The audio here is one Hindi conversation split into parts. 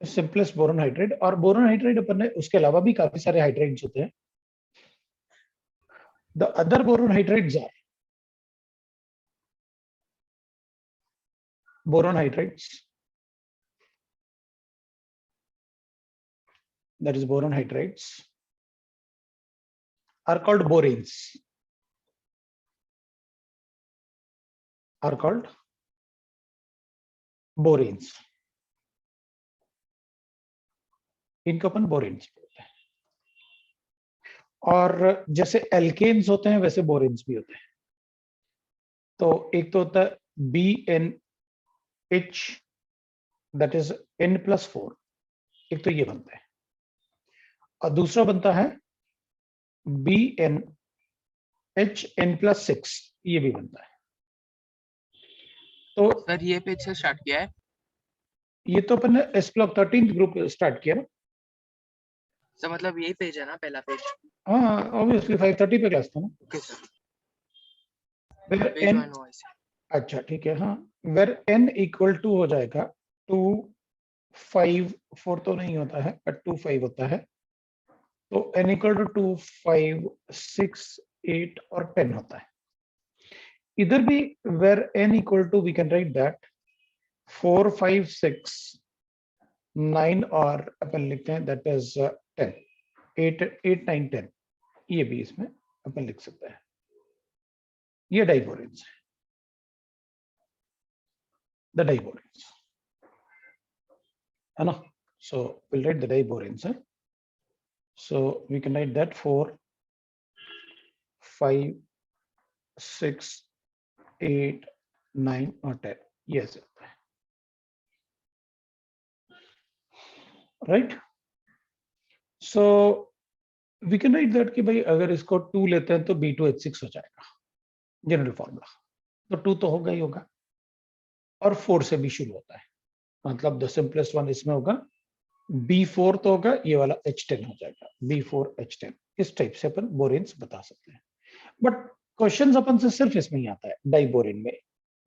Simplest boron hydride. और बोरोन हाइड्राइड अपन ने उसके अलावा भी काफी सारे हाइड्राइड्स होते हैं। The other boron hydrides are boron hydrides, that is boron hydrides, are called boranes, are called boranes. इनको अपन बोरेन्स बोलते हैं। और जैसे एल्केन्स होते हैं वैसे बोरेन्स भी होते हैं। तो एक तो होता है BnH, that is N+4, एक तो ये बनता है, और दूसरा बनता है BnHN+6, ये भी बनता है। तो सर ये पेज से स्टार्ट किया है? ये तो अपन ने S block 13th group start किया ना। सर मतलब यही पेज है ना, पहला पेज? हाँ ऑब्वियसली 5:30 पे क्लास था ना। Okay sir. N, अच्छा ठीक है। हाँ, वेर N इक्वल टू हो जाएगा 2, 5, 4 तो नहीं होता है, बट 2, 5 होता है। तो N इक्वल टू 2, 5, 6, 8 और 10 होता है। इधर भी where N equal to we can write that 4, 5, 6, 9 और अपन लिखते हैं दैट इज 10, 8, 9, 10, ये भी इसमें अपन लिख सकते हैं। ये डाइबोरेन्स है, the diboranes है ना। So we'll write the diboranes. So we can write that 4, 5, 6, 8, 9 or 10. Yes, right. So we can write that कि भाई अगर इसको 2 लेते हैं तो B2H6 हो जाएगा, जनरल फॉर्मूला। तो 2 तो होगा ही होगा, और 4 से भी शुरू होता है, मतलब द सिंपलेस्ट वन इसमें होगा B4 तो होगा, ये वाला H10 हो जाएगा, B4H10। इस टाइप से अपन बोरेन्स बता सकते हैं। बट क्वेश्चंस अपन से सिर्फ इसमें ही आता है डाइबोरेन में।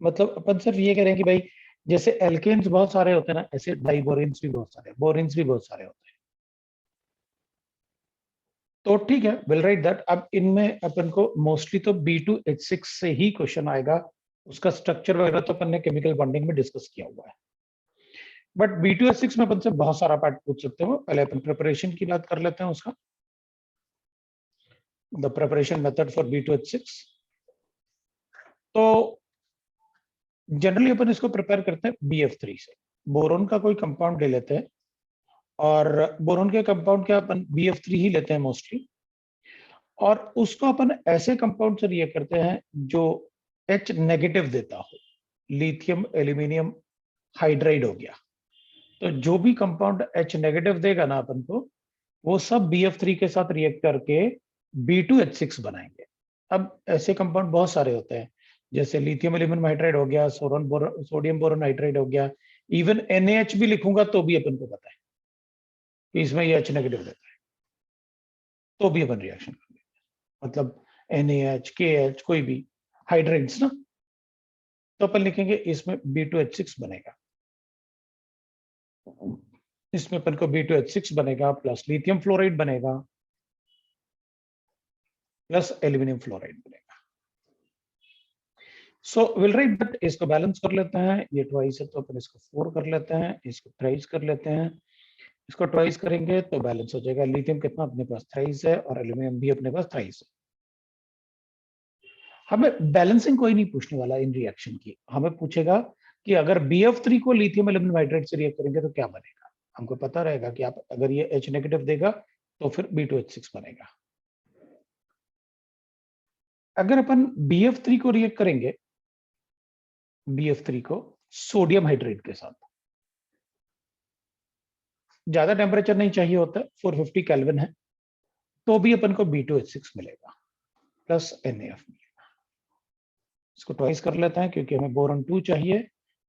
मतलब अपन सिर्फ ये कह रहे हैं कि भाई जैसे एल्केन्स बहुत सारे होते हैं ना, ऐसे डाइबोरेन्स भी बहुत सारे, बोरेन्स भी बहुत सारे होते हैं। तो ठीक है, विल राइट दैट। अब इनमें अपन को मोस्टली तो B2H6 से ही क्वेश्चन आएगा, उसका स्ट्रक्चर वगैरह तो अपन ने केमिकल बॉन्डिंग में डिस्कस किया हुआ है। बट B2H6 में अपन से बहुत सारा पार्ट पूछ सकते हो। पहले अपन प्रिपरेशन की बात कर लेते हैं उसका, the preparation method for B2H6। तो जनरली अपन इसको प्रिपेयर करते हैं BF3 से। बोरोन का कोई कंपाउंड ले लेते हैं, और बोरोन के कंपाउंड के अपन BF3 ही लेते हैं मोस्टली, और उसको अपन ऐसे कंपाउंड से रिएक्ट करते हैं जो H नेगेटिव देता हो। लिथियम एल्यूमिनियम हाइड्राइड हो गया, तो जो भी कंपाउंड H नेगेटिव देगा ना अपन को, वो सब BF3 के साथ रिएक्ट करके B2H6 बनाएंगे। अब ऐसे कंपाउंड बहुत सारे होते हैं, जैसे लिथियम एल्यूमिनियम हाइड्राइड हो गया, सोडियम बोरोन हाइड्राइड हो गया, इवन NaH भी लिखूंगा तो भी अपन को पता है कि इसमें ये H नेगेटिव देता है, तो भी अपन रिएक्शन करेंगे। मतलब NaH, KH कोई भी हाइड्राइड्स ना, तो अपन लिखेंगे इसमें B2H6 बनेगा, इसमें अपन को B2H6 बनेगा, प्लस लिथियम फ्लोराइड बनेगा, प्लस एल्यूमिनियम फ्लोराइड बनेगा। So will write that. इसको बैलेंस कर लेते हैं, ये ट्वाइस है तो अपन इसको 4 कर लेते हैं, इसको थ्राइस कर लेते हैं। इसको ट्वाइस करेंगे तो बैलेंस हो जाएगा। लिथियम कितना अपने पास थ्राइस है, और एल्यूमिनियम भी अपने पास थ्राइस है। हमें बैलेंसिंग कोई नहीं पूछने वाला इन रिएक्शन की, हमें पूछेगा कि अगर BF3 को लिथियम एल्यूमिनियम हाइड्राइड से रिएक्ट करेंगे तो क्या बनेगा। हमको पता रहेगा कि आप अगर ये H नेगेटिव देगा तो फिर B2H6 बनेगा। अगर अपन BF3 को रिएक्ट करेंगे, BF3 को सोडियम हाइड्रेट के साथ, ज्यादा टेम्परेचर नहीं चाहिए होता है, 450 केल्विन है, तो भी अपन को B2H6 मिलेगा, प्लस NaF मिलेगा। इसको ट्वाइस कर लेते हैं क्योंकि हमें बोरॉन 2 चाहिए,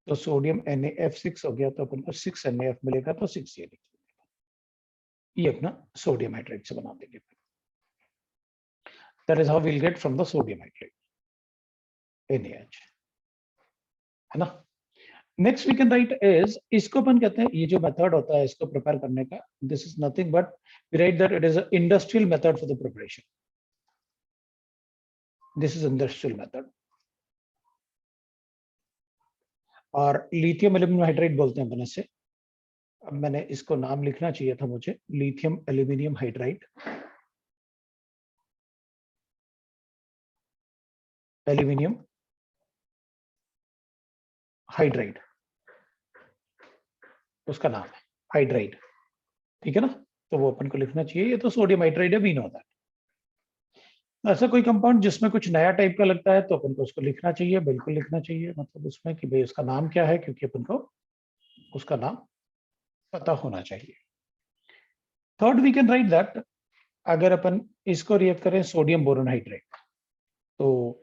तो सोडियम NaF6 हो गया, तो अपन को 6 NaF मिलेगा, तो 6 ये लिख लेंगे। ये अपना सोडियम हाइड्रेट से बना देंगे। That is how we'll get from the sodium hydrate NaH, है ना। Next we can write is, इसको अपन कहते हैं, ये जो मेथड होता है इसको प्रिपेयर करने का, this is nothing but we write that it is a industrial method for the preparation. This is industrial method. और लिथियम एल्यूमिनियम हाइड्राइड बोलते हैं अपन इसे. अब मैंने इसको नाम लिखना चाहिए था मुझे, lithium aluminium hydride. Aluminium hydride उसका नाम है, हाइड्राइड. ठीक है ना, तो वो अपन को लिखना चाहिए. ये तो सोडियम हाइड्राइड है, वी नो दैट. ऐसा कोई कंपाउंड जिसमें कुछ नया टाइप का लगता है तो अपन को उसको लिखना चाहिए, बिल्कुल लिखना चाहिए, मतलब उसमें कि भाई उसका नाम क्या है, क्योंकि अपन को उसका नाम पता होना चाहिए. Third we can write that, अगर अपन इसको रिएक्ट करें सोडियम बोरोन हाइड्राइड, तो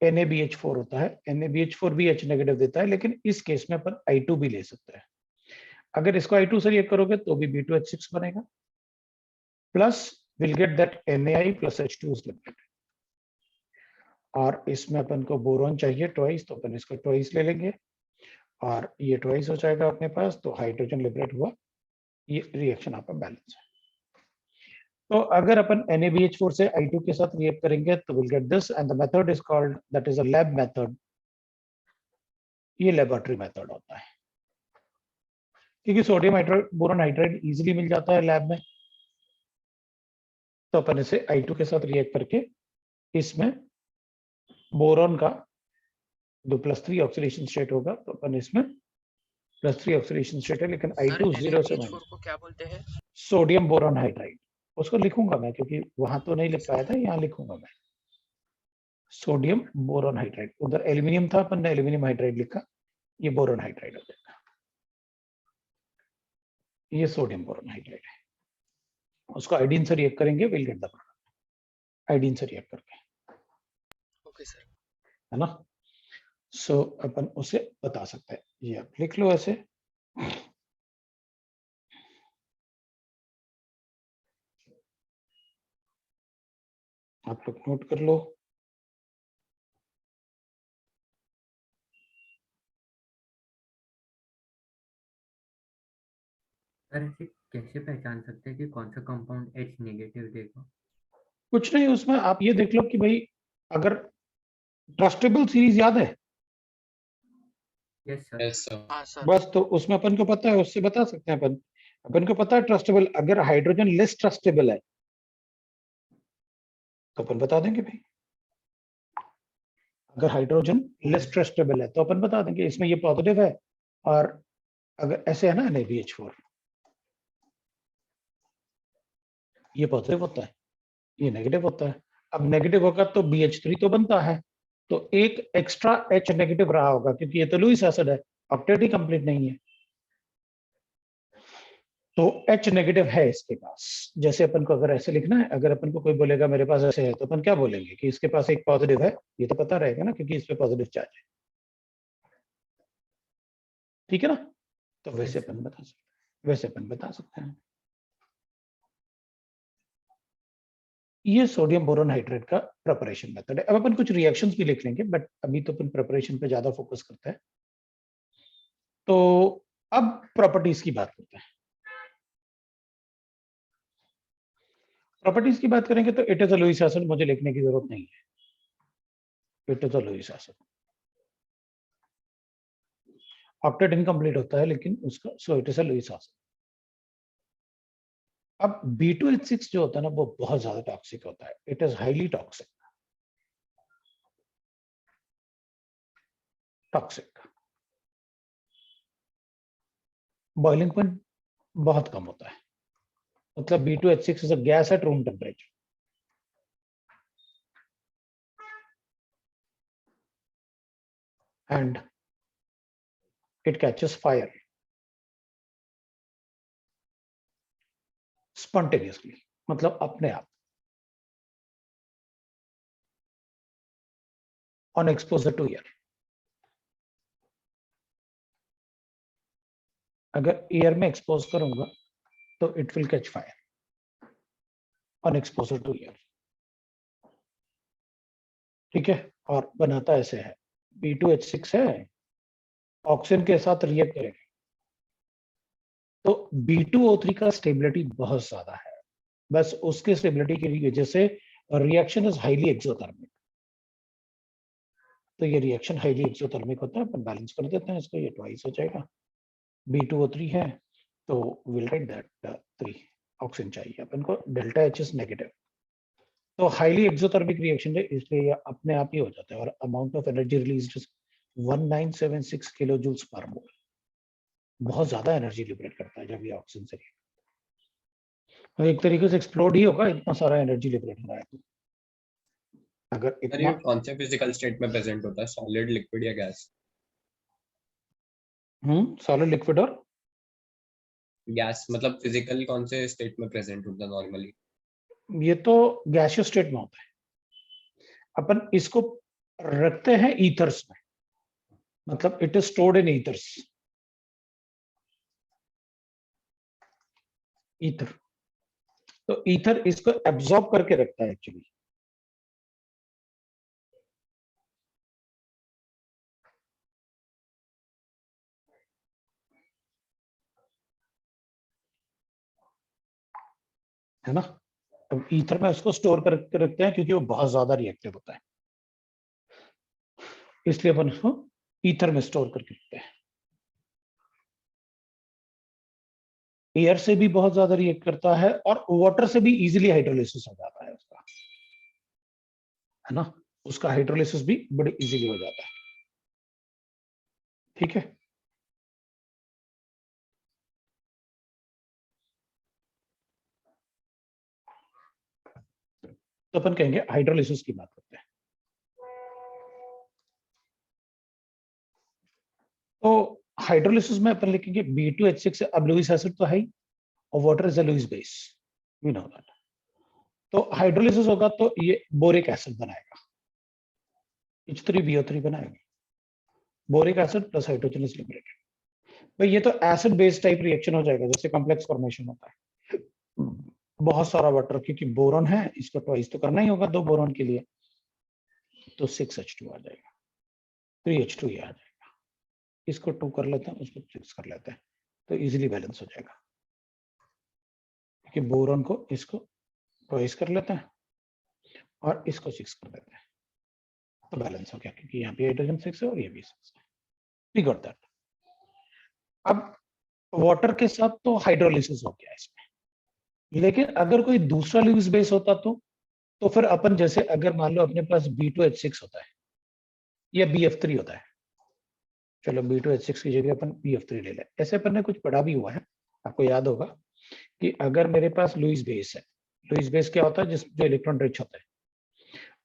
NaBH4 होता है. NaBH4 भी H नेगेटिव देता है, लेकिन इस केस में अपन I2 भी ले सकते हैं. अगर इसको I2 से रिएक्ट करोगे तो भी B2H6 बनेगा, plus will get that NaI plus H2 is liberated. और इसमें अपन को बोरोन चाहिए ट्वाइस, तो अपन इसको ट्वाइस ले लेंगे और ये ट्वाइस हो जाएगा अपने पास, तो हाइड्रोजन लिबरेट हुआ. ये रिएक्शन आपका बैलेंस है. तो अगर अपन NaBH4 से I2 के साथ रिएक्ट करेंगे तो will get this, and the method is called, that is a lab method. ये लेबोरेटरी मेथड होता है, क्योंकि sodium hydride boron hydride easily मिल जाता है लैब में. तो अपन इसे I2 के साथ रिएक्ट करके इसमें बोरोन का 2+3 ऑक्सीडेशन स्टेट होगा, तो अपन इसमें +3 ऑक्सीडेशन स्टेट है, लेकिन सर I2 0 से NaBH4 माइनस. को क्या बोलते हैं? Sodium boron hydride. उसको लिखूंगा मैं, क्योंकि वहां तो नहीं लिख पाया था, यहाँ लिखूंगा मैं. सोडियम बोरोन हाइड्राइड, उधर एल्यूमिनियम था, अपन ने एल्यूमिनियम हाइड्राइड लिखा, ये बोरोन हाइड्राइड हो जाएगा. ये सोडियम बोरोन हाइड्राइड है. उसको आयोडीन से रिएक्ट करेंगे, will get the product. Iodine से रिएक्ट करके, ओके सर. है ना. सो अपन उसे बता सकते हैं. ये आप लिख लो ऐसे. आप लोग नोट कर लो. सर ऐसे कैसे पहचान सकते हैं कि कौन सा कंपाउंड H नेगेटिव देगा? कुछ नहीं, उसमें आप ये देख लो कि भाई अगर ट्रस्टेबल सीरीज याद है, यस सर. हाँ सर. बस तो उसमें अपन को पता है, उससे बता सकते हैं अपन. अपन को पता है ट्रस्टेबल. अगर हाइड्रोजन लेस ट्रस्टेबल है तो अपन बता देंगे भाई. अगर हाइड्रोजन लेस ट्रस्टेबल है तो अपन बता देंगे इसमें ये पॉजिटिव है. और अगर ऐसे है ना NaBH4, ये पॉजिटिव होता है, ये नेगेटिव होता है. अब नेगेटिव होगा तो BH3 तो बनता है, तो एक एक्स्ट्रा H नेगेटिव रहा होगा, क्योंकि ये तो लुईस एसिड है, ऑक्टेट ही कंप्लीट नहीं है. तो H नेगेटिव है इसके पास. जैसे अपन को अगर ऐसे लिखना है, अगर अपन को कोई बोलेगा मेरे पास ऐसे है, तो अपन क्या बोलेंगे कि इसके पास एक पॉजिटिव है. ये तो पता रहेगा ना, क्योंकि इस पे पॉजिटिव चार्ज है. ठीक है ना. तो वैसे Yes, अपन बता सकते हैं, वैसे अपन बता सकते हैं. ये सोडियम बोरोन हाइड्रेट का प्रिपरेशन मेथड है. अब अपन कुछ रिएक्शंस भी लिख लेंगे, बट अभी तो अपन प्रिपरेशन पे ज्यादा फोकस करते हैं. तो अब प्रॉपर्टीज की बात करते हैं. प्रॉपर्टीज की बात करेंगे तो it is a Lewis acid, मुझे लिखने की जरूरत नहीं है. It is a Lewis acid. Octet incomplete होता है लेकिन उसका, so it is a Lewis acid. अब B2H6 जो होता है ना, वो बहुत ज्यादा टॉक्सिक होता है. It is highly toxic. Toxic. Boiling point बहुत कम होता है. मतलब B2H6 is a gas at room temperature. And it catches fire spontaneously, मतलब अपने आप, on exposure to air. अगर एयर में एक्सपोज करूंगा तो it will catch fire on exposure to air. ठीक है. और बनाता ऐसे है, B2H6 है, ऑक्सीजन के साथ रिएक्ट करेगा तो B2O3 का स्टेबिलिटी बहुत ज्यादा है, बस उसके स्टेबिलिटी की वजह से रिएक्शन इज हाईली एक्सोथर्मिक। तो ये रिएक्शन हाईली एक्सोथर्मिक होता है, अपन बैलेंस कर देते हैं इसको, ये ट्वाइस हो जाएगा। B2O3 है तो विल राइट दैट 3 ऑक्सीजन चाहिए अपन को, डेल्टा H इज नेगेटिव। तो हाईली एक्सोथर्मिक रिएक्शन है, इसलिए ये अपने आप ही हो जाता है। और amount of energy released 1976 kilo joules per mole, बहुत ज्यादा एनर्जी लिबरेट करता है जब ये ऑक्सीजन से तो एक तरीके से एक्सप्लोड ही होगा, इतना सारा एनर्जी लिबरेट हो रहा है तो। अगर सर इतना ये कौन से फिजिकल स्टेट में प्रेजेंट होता है, सॉलिड, लिक्विड या गैस? सॉलिड, लिक्विड और गैस मतलब फिजिकल कौन से स्टेट में प्रेजेंट होता है नॉर्मली? ये तो गैसियस स्टेट में होता है। अपन इसको रखते हैं ईथर्स में, मतलब it is stored in ethers. Ether, तो ईथर इसको एब्जॉर्ब करके रखता है एक्चुअली। है ना, अब ईथर में उसको स्टोर करके रखते हैं क्योंकि वो बहुत ज्यादा रिएक्टिव होता है, इसलिए अपन उसको ईथर में स्टोर करके रखते हैं। एयर से भी बहुत ज्यादा रिएक्ट करता है और वाटर से भी इजीली हाइड्रोलिसिस हो जाता है उसका, है ना, उसका हाइड्रोलिसिस भी बड़े इजीली हो जाता है। ठीक है, तो अपन कहेंगे हाइड्रोलिसिस की बात करते हैं। तो हाइड्रोलिसिस में अपन लिखेंगे B2H6, अब लुईस एसिड तो है ही और water is a Lewis base, we know that. तो हाइड्रोलिसिस होगा तो ये बोरिक एसिड बनाएगा, H3BO3 बनाएगा, boric acid plus hydrogen is liberated. भाई ये तो एसिड बेस टाइप रिएक्शन हो जाएगा, जैसे कॉम्प्लेक्स फॉर्मेशन होता है, बहुत सारा वाटर, क्योंकि बोरॉन है इसको ट्वाइस तो करना ही होगा दो बोरॉन के लिए, तो 6H2 आ जाएगा, 3H2 ये आ जाएगा। इसको 2 कर लेते हैं, उसको 6 कर लेते हैं, तो इजीली बैलेंस हो जाएगा। क्योंकि बोरॉन को इसको ट्वाइस कर लेते हैं और इसको 6 कर देते हैं, तो बैलेंस हो गया, क्योंकि यहाँ पे हाइड्रोजन 6 है और ये भी 6 है। We got that. अब वाटर के साथ तो हाइड्रोलिसिस हो गया इसमें, लेकिन अगर कोई दूसरा लुईस बेस होता तो फिर अपन जैसे अगर मान लो अपने पास B2H6 होता है या BF3 होता है, चलो B2H6 की जगह अपन BF3 ले लें, ऐसे अपन ने कुछ पढ़ा भी हुआ है, आपको याद होगा कि अगर मेरे पास लुईस बेस है, लुईस बेस क्या होता है, जिस जो इलेक्ट्रॉन रिच होता है,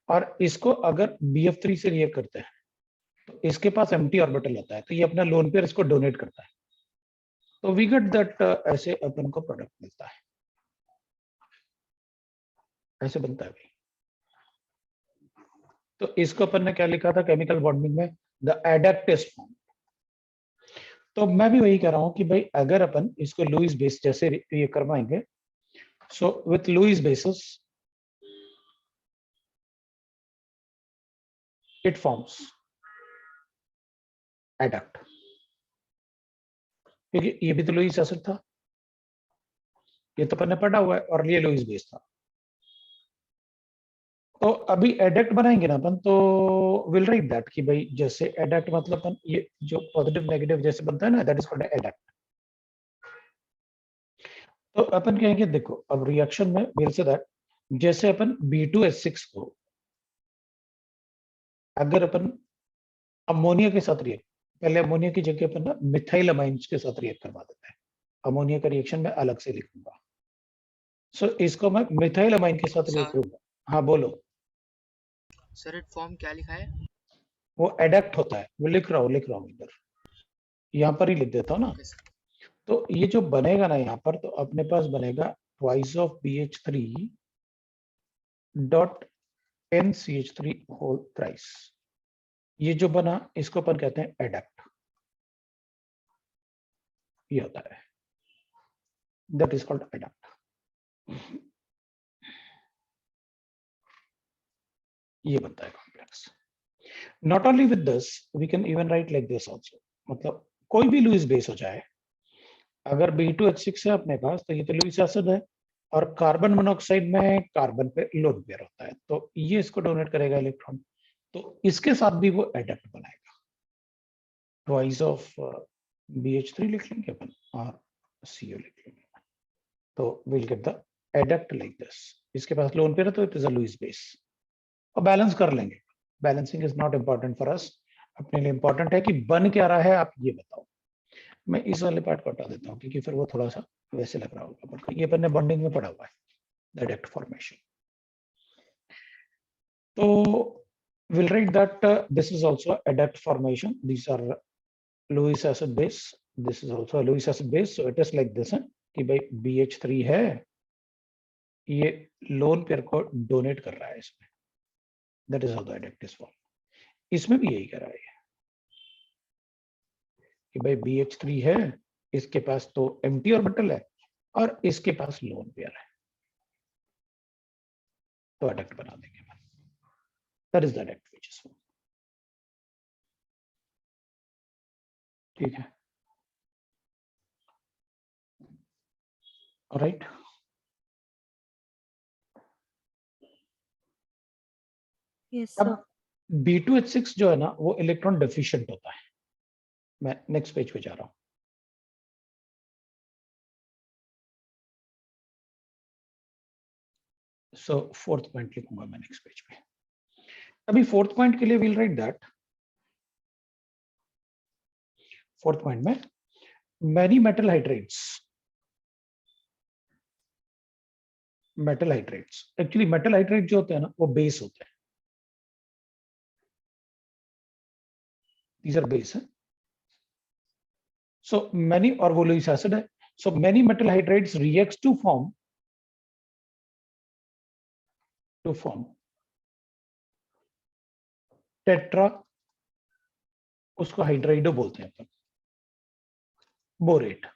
और इसको अगर BF3 से रिएक्ट करते हैं तो इसके पास एम्प्टी ऑर्बिटल होता है, तो ये अपना लोन पेयर इसको डोनेट करता है, तो वी गेट दैट, ऐसे अपन को प्रोडक्ट मिलता है, ऐसे बनता है भाई। तो इसको अपन ने क्या लिखा था केमिकल बॉन्डिंग में, द एडक्ट इज फॉर्म। तो मैं भी वही कह रहा हूं कि भाई अगर अपन इसको लुईस बेस जैसे ये करवाएंगे, so with Lewis bases it forms adduct, क्योंकि ये भी तो लुईस एसिड था, ये तो अपन ने पढ़ा हुआ है, और ये लुईस बेस था। तो अभी एडक्ट बनाएंगे ना अपन, तो विल राइट दैट कि भाई जैसे एडक्ट मतलब अपन ये जो पॉजिटिव नेगेटिव जैसे बनता है ना, दैट इज कॉल्ड एडक्ट। तो अपन कहेंगे देखो अब रिएक्शन में विल से दैट, जैसे अपन B2H6 को अगर अपन अमोनिया के साथ रिएक्ट, पहले अमोनिया की जगह अपन ना मिथाइल अमाइंस के साथ रिएक्ट करवा देते हैं, अमोनिया का रिएक्शन में अलग से लिखूंगा। सो इसको मैं मिथाइल अमाइन के साथ रिएक्ट करूंगा। हाँ बोलो। सर फॉर्म क्या लिखा है? वो एडक्ट होता है, वो लिख रहा हूँ इधर, यहाँ पर ही लिख देता हूँ ना। Okay sir. तो ये जो बनेगा ना यहाँ पर, तो अपने पास बनेगा twice of BH3 dot NCH3 whole thrice. ये जो बना इसको अपन कहते हैं एडक्ट, ये होता है, दैट इज कॉल्ड एडक्ट। ये बनता है complex. Not only with this, we can even write like this also, मतलब कोई भी लुईस बेस हो जाए, अगर B2H6 है अपने पास तो ये तो लुईस एसिड है, और कार्बन मोनोऑक्साइड में कार्बन पे लोन पेयर होता है, तो ये इसको डोनेट करेगा इलेक्ट्रॉन, तो इसके साथ भी वो एडक्ट बनाएगा। ट्वाइस ऑफ BH3 लिख लेंगे अपन और CO लिख लेंगे, तो will get the adduct like this. इसके पास लोन पेयर है तो it is a Lewis base, और बैलेंस कर लेंगे। Balancing is not important for us, अपने लिए इंपॉर्टेंट है कि बन क्या रहा है आप ये बताओ। मैं इस वाले पार्ट को हटा देता हूँ क्योंकि फिर वो थोड़ा सा वैसे लग रहा होगा, पर ये अपन ने बॉन्डिंग में पढ़ा हुआ है एडक्ट फॉर्मेशन। तो we'll write that this is also adduct formation. These are Lewis acid base. This is also a Lewis acid base. So it is like this है कि भाई BH3 है, ये लोन पेयर को डोनेट कर रहा है इसमें, that is how the adduct is formed. इसमें भी यही कर रहा है कि भाई BH3 है, इसके पास तो एम्प्टी ऑर्बिटल है और इसके पास लोन पेयर है, तो adduct बना देंगे। That is the adduct which is formed. ठीक है, ऑलराइट। Yes, sir. अब B2H6 जो है ना वो इलेक्ट्रॉन डेफिशिएंट होता है। मैं नेक्स्ट पेज पे जा रहा हूं। सो फोर्थ पॉइंट लिखूंगा मैं नेक्स्ट पेज पे। अभी फोर्थ पॉइंट के लिए will write that, fourth point में many metal hydrates, actually metal hydrate जो होते हैं ना वो बेस होते हैं, these are base है। So many, और वो लुईस एसिड है, so many metal hydrides reacts to form tetra, उसको हाइड्राइडो बोलते हैं अपन, बोरेट।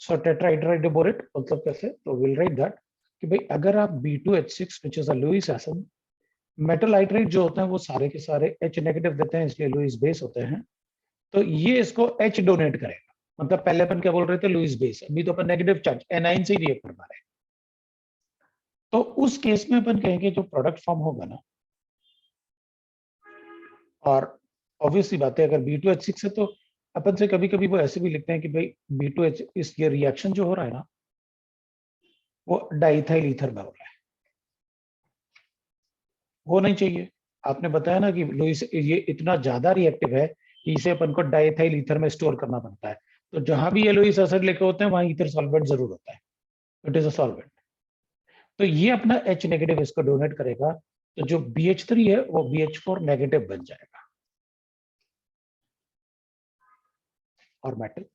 सो टेट्राहाइड्राइडो बोरेट मतलब कैसे, तो विल राइट दैट कि भाई अगर आप B2H6 which is a Lewis acid, metal hydride जो होते हैं वो सारे के सारे H नेगेटिव देते हैं, इसलिए लुईस बेस होते हैं, तो ये इसको H डोनेट करेगा। मतलब पहले अपन क्या बोल रहे थे, लुईस बेस, अभी तो अपन नेगेटिव चार्ज एनाइन से ही रिएक्ट कर पा रहे हैं। तो उस केस में अपन कहेंगे जो प्रोडक्ट फॉर्म होगा ना, और ऑब्वियसली बात है अगर B2H6 है तो अपन से कभी कभी वो ऐसे भी लिखते हैं कि भाई B2H, इस ये रिएक्शन जो हो रहा है ना वो डाइथाइल ईथर में हो रहा है, वो नहीं चाहिए। आपने बताया ना कि लुईस ये इतना ज्यादा रिएक्टिव है कि इसे अपन को डाइथाइल ईथर में स्टोर करना पड़ता है, तो जहां भी ये लुईस एसिड लिखे होते हैं वहां ईथर सॉल्वेंट जरूर होता है, इट इज अ सॉल्वेंट। तो ये अपना H नेगेटिव इसको डोनेट करेगा, तो जो BH3 है वो BH4 नेगेटिव बन जाएगा और metal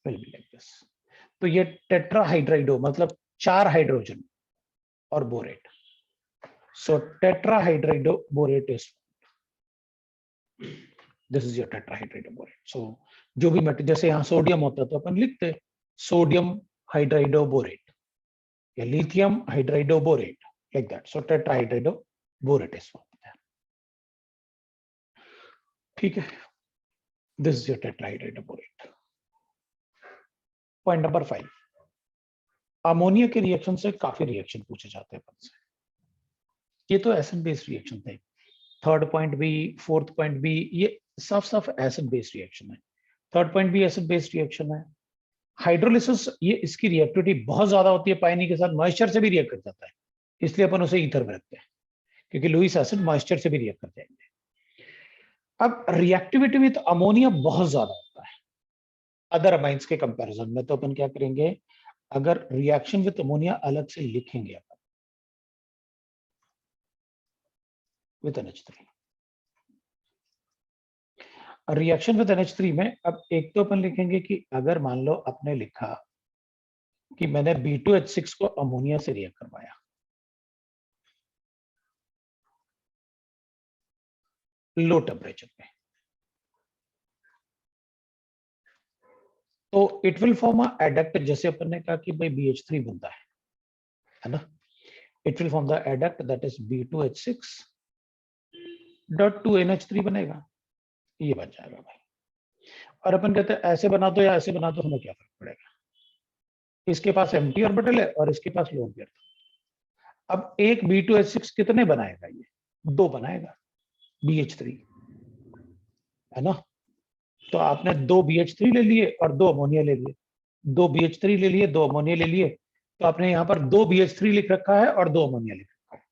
will be like this. तो ये टेट्राहाइड्राइडो मतलब 4 हाइड्रोजन और borate, so tetrahydrido borate is, this is your tetrahydrido borate. So जो भी मेटल, जैसे यहाँ सोडियम होता है तो अपन लिखते सोडियम हाइड्राइडो बोरेट या lithium hydrido borate, like that. So tetrahydrido borate is formed there. ठीक है, this is your tetrahydrido borate. Point number 5, ammonia के रिएक्शन से काफी रिएक्शन पूछे जाते हैं अपन से। ये तो एसिड बेस्ड रिएक्शन थे, थर्ड पॉइंट भी, फोर्थ पॉइंट भी, ये साफ एसिड बेस्ड रिएक्शन है। थर्ड पॉइंट भी एसिड बेस्ड रिएक्शन है। हाइड्रोलिसिस, ये इसकी रिएक्टिविटी बहुत ज्यादा होती है, पानी के साथ मॉइस्चर से भी रिएक्ट कर जाता है, इसलिए अपन उसे ईथर में रखते हैं, क्योंकि लुईस एसिड मॉइस्चर से भी रिएक्ट कर जाएंगे। अब रिएक्टिविटी में तो अमोनिया बहुत ज्यादा होता है अदर अमाइंस के कंपैरिजन में, तो अपन क्या करेंगे, अगर रिएक्शन विद अमोनिया अलग से लिखेंगे अपन with NH3, reaction with NH3 में अब एक तो अपन लिखेंगे कि अगर मान लो आपने लिखा कि मैंने B2H6 को अमोनिया से रिएक्ट करवाया, लो टेम्परेचर पे, तो it will form a adduct, जैसे अपन ने कहा कि भाई BH3 बनता है ना, it will form the adduct that is B2H6 dot 2 NH3 बनेगा। ये बन जाएगा भाई। और अपन कहते हैं ऐसे बना दो या ऐसे बना दो, हमें क्या फर्क पड़ेगा, इसके पास एम्प्टी ऑर्बिटल है और इसके पास लोन पेयर। अब एक B2H6 कितने बनाएगा, ये 2 बनाएगा, BH3 है ना। तो आपने 2 BH3 ले लिए और 2 अमोनिया ले लिए, 2 BH3 ले लिए 2 अमोनिया ले लिए, तो आपने यहाँ पर 2 BH3 लिख रखा है और 2 अमोनिया लिख रखा है।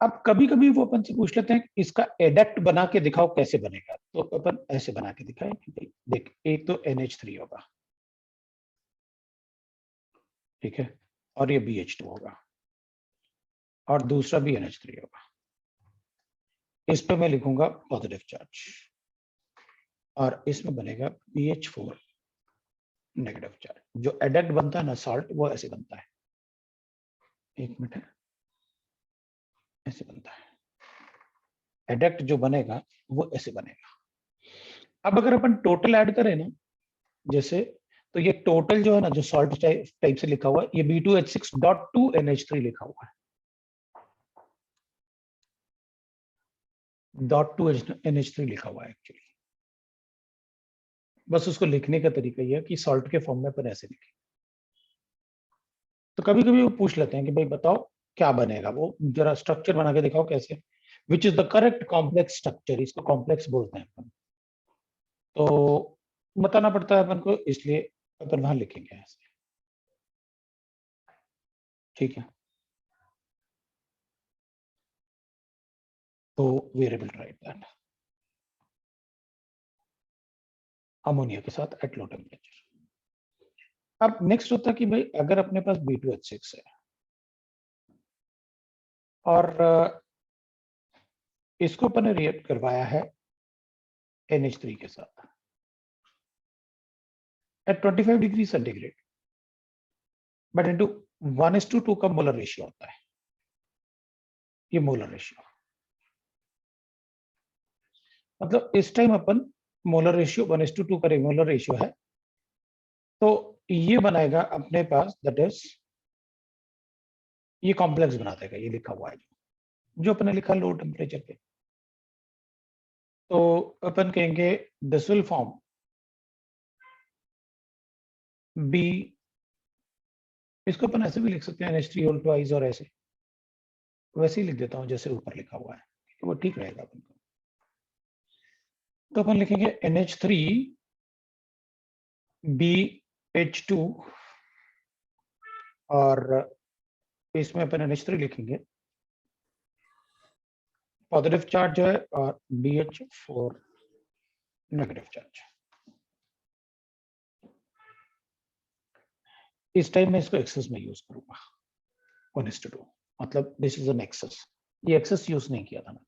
अब कभी कभी वो अपन से पूछ लेते हैं इसका एडक्ट बना के दिखाओ कैसे बनेगा, तो अपन ऐसे बना के दिखाएं कि भाई देख, एक तो NH3 होगा, ठीक है, और ये BH2 होगा, और दूसरा भी NH3 होगा। इस पे मैं लिखूंगा पॉजिटिव चार्ज, और इसमें बनेगा BH4 नेगेटिव चार्ज। जो एडक्ट बनता है ना सॉल्ट, वो ऐसे बनता है, एक मिनट है, ऐसे बनता है एडक्ट जो बनेगा वो ऐसे बनेगा। अब अगर अपन टोटल ऐड करें ना जैसे, तो ये टोटल जो है ना, जो सॉल्ट टाइप से लिखा हुआ है, ये B2H6.2 NH3 लिखा हुआ है, .2 NH3 लिखा हुआ है एक्चुअली। बस उसको लिखने का तरीका ये है कि सॉल्ट के फॉर्म में अपन ऐसे लिखें। तो कभी कभी वो पूछ लेते हैं कि भाई बताओ क्या बनेगा, वो जरा स्ट्रक्चर बना के दिखाओ कैसे, which is the correct complex structure, इसको कॉम्प्लेक्स बोलते हैं अपन। तो बताना पड़ता है अपन को, इसलिए अपन वहां लिखेंगे ऐसे, ठीक है। तो वेरिएबल राइट दैट अमोनिया के साथ एट लो टेम्परेचर। अब नेक्स्ट होता है कि भाई अगर अपने पास B2H6 है और इसको अपन ने रिएक्ट करवाया है NH3 के साथ at 25 degree centigrade, but into 1:2 का मोलर रेशियो होता है, ये मोलर रेशियो। मतलब इस टाइम अपन मोलर रेशियो 1:2 का मोलर रेशियो है, तो ये बनाएगा अपने पास, दैट इज ये कॉम्प्लेक्स बना देगा, ये लिखा हुआ है जो अपने लिखा लो टेम्परेचर पे। तो अपन कहेंगे दिस विल फॉर्म B, इसको अपन ऐसे भी लिख सकते हैं NH3 होल ट्वाइस, और ऐसे वैसे ही लिख देता हूं जैसे ऊपर लिखा हुआ है, वो ठीक रहेगा अपन को। तो अपन लिखेंगे NH3 BH2, और इसमें अपन NH3 लिखेंगे, पॉजिटिव चार्ज है, और BH4 नेगेटिव चार्ज। इस टाइम मैं इसको एक्सेस में यूज करूंगा 1:2, मतलब दिस इज एन एक्सेस, ये एक्सेस यूज नहीं किया था मैंने,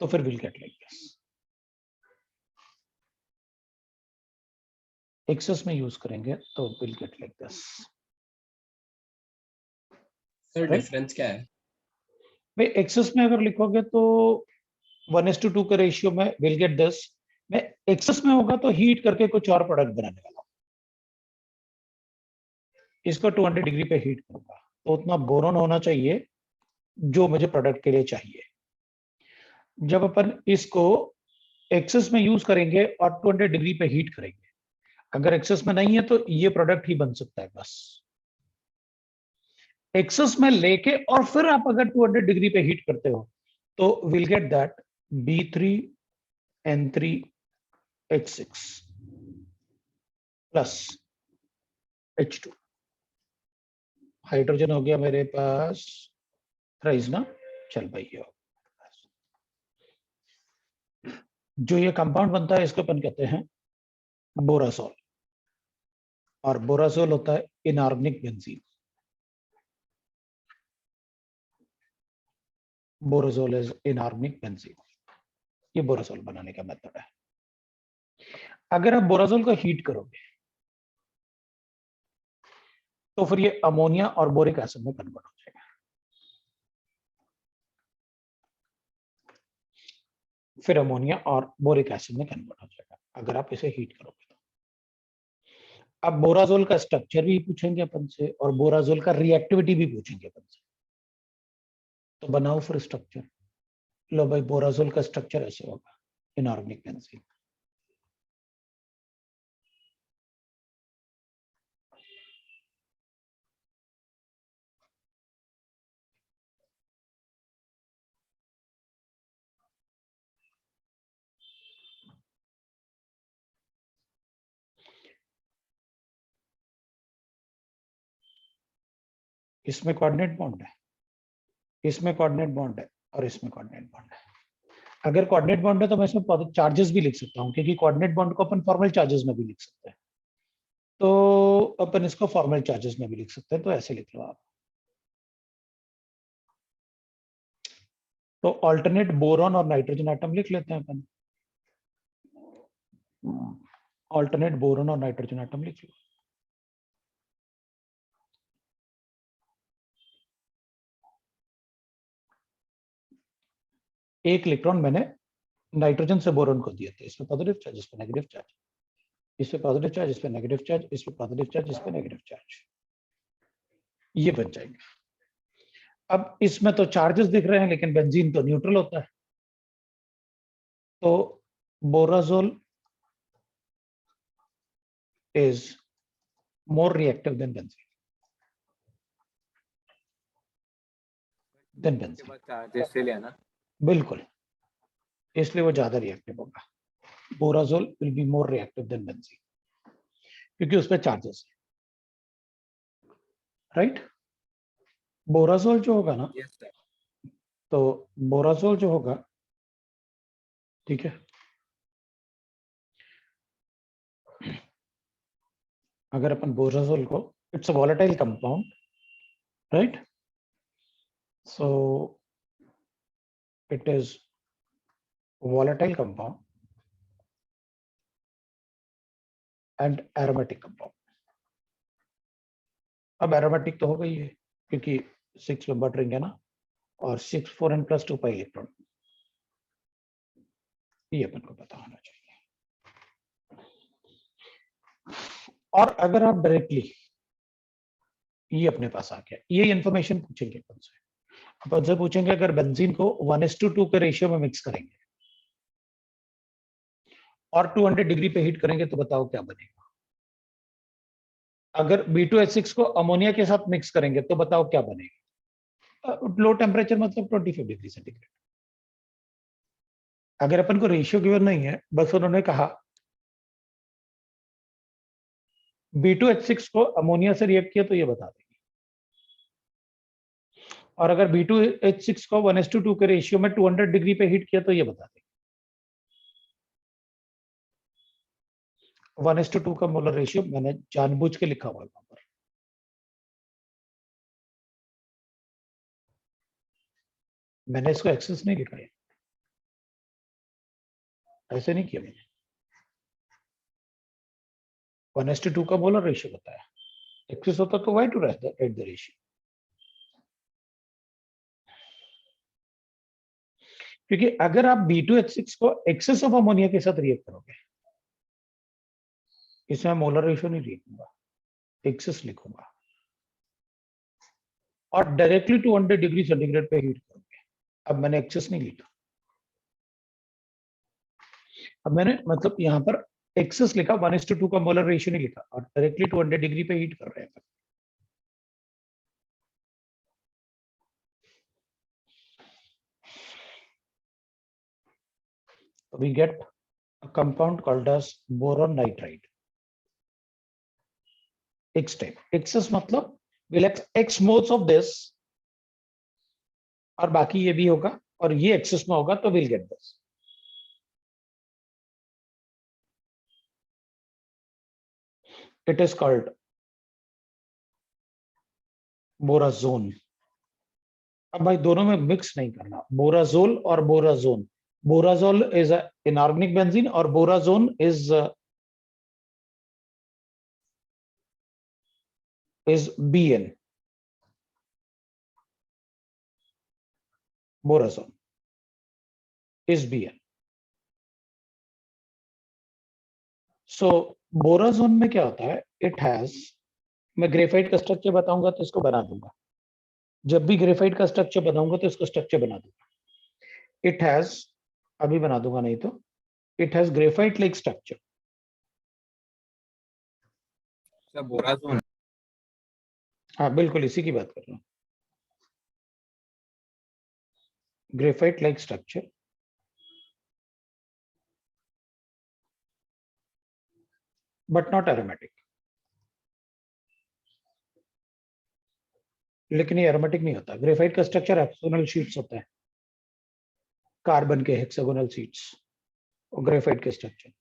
तो फिर will get like this. Excess में यूज करेंगे तो will get like this. Sir Right? Difference क्या है? भाई एक्सेस में अगर लिखोगे तो 1:2 के रेशियो में विल गेट दिस, मैं एक्सेस में होगा तो हीट करके कुछ और प्रोडक्ट बनाने वाला हूं, इसको 200 डिग्री पे हीट करूंगा, तो उतना बोरॉन होना चाहिए जो मुझे प्रोडक्ट के लिए चाहिए। जब अपन इसको एक्सेस में यूज करेंगे और 200 डिग्री पे हीट करेंगे, अगर एक्सेस में नहीं है तो ये प्रोडक्ट ही बन सकता है बस। एक्सेस में लेके और फिर आप अगर 200 डिग्री पे हीट करते हो तो will get that B3N3H6 plus H2, hydrogen हो गया मेरे पास थ्राइस ना, चल भाई ये जो ये कंपाउंड बनता है इसको अपन कहते हैं बोरासोल, और बोरासोल होता है inorganic benzene. Borazole is inorganic benzene, ये बोरासोल बनाने का मेथड है। अगर आप बोरासोल को हीट करोगे तो फिर ये अमोनिया और बोरिक एसिड में कन्वर्ट हो जाएगा। फिर अमोनिया और बोरिक एसिड में कन्वर्ट हो जाएगा अगर आप इसे हीट करोगे तो। अब बोराजोल का स्ट्रक्चर भी पूछेंगे अपन से और बोराजोल का रिएक्टिविटी भी पूछेंगे अपन से। तो बनाओ फिर स्ट्रक्चर। लो भाई, बोराजोल का स्ट्रक्चर ऐसे होगा, इनऑर्गेनिक बेंजीन। इसमें कोऑर्डिनेट बॉन्ड है, इसमें कोऑर्डिनेट बॉन्ड है, और इसमें कोऑर्डिनेट बॉन्ड है। अगर कोऑर्डिनेट बॉन्ड है तो मैं इसमें चार्जेस भी लिख सकता हूँ, क्योंकि कोऑर्डिनेट बॉन्ड को अपन फॉर्मल चार्जेस में भी लिख सकते हैं। तो अपन इसको फॉर्मल चार्जेस में भी लिख सकते हैं, तो ऐसे लिख लो आप। तो ऑल्टरनेट बोरॉन और नाइट्रोजन एटम लिख लेते हैं अपन। ऑल्टरनेट बोरॉन और नाइट्रोजन एटम लिख लो। एक इलेक्ट्रॉन मैंने नाइट्रोजन से बोरॉन को दिए थे, इसमें पॉजिटिव चार्ज, इस पे नेगेटिव चार्ज, इस पे पॉजिटिव चार्ज, इस पे नेगेटिव चार्ज, इस पे पॉजिटिव चार्ज, इस पे नेगेटिव चार्ज, ये बन जाएंगे। अब इसमें तो चार्जेस दिख रहे हैं, लेकिन बेंजीन तो न्यूट्रल होता है, तो borazole is more reactive than benzene, charges से लेना, बिल्कुल, इसलिए वो ज्यादा रिएक्टिव होगा। Borazole will be more reactive than benzene, क्योंकि उसपे चार्जेस है, राइट। बोराजोल जो होगा ना, यस सर, तो बोराजोल जो होगा, ठीक है, अगर अपन बोराजोल को, it's a volatile compound, right, so it is volatile compound and aromatic compound। अब aromatic तो हो गई है, क्योंकि 6 में बट रहेंगे ना, और 6 4n + 2 पाई इलेक्ट्रॉन, ये अपन को पता होना चाहिए। और अगर आप डायरेक्टली, ये अपने पास आ गया, ये इंफॉर्मेशन पूछेंगे अपन से पूछेंगे अगर बेंजीन को 1:2 के रेशियो में मिक्स करेंगे और 200 डिग्री पे हीट करेंगे तो बताओ क्या बनेगा। अगर B2H6 को अमोनिया के साथ मिक्स करेंगे तो बताओ क्या बनेगा। लो टेम्परेचर मतलब 25 डिग्री सेंटीग्रेड। अगर अपन को रेशियो गिवन नहीं है, बस उन्होंने कहा B2H6 को अमोनिया से रिएक्ट किया तो ये बता देंगे, और अगर B2H6 को 1:2 के रेशियो में 200 डिग्री पे हीट किया तो ये बता देंगे। 1:2 का मोलर रेशियो मैंने जानबूझ के लिखा हुआ है वहां पर, मैंने इसको एक्सेस नहीं लिखा है, ऐसे नहीं किया मैंने। 1:2 का मोलर रेशियो बताया, एक्सेस होता तो वाई टू रहता एट द रेशियो, क्योंकि अगर आप B2H6 को एक्सेस ऑफ अमोनिया के साथ रिएक्ट करोगे, इसमें मोलर रेशियो नहीं लिखूंगा, एक्सेस लिखूंगा, और डायरेक्टली 200 डिग्री सेंटीग्रेड पे हीट करोगे। अब मैंने एक्सेस नहीं लिखा, अब मैंने मतलब यहाँ पर एक्सेस लिखा, 1:2 का मोलर रेशियो नहीं लिखा, और डायरेक्टली 200 डिग्री पे हीट कर रहे हैं। We get a compound called as boron nitride, X type। excess मतलब will x moles of this, और बाकी ये भी होगा, और ये excess में होगा तो we'll get this। It is called borazone। अब भाई दोनों में मिक्स नहीं करना, बोराजोल और बोराजोन। बोराजोल इज अ इनऑर्गेनिक बेंजीन और बोराजोन इज BN, बोराजोन इज BN। सो बोराजोन में क्या होता है, इट हैज, मैं ग्रेफाइट का स्ट्रक्चर बताऊंगा तो इसको बना दूंगा, जब भी ग्रेफाइट का स्ट्रक्चर बनाऊंगा तो इसको स्ट्रक्चर बना दूंगा। इट हैज, अभी बना दूंगा नहीं तो, it has graphite like structure. Sir borazon. हाँ बिल्कुल इसी की बात कर रहा हूँ, graphite like structure. But not aromatic. लेकिन ये एरोमेटिक नहीं होता। ग्रेफाइट का स्ट्रक्चर हेक्सागोनल शीट्स होता है, कार्बन के हेक्सागोनल शीट्स और ग्रेफाइट के स्ट्रक्चर।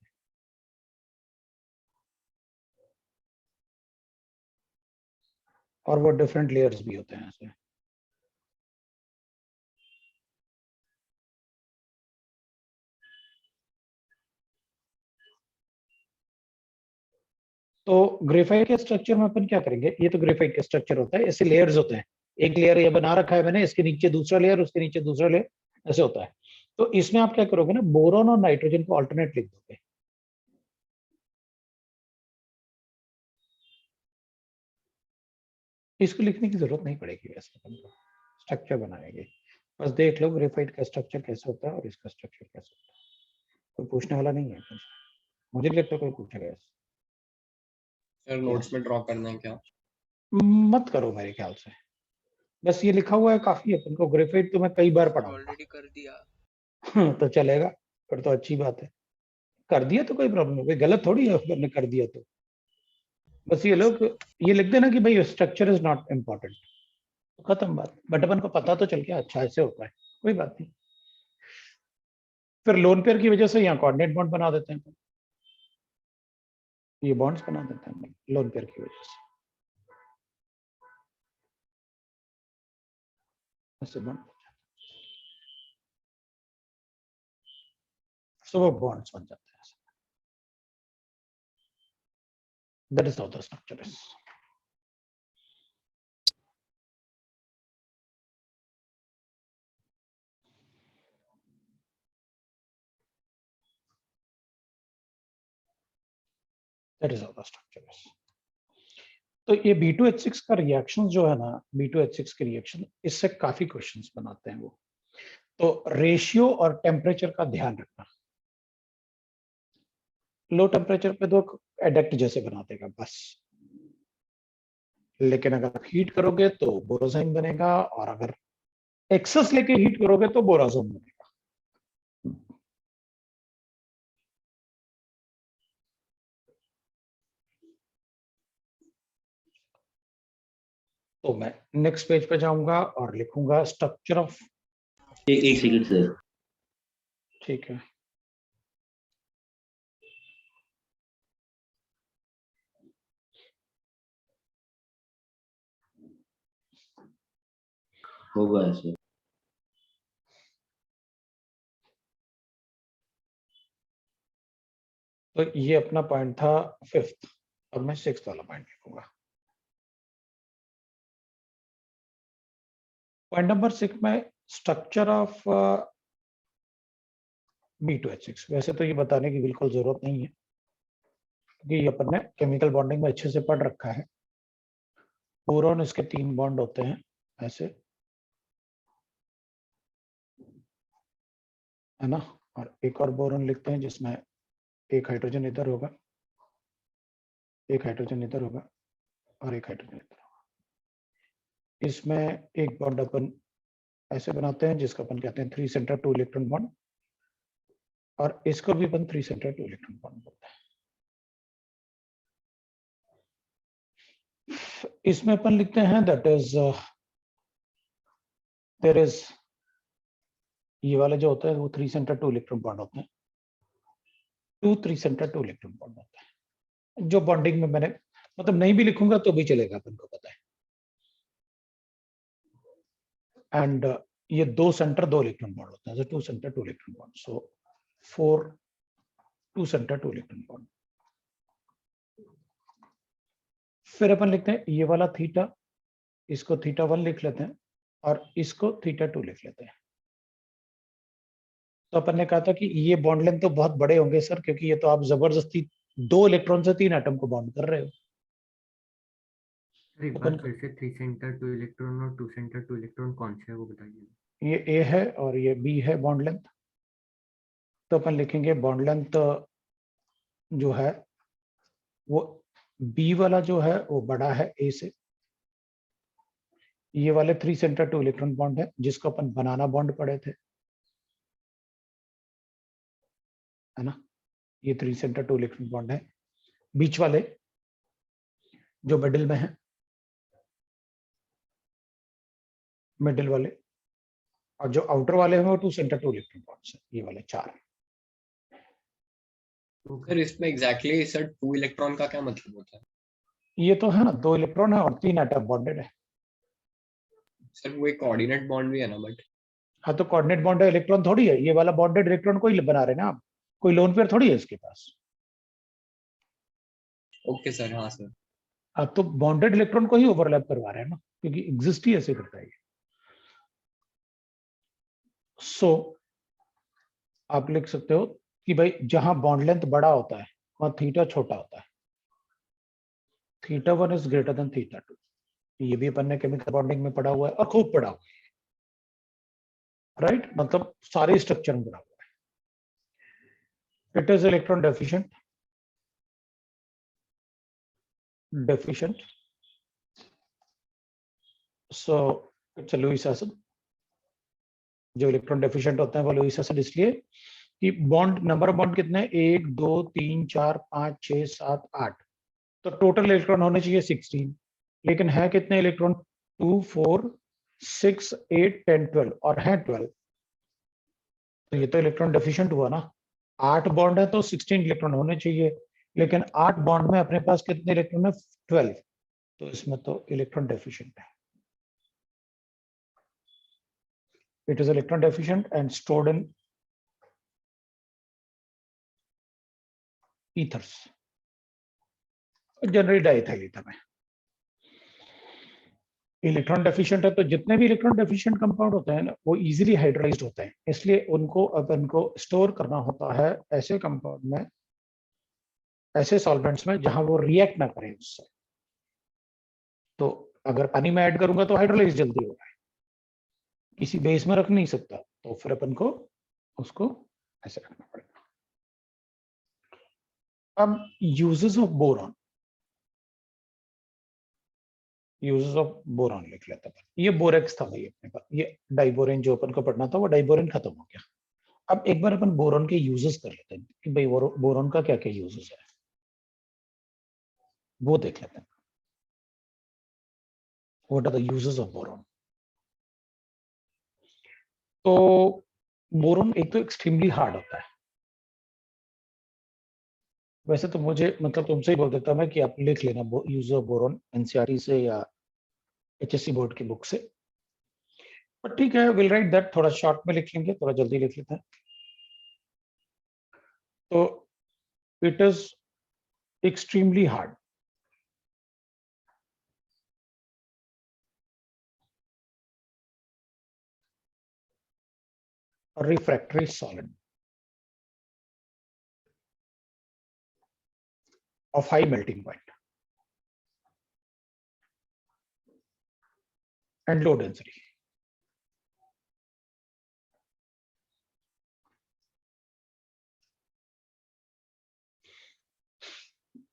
और वो डिफरेंट लेयर्स भी होते हैं ऐसे। तो ग्रेफाइट के स्ट्रक्चर में अपन क्या करेंगे, ये तो ग्रेफाइट का स्ट्रक्चर होता है, ऐसे लेयर्स होते हैं। एक लेयर ये बना रखा है मैंने, इसके नीचे दूसरा लेयर, उसके नीचे दूसरा लेयर, ऐसे होता है। तो इसमें आप क्या करोगे ना, बोरॉन और नाइट्रोजन को ऑल्टरनेट लिख दोगे। इसको लिखने की जरूरत नहीं पड़ेगी वैसे, अपन को स्ट्रक्चर बनाएंगे। बस देख लो ग्रेफाइट का स्ट्रक्चर कैसे होता है और इसका स्ट्रक्चर कैसे होता है। कोई पूछने वाला नहीं है कुछ। मुझे नहीं लगता कोई पूछेगा ऐसे। सर नोट्स में ड्रॉ करना है क्या? मत करो मेरे ख्याल से, बस ये लिखा हुआ है काफी है अपन को। ग्रेफाइट तो मैं कई बार पढ़ाऊंगा। ऑलरेडी कर दिया। तो चलेगा, फिर तो अच्छी बात है। कर दिया तो कोई प्रॉब्लम नहीं, कोई गलत थोड़ी है मैंने कर दिया तो। बस ये लोग ये लिख देना कि भाई स्ट्रक्चर इज नॉट इम्पोर्टेंट, खत्म बात। बट अपन को पता तो चल गया, अच्छा ऐसे होता है, कोई बात नहीं। फिर लोन पेयर की वजह से यहाँ कोऑर्डिनेट बॉन्ड बना देते हैं, ये बॉन्ड्स बना देते हैं लोन पेयर की वजह से। ऐसे बॉन्ड, so वो बॉन्ड्स बन जाते हैं। That is how the structure is. That is how the structure is. तो ये B2H6 का रिएक्शन जो है ना, B2H6 के रिएक्शन, इससे काफी क्वेश्चंस बनाते हैं वो। तो रेशियो और टेम्परेचर का ध्यान रखना। लो टेम्परेचर पे तो एडक्ट जैसे बना देगा बस, लेकिन अगर हीट करोगे तो बोरोजाइम बनेगा, और अगर एक्सेस लेके हीट करोगे तो बोराजोन बनेगा। तो मैं नेक्स्ट पेज पे जाऊंगा और लिखूंगा स्ट्रक्चर ऑफ। एक सेकंड सर। ठीक है, होगा सर। तो ये अपना पॉइंट था 5th, अब मैं 6th वाला पॉइंट लिखूंगा। पॉइंट नंबर 6 में स्ट्रक्चर ऑफ B2H6। वैसे तो ये बताने की बिल्कुल जरूरत नहीं है, क्योंकि ये अपन ने केमिकल बॉन्डिंग में अच्छे से पढ़ रखा है। बोरॉन, इसके 3 बॉन्ड होते हैं ऐसे, है ना। और एक और बोरॉन लिखते हैं जिसमें एक हाइड्रोजन इधर होगा, एक हाइड्रोजन इधर होगा, और एक हाइड्रोजन इधर होगा। इसमें एक बॉन्ड अपन ऐसे बनाते हैं जिसको अपन कहते हैं 3 सेंटर 2 इलेक्ट्रॉन बॉन्ड, और इसको भी अपन 3 सेंटर 2 इलेक्ट्रॉन बॉन्ड बोलते हैं। इसमें अपन लिखते हैं दैट इज देयर इज, ये वाला जो होता है वो 3 सेंटर 2 इलेक्ट्रॉन बॉन्ड होते हैं, 2 3 सेंटर 2 इलेक्ट्रॉन बॉन्ड होता है। जो बॉन्डिंग में मैंने, मतलब नहीं भी लिखूंगा तो भी चलेगा, अपन को पता है। एंड ये 2 सेंटर 2 इलेक्ट्रॉन बॉन्ड होते हैं, 2 सेंटर 2 इलेक्ट्रॉन बॉन्ड, सो 4 2 सेंटर 2 इलेक्ट्रॉन बॉन्ड। फिर अपन लिखते हैं ये वाला थीटा, इसको θ1 लिख लेते हैं, और इसको θ2 लिख लेते हैं। तो अपन ने कहा था कि ये बॉन्ड लेंथ तो बहुत बड़े होंगे सर, क्योंकि ये तो आप जबरदस्ती 2 इलेक्ट्रॉन से 3 एटम को बॉन्ड कर रहे हो। सर एक बार फिर से 3 सेंटर 2 इलेक्ट्रॉन और 2 सेंटर 2 इलेक्ट्रॉन कौन से है वो बताइए। ये ए है और ये बी है बॉन्ड लेंथ। तो अपन लिखेंगे बॉन्ड लेंथ जो है वो बी वाला जो है वो बड़ा है ए से। ये वाले 3 सेंटर 2 इलेक्ट्रॉन बॉन्ड है जिसको अपन बनाना बॉन्ड पढ़े थे, है ना। ये 3 सेंटर 2 इलेक्ट्रॉन बॉन्ड है। बीच वाले जो मिडिल में है, मिडिल वाले, और जो आउटर वाले हैं वो 2 सेंटर 2 इलेक्ट्रॉन बॉन्ड्स है, ये वाले 4। सर इसमें एग्जैक्टली सर 2 इलेक्ट्रॉन का क्या मतलब होता है? ये तो है ना 2 इलेक्ट्रॉन है और 3 एटम बॉन्डेड है। सर वो एक कोऑर्डिनेट बॉन्ड भी है ना, बट हाँ तो कोऑर्डिनेट बॉन्ड है, इलेक्ट्रॉन थोड़ी है। ये वाला बॉन्डेड इलेक्ट्रॉन कोई बना रहे ना आप, कोई लोन पेयर थोड़ी है इसके पास। ओके सर, हाँ सर। आप तो बॉन्डेड इलेक्ट्रॉन को ही ओवरलैप करवा रहे हैं ना, क्योंकि एग्जिस्ट ही ऐसे करता है। सो आप लिख सकते हो कि भाई जहां बॉन्ड लेंथ बड़ा होता है वहां थीटा छोटा होता है। θ1 इज ग्रेटर देन θ2। ये भी अपन ने केमिकल बॉन्डिंग में पढ़ा हुआ है और खूब पढ़ा हुआ है, राइट। मतलब सारे स्ट्रक्चर में पढ़ा हुआ है। It is electron deficient, so it's a Lewis acid. जो इलेक्ट्रॉन डेफिशिएंट होते हैं वो लुईस एसिड इसलिए कि बॉन्ड नंबर ऑफ बॉन्ड कितने, 1 2 3 4 5 6 7 8, तो टोटल इलेक्ट्रॉन होने चाहिए 16, लेकिन है कितने इलेक्ट्रॉन, 2 4 6 8 10 12 और है 12। तो ये तो इलेक्ट्रॉन डेफिशिएंट हुआ ना। 8 बॉन्ड है तो 16 इलेक्ट्रॉन होने चाहिए, लेकिन 8 बॉन्ड में अपने पास कितने इलेक्ट्रॉन है, 12। तो इसमें तो इलेक्ट्रॉन डेफिशिएंट है। It is electron deficient and stored in ethers, generally diethyl ether में। इलेक्ट्रॉन डेफिशिएंट है तो जितने भी इलेक्ट्रॉन डेफिशिएंट कंपाउंड होते हैं ना वो इजीली हाइड्रोलाइज्ड होते हैं, इसलिए उनको अपन को स्टोर करना होता है ऐसे कंपाउंड में, ऐसे सॉल्वेंट्स में जहां वो रिएक्ट ना करें उससे। तो अगर पानी में ऐड करूंगा तो हाइड्रोलाइज जल्दी होगा, किसी बेस में रख नहीं सकता, तो फिर अपन को उसको ऐसे रखना पड़ेगा। अब uses of boron, uses of boron लिख लेते हैं। ये बोरेक्स था भाई अपने पास, ये डाइबोरेन जो अपन को पढ़ना था वो डाइबोरेन खत्म हो गया। अब एक बार अपन बोरॉन के यूजेस कर लेते हैं कि भाई बोरॉन का क्या क्या यूजेस है, वो देख लेते हैं। What are the uses of boron. तो बोरॉन एक तो एक्सट्रीमली हार्ड होता है। वैसे तो मुझे मतलब तुमसे ही बोल देता मैं कि आप लिख लेना यूज ऑफ बोरॉन एनसीईआरटी से या एचएससी बोर्ड की बुक से, पर ठीक है विल राइट दैट, थोड़ा शॉर्ट में लिख लेंगे, थोड़ा जल्दी लिख लेते हैं। तो it is extremely hard, refractory solid of high melting point and low density.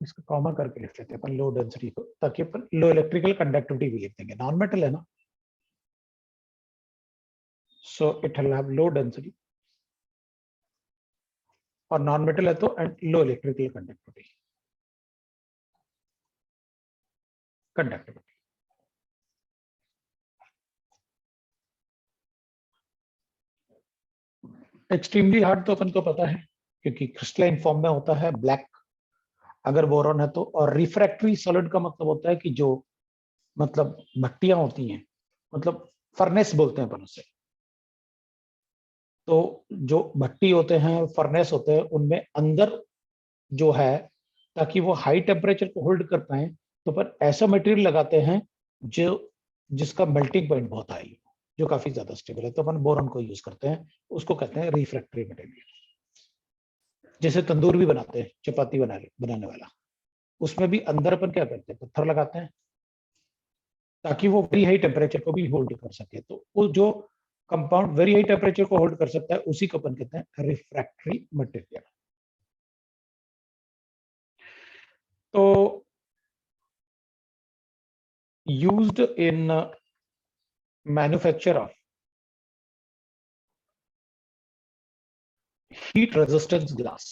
इसको कॉमा करके लिख लेते हैं अपन लो डेंसिटी को, ताकि अपन लो इलेक्ट्रिकल कंडक्टिविटी भी लिख देंगे। नॉन मेटल है ना, so it will have low density, और नॉन मेटल है तो and low electrical conductivity. Extremely hard तो अपन को पता है क्योंकि क्रिस्टलाइन फॉर्म में होता है, ब्लैक अगर बोरॉन है तो। और रिफ्रैक्टरी सॉलिड का मतलब होता है कि जो मतलब भट्टियां होती हैं, मतलब फर्नेस बोलते हैं अपन उसे। तो जो भट्टी होते हैं, फर्नेस होते हैं, उनमें अंदर जो है, ताकि वो हाई टेम्परेचर को होल्ड कर पाए, तो पर ऐसा मटेरियल लगाते हैं जो जिसका मेल्टिंग पॉइंट बहुत हाई, जो काफी ज्यादा स्टेबल है, तो अपन बोरॉन को यूज करते हैं, उसको कहते हैं रिफ्रैक्टरी मटेरियल। जैसे तंदूर भी बनाते हैं, चपाती बनाने वाला, उसमें भी अंदर अपन क्या करते हैं, पत्थर लगाते हैं, ताकि वो वेरी हाई टेम्परेचर को भी होल्ड कर सके। तो वो जो कंपाउंड वेरी हाई टेम्परेचर को होल्ड कर सकता है उसी को अपन कहते हैं रिफ्रैक्टरी मटेरियल। तो used in manufacture of heat resistance glass,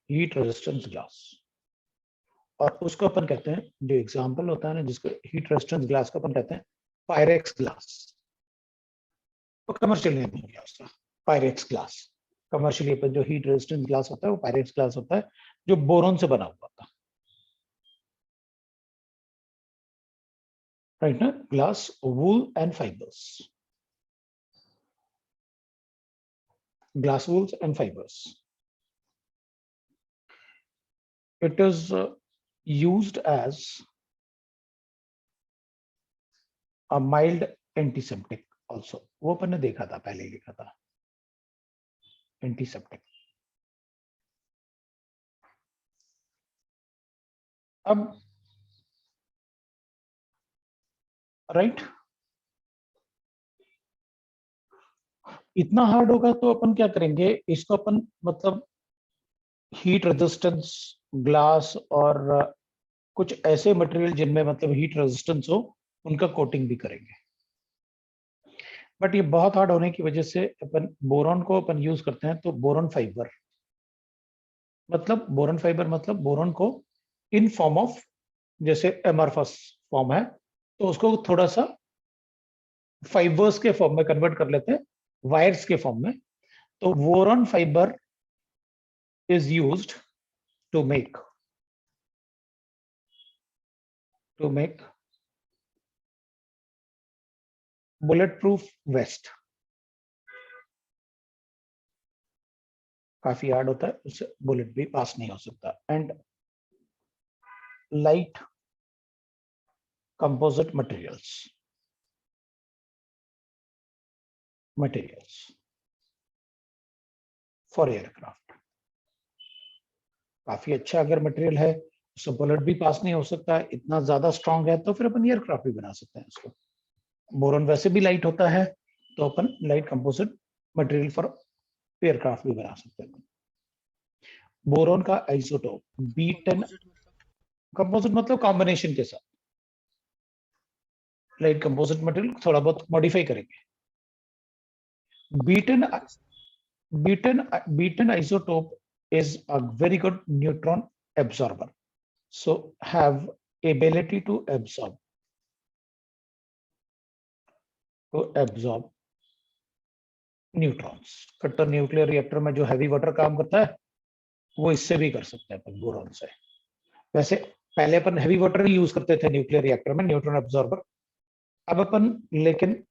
heat resistance glass, और उसको अपन कहते हैं, जो एग्जांपल होता है ना जिसको हीट रेजिस्टेंस ग्लास को अपन कहते हैं पायरेक्स ग्लास। वो कमर्शियल नेम हो गया उसका, पायरेक्स ग्लास। कमर्शियली अपन जो हीट रेजिस्टेंस ग्लास होता है वो पायरेक्स ग्लास होता है, जो बोरॉन से बना हुआ था, राइट ना। Glass, wool and fibres, glass wools and fibers. It is used as a mild antiseptic also. वो अपन ने देखा था, पहले ही लिखा था, एंटीसेप्टिक। अब राइट, इतना हार्ड होगा तो अपन क्या करेंगे, इसको अपन मतलब हीट रेजिस्टेंस ग्लास और कुछ ऐसे मटेरियल जिनमें मतलब हीट रेजिस्टेंस हो उनका कोटिंग भी करेंगे। बट ये बहुत हार्ड होने की वजह से अपन बोरॉन को अपन यूज करते हैं। तो बोरॉन फाइबर मतलब बोरॉन को इन फॉर्म ऑफ, जैसे एमरफस फॉर्म है तो उसको थोड़ा सा फाइबर्स के फॉर्म में कन्वर्ट कर लेते हैं, वायर्स के फॉर्म में। तो boron fibre is used to make bullet proof vest. काफी हार्ड होता है, उससे बुलेट भी पास नहीं हो सकता। And light composite materials for aircraft. काफी अच्छा अगर मटेरियल है, उससे बुलेट भी पास नहीं हो सकता है, इतना ज्यादा स्ट्रांग है, तो फिर अपन एयरक्राफ्ट भी बना सकते हैं इसको। बोरॉन वैसे भी लाइट होता है, तो अपन light composite material for aircraft भी बना सकते हैं। बोरॉन का आइसोटोप B10, कंपोजिट मतलब कॉम्बिनेशन के साथ, लाइट कंपोजिट मटेरियल थोड़ा बहुत मॉडिफाई करेंगे। B10 isotope is a very good neutron absorber, so have ability to absorb neutrons. कट्टर न्यूक्लियर रिएक्टर में जो हैवी वाटर काम करता है वो इससे भी कर सकते हैं अपन बोरॉन से। वैसे पहले अपन हैवी वाटर ही यूज करते थे न्यूक्लियर रिएक्टर में, न्यूट्रॉन एब्जॉर्बर। अब अपन लेकिन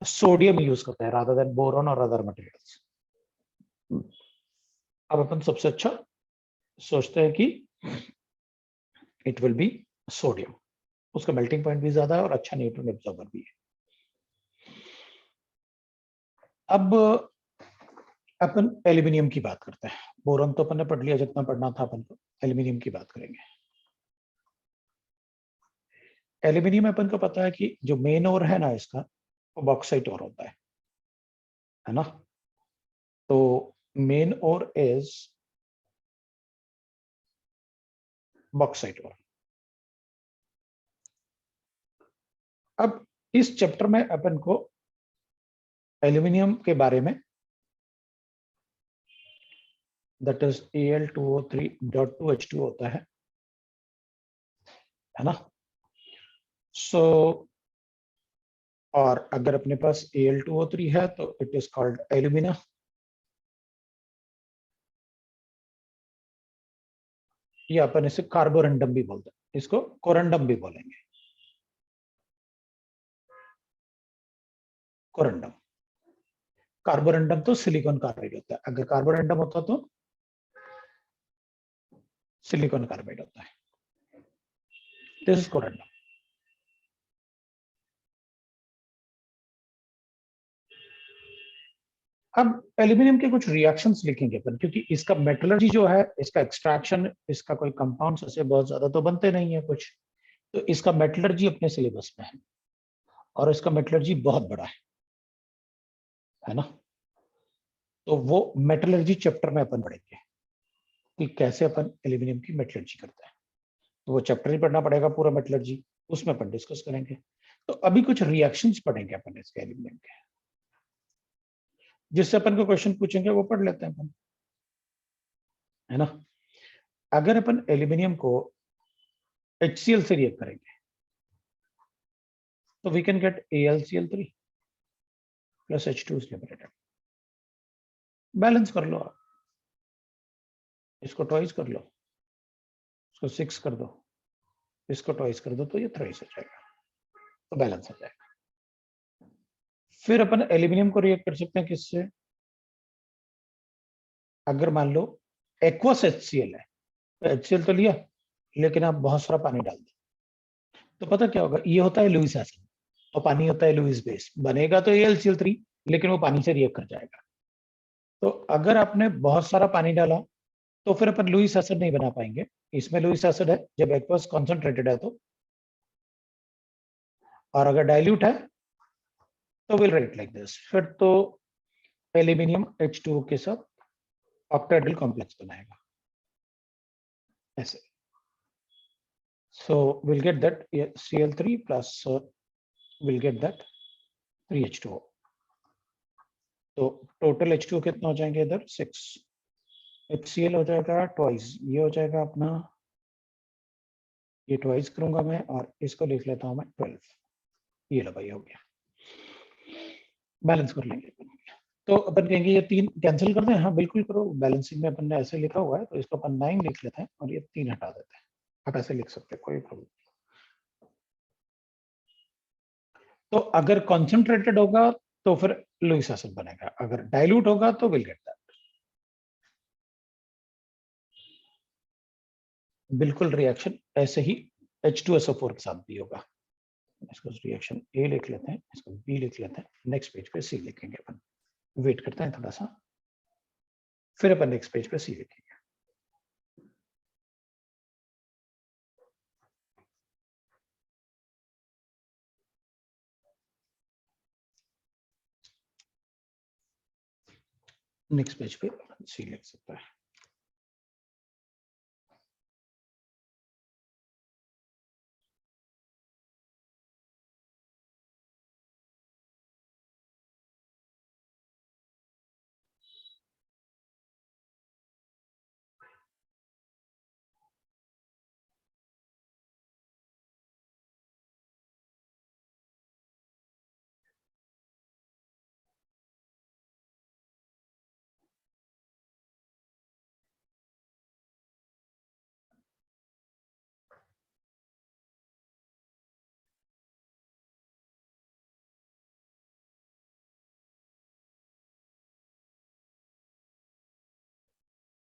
सोडियम यूज करते हैं रादर देन बोरॉन और अदर मटेरियल्स। अब अपन सबसे अच्छा सोचते हैं कि इट विल बी सोडियम, उसका मेल्टिंग पॉइंट भी ज्यादा है और अच्छा न्यूट्रॉन एब्जॉर्बर भी है। अब अपन एल्यूमिनियम की बात करते हैं। बोरॉन तो अपन ने पढ़ लिया जितना पढ़ना था अपन को, एल्यूमिनियम की बात करेंगे। एल्यूमिनियम अपन को पता है कि जो मेन ओर है ना इसका, वो बॉक्साइट ओर होता है ना। तो main ore is bauxite ore. अब इस चैप्टर में अपन को एल्यूमिनियम के बारे में, दैट इज Al2O3.2H2 होता है ना। सो और अगर अपने पास Al2O3 है तो इट इज कॉल्ड एल्यूमिना। या अपन इसे कार्बोरेंडम भी बोलते हैं, इसको कोरंडम भी बोलेंगे। कोरंडम, कार्बोरेंडम तो सिलिकॉन कार्बाइड होता है। अगर कार्बोरेंडम होता तो सिलिकॉन कार्बाइड होता है। This is corundum. अब एल्यूमिनियम के कुछ रिएक्शंस लिखेंगे अपन, क्योंकि इसका मेटलर्जी जो है, इसका एक्सट्रैक्शन, इसका कोई कंपाउंड्स ऐसे बहुत ज्यादा तो बनते नहीं है कुछ, तो इसका मेटलर्जी अपने सिलेबस में है और इसका मेटलर्जी बहुत बड़ा है ना। तो वो मेटलर्जी चैप्टर में अपन पढ़ेंगे कि कैसे अपन एल्यूमिनियम की मेटलर्जी करते हैं, तो वो चैप्टर ही पढ़ना पड़ेगा पूरा मेटलर्जी, उसमें अपन डिस्कस करेंगे। तो अभी कुछ रिएक्शंस पढ़ेंगे अपन इसके एल्यूमिनियम के, जिससे अपन को क्वेश्चन पूछेंगे वो पढ़ लेते हैं अपन, है ना। अगर अपन एल्यूमिनियम को HCl से रिएक्ट करेंगे तो we can get AlCl3 plus H2 is liberated। Balance कर लो आप, इसको ट्वाइस कर लो, इसको 6 कर दो, इसको ट्वाइस कर दो, तो ये थ्राइस हो जाएगा, तो बैलेंस हो जाएगा। फिर अपन एल्यूमिनियम को रिएक्ट कर सकते हैं किससे, अगर मान लो एक्वस HCl है, तो HCl तो लिया, लेकिन आप बहुत सारा पानी डाल दो, तो पता क्या होगा, ये होता है लुईस एसिड और पानी होता है लुईस बेस, बनेगा तो AlCl3, लेकिन वो पानी से रिएक्ट कर जाएगा। तो अगर आपने बहुत सारा पानी डाला तो फिर अपन लुईस एसिड नहीं बना पाएंगे, इसमें लुईस एसिड है जब एक्वस कॉन्सेंट्रेटेड है तो, और अगर डाइल्यूट है तो विल राइट लाइक दिस, फिर तो एल्यूमिनियम H2O के साथ ऑक्टाहेड्रल कॉम्प्लेक्स बनाएगा ऐसे। So we'll get that Cl3 plus we'll get that 3H2O। तो टोटल H2O कितना हो जाएंगे इधर 6, HCl हो जाएगा ट्वाइस, ये हो जाएगा अपना, ये ट्वाइस करूंगा मैं और इसको लिख लेता हूं मैं 12, ये लो भाई हो गया, बैलेंस कर लेंगे। तो अपन कहेंगे ये 3 कैंसिल कर दें, हाँ बिल्कुल करो, बैलेंसिंग में अपन ने ऐसे लिखा हुआ है तो इसको अपन 9 लिख लेते हैं और ये 3 हटा देते हैं, आप ऐसे लिख सकते हैं, कोई प्रॉब्लम। तो अगर कॉन्सेंट्रेटेड होगा तो फिर लुईस एसिड बनेगा, अगर डाइल्यूट होगा तो विल गेट दैट। बिल्कुल रिएक्शन ऐसे ही H2SO4 के साथ भी होगा। इसको रिएक्शन A लिख लेते हैं, इसको B लिख लेते हैं, नेक्स्ट पेज पे C लिखेंगे अपन, वेट करते हैं थोड़ा सा, फिर अपन नेक्स्ट पेज पे C लिखेंगे। नेक्स्ट पेज पे C लिख सकता है।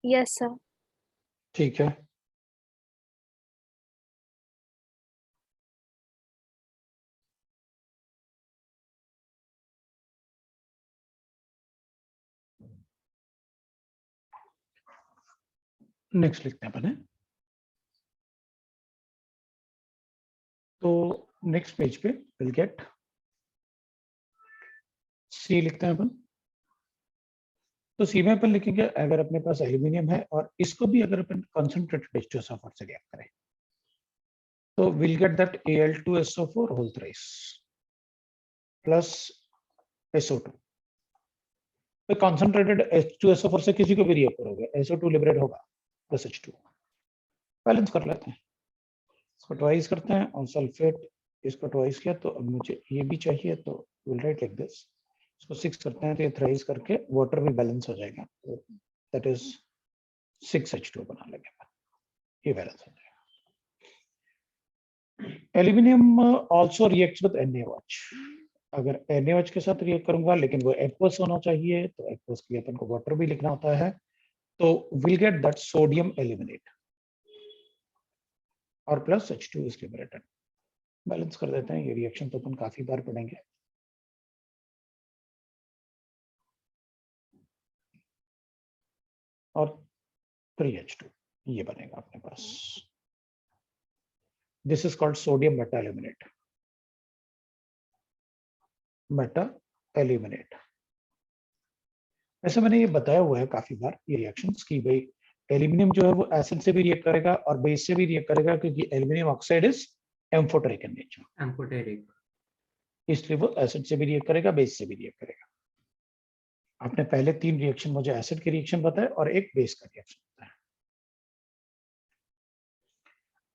Yes, sir. ठीक है, नेक्स्ट लिखते हैं अपन है। तो नेक्स्ट पेज पे विल गेट C लिखते हैं अपन। तो C में अपन लिखेंगे अगर अपने पास एल्यूमिनियम है और इसको भी अगर अपन कॉन्सेंट्रेटेड H2SO4 से रिएक्ट करें तो will get that Al2SO4 whole thrice plus SO2। तो कॉन्सेंट्रेटेड H2SO4 से किसी को भी रिएक्ट करोगे SO2 लिबरेट होगा प्लस H2। बैलेंस कर लेते हैं, इसको ट्वाइस करते हैं और सल्फेट इसको ट्वाइस किया, तो अब मुझे ये भी चाहिए तो विल राइट लाइक दिस, इसको 6 करते हैं तो ये थ्राइस करके वाटर भी बैलेंस हो जाएगा, तो दैट इज 6H2 बना लेंगे, ये बैलेंस हो जाएगा। Aluminium also reacts with NaOH, अगर NaOH के साथ रिएक्ट करूंगा लेकिन वो एक्वस होना चाहिए, तो एक्वस के लिए अपन को वाटर भी लिखना होता है, तो will get that sodium aluminate और plus H2 is liberated. Balance कर देते हैं, ये रिएक्शन तो अपन काफी बार पढ़ेंगे। और 3H2 ये बनेगा अपने पास। This is called sodium meta aluminate. Meta aluminate. वैसे मैंने ये बताया हुआ है काफी बार ये रिएक्शंस की भाई एल्यूमिनियम जो है वो एसिड से भी रिएक्ट करेगा और बेस से भी रिएक्ट करेगा, क्योंकि aluminium oxide is amphoteric in nature, amphoteric. इसलिए वो एसिड से भी रिएक्ट करेगा, बेस से भी रिएक्ट करेगा। आपने पहले 3 रिएक्शन मुझे एसिड के रिएक्शन बताए और एक बेस का रिएक्शन बताया।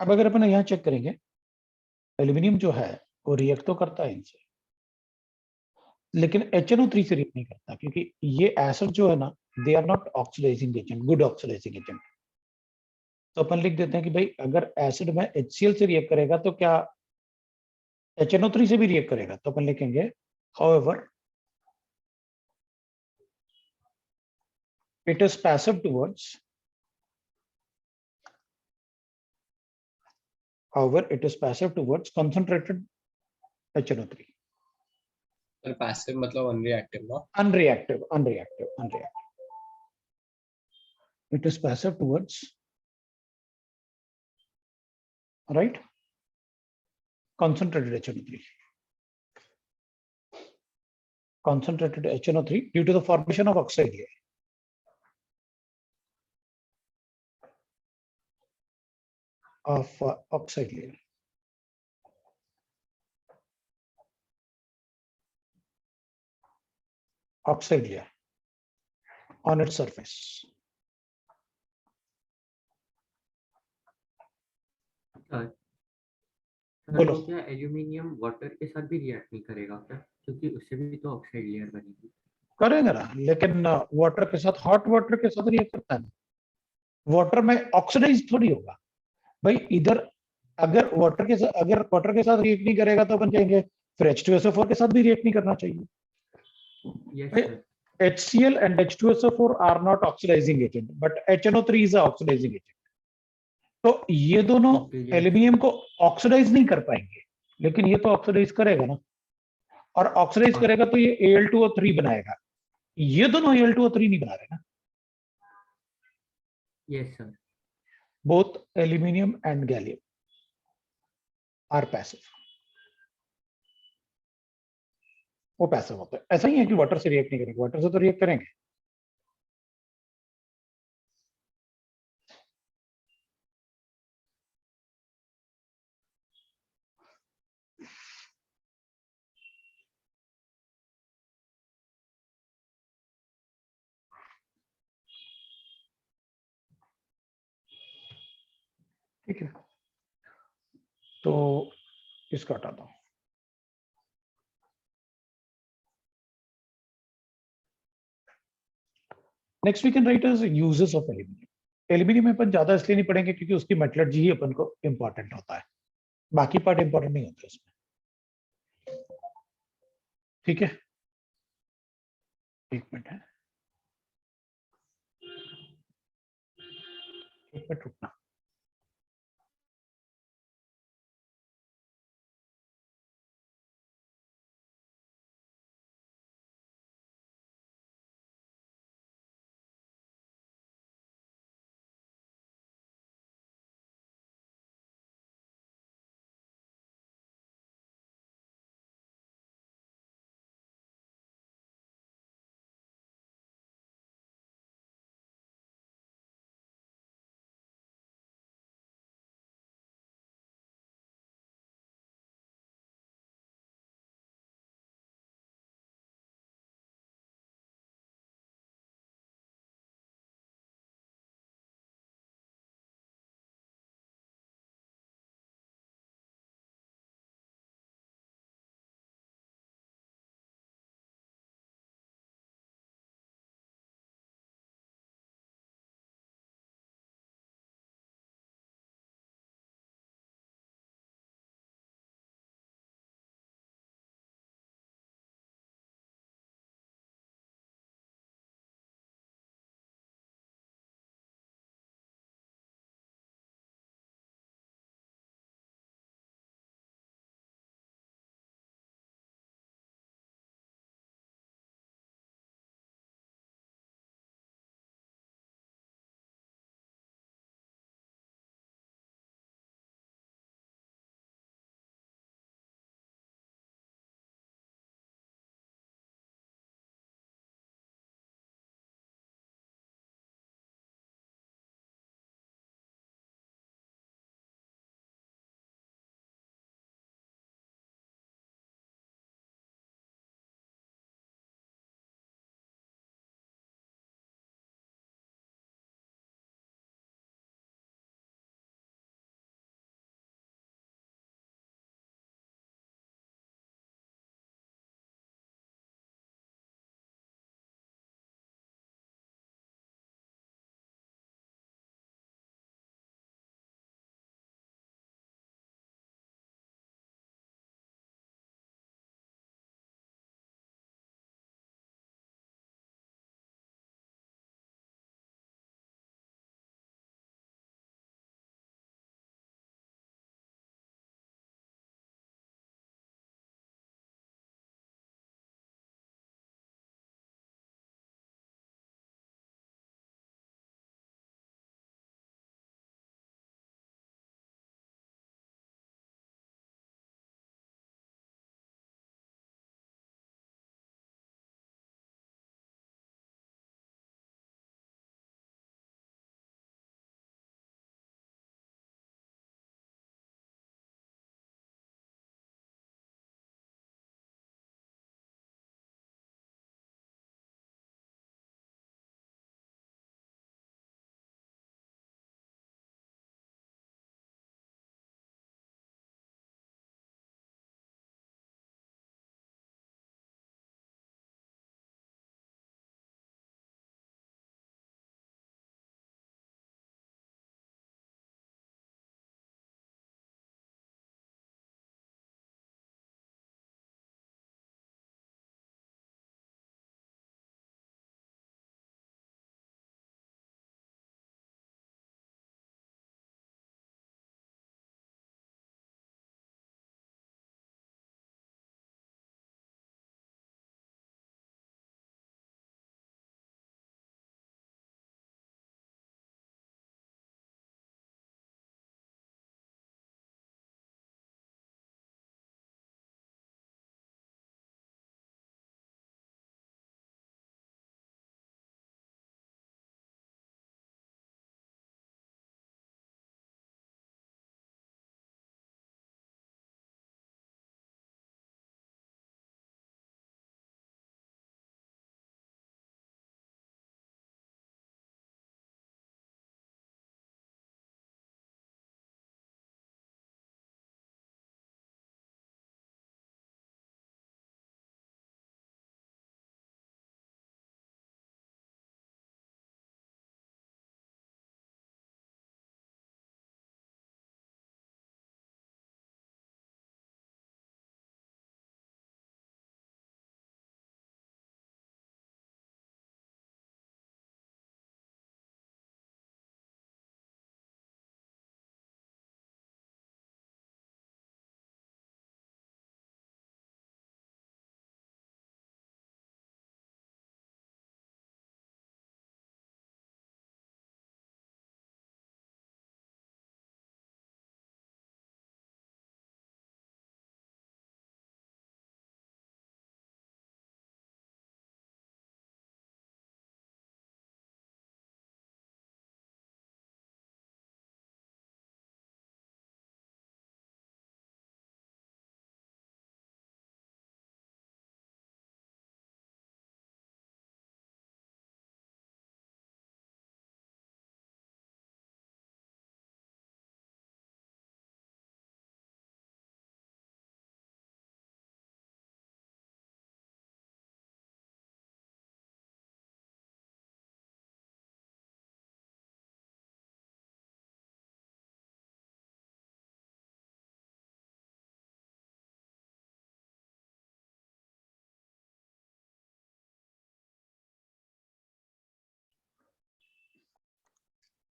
अब अगर अपन यहाँ चेक करेंगे, एल्यूमिनियम जो है वो रिएक्ट तो करता है इनसे, लेकिन HNO3 से रिएक्ट नहीं करता, क्योंकि ये एसिड जो है ना, they are not oxidising agent, good oxidising agent. तो अपन लिख देते हैं कि भाई अगर एसिड में HCl से रिएक्ट करेगा तो क्या HNO3 से भी रिएक्ट करेगा? तो अपन लिखेंगे however it is passive towards concentrated HNO3. पर पैसिव मतलब अनरिएक्टिव ना? Unreactive. It is passive towards, right, concentrated HNO3. Concentrated HNO3 due to the formation of oxide layer. Oxide layer. Oxide layer on its surface. Sir बोलो। तो क्या एल्यूमिनियम वाटर के साथ भी रिएक्ट नहीं करेगा क्या? क्योंकि उससे भी तो ऑक्साइड लेयर बनेगी। करेंगे ना, लेकिन वाटर के साथ, हॉट वाटर के साथ रिएक्ट करता है ना। वाटर में ऑक्सीडाइज थोड़ी होगा भाई। इधर अगर वाटर के साथ रिएक्ट नहीं करेगा तो अपन कहेंगे फिर H2SO4 के साथ भी रिएक्ट नहीं करना चाहिए। Yes sir. HCl and H2SO4 are not oxidizing agent, but HNO3 is a oxidizing agent. तो ये दोनों एल्यूमिनियम को ऑक्सीडाइज नहीं कर पाएंगे, लेकिन ये तो ऑक्सीडाइज करेगा ना, और ऑक्सीडाइज करेगा तो ये Al2O3 बनाएगा। ये दोनों Al2O3 नहीं बना रहे ना। Yes sir. Both aluminium and gallium are passive. वो पैसिव होता है। ऐसा ही है कि वाटर से रिएक्ट नहीं करेंगे, वाटर से तो रिएक्ट करेंगे। ठीक है, तो इसको हटा दो। Next we can write as uses of aluminium. Aluminium में अपन ज्यादा इसलिए नहीं पढ़ेंगे क्योंकि उसकी मेटलर्जी ही अपन को इंपॉर्टेंट होता है, बाकी पार्ट इंपॉर्टेंट नहीं होते उसमें। ठीक है, एक मिनट है, एक मिनट रुकना।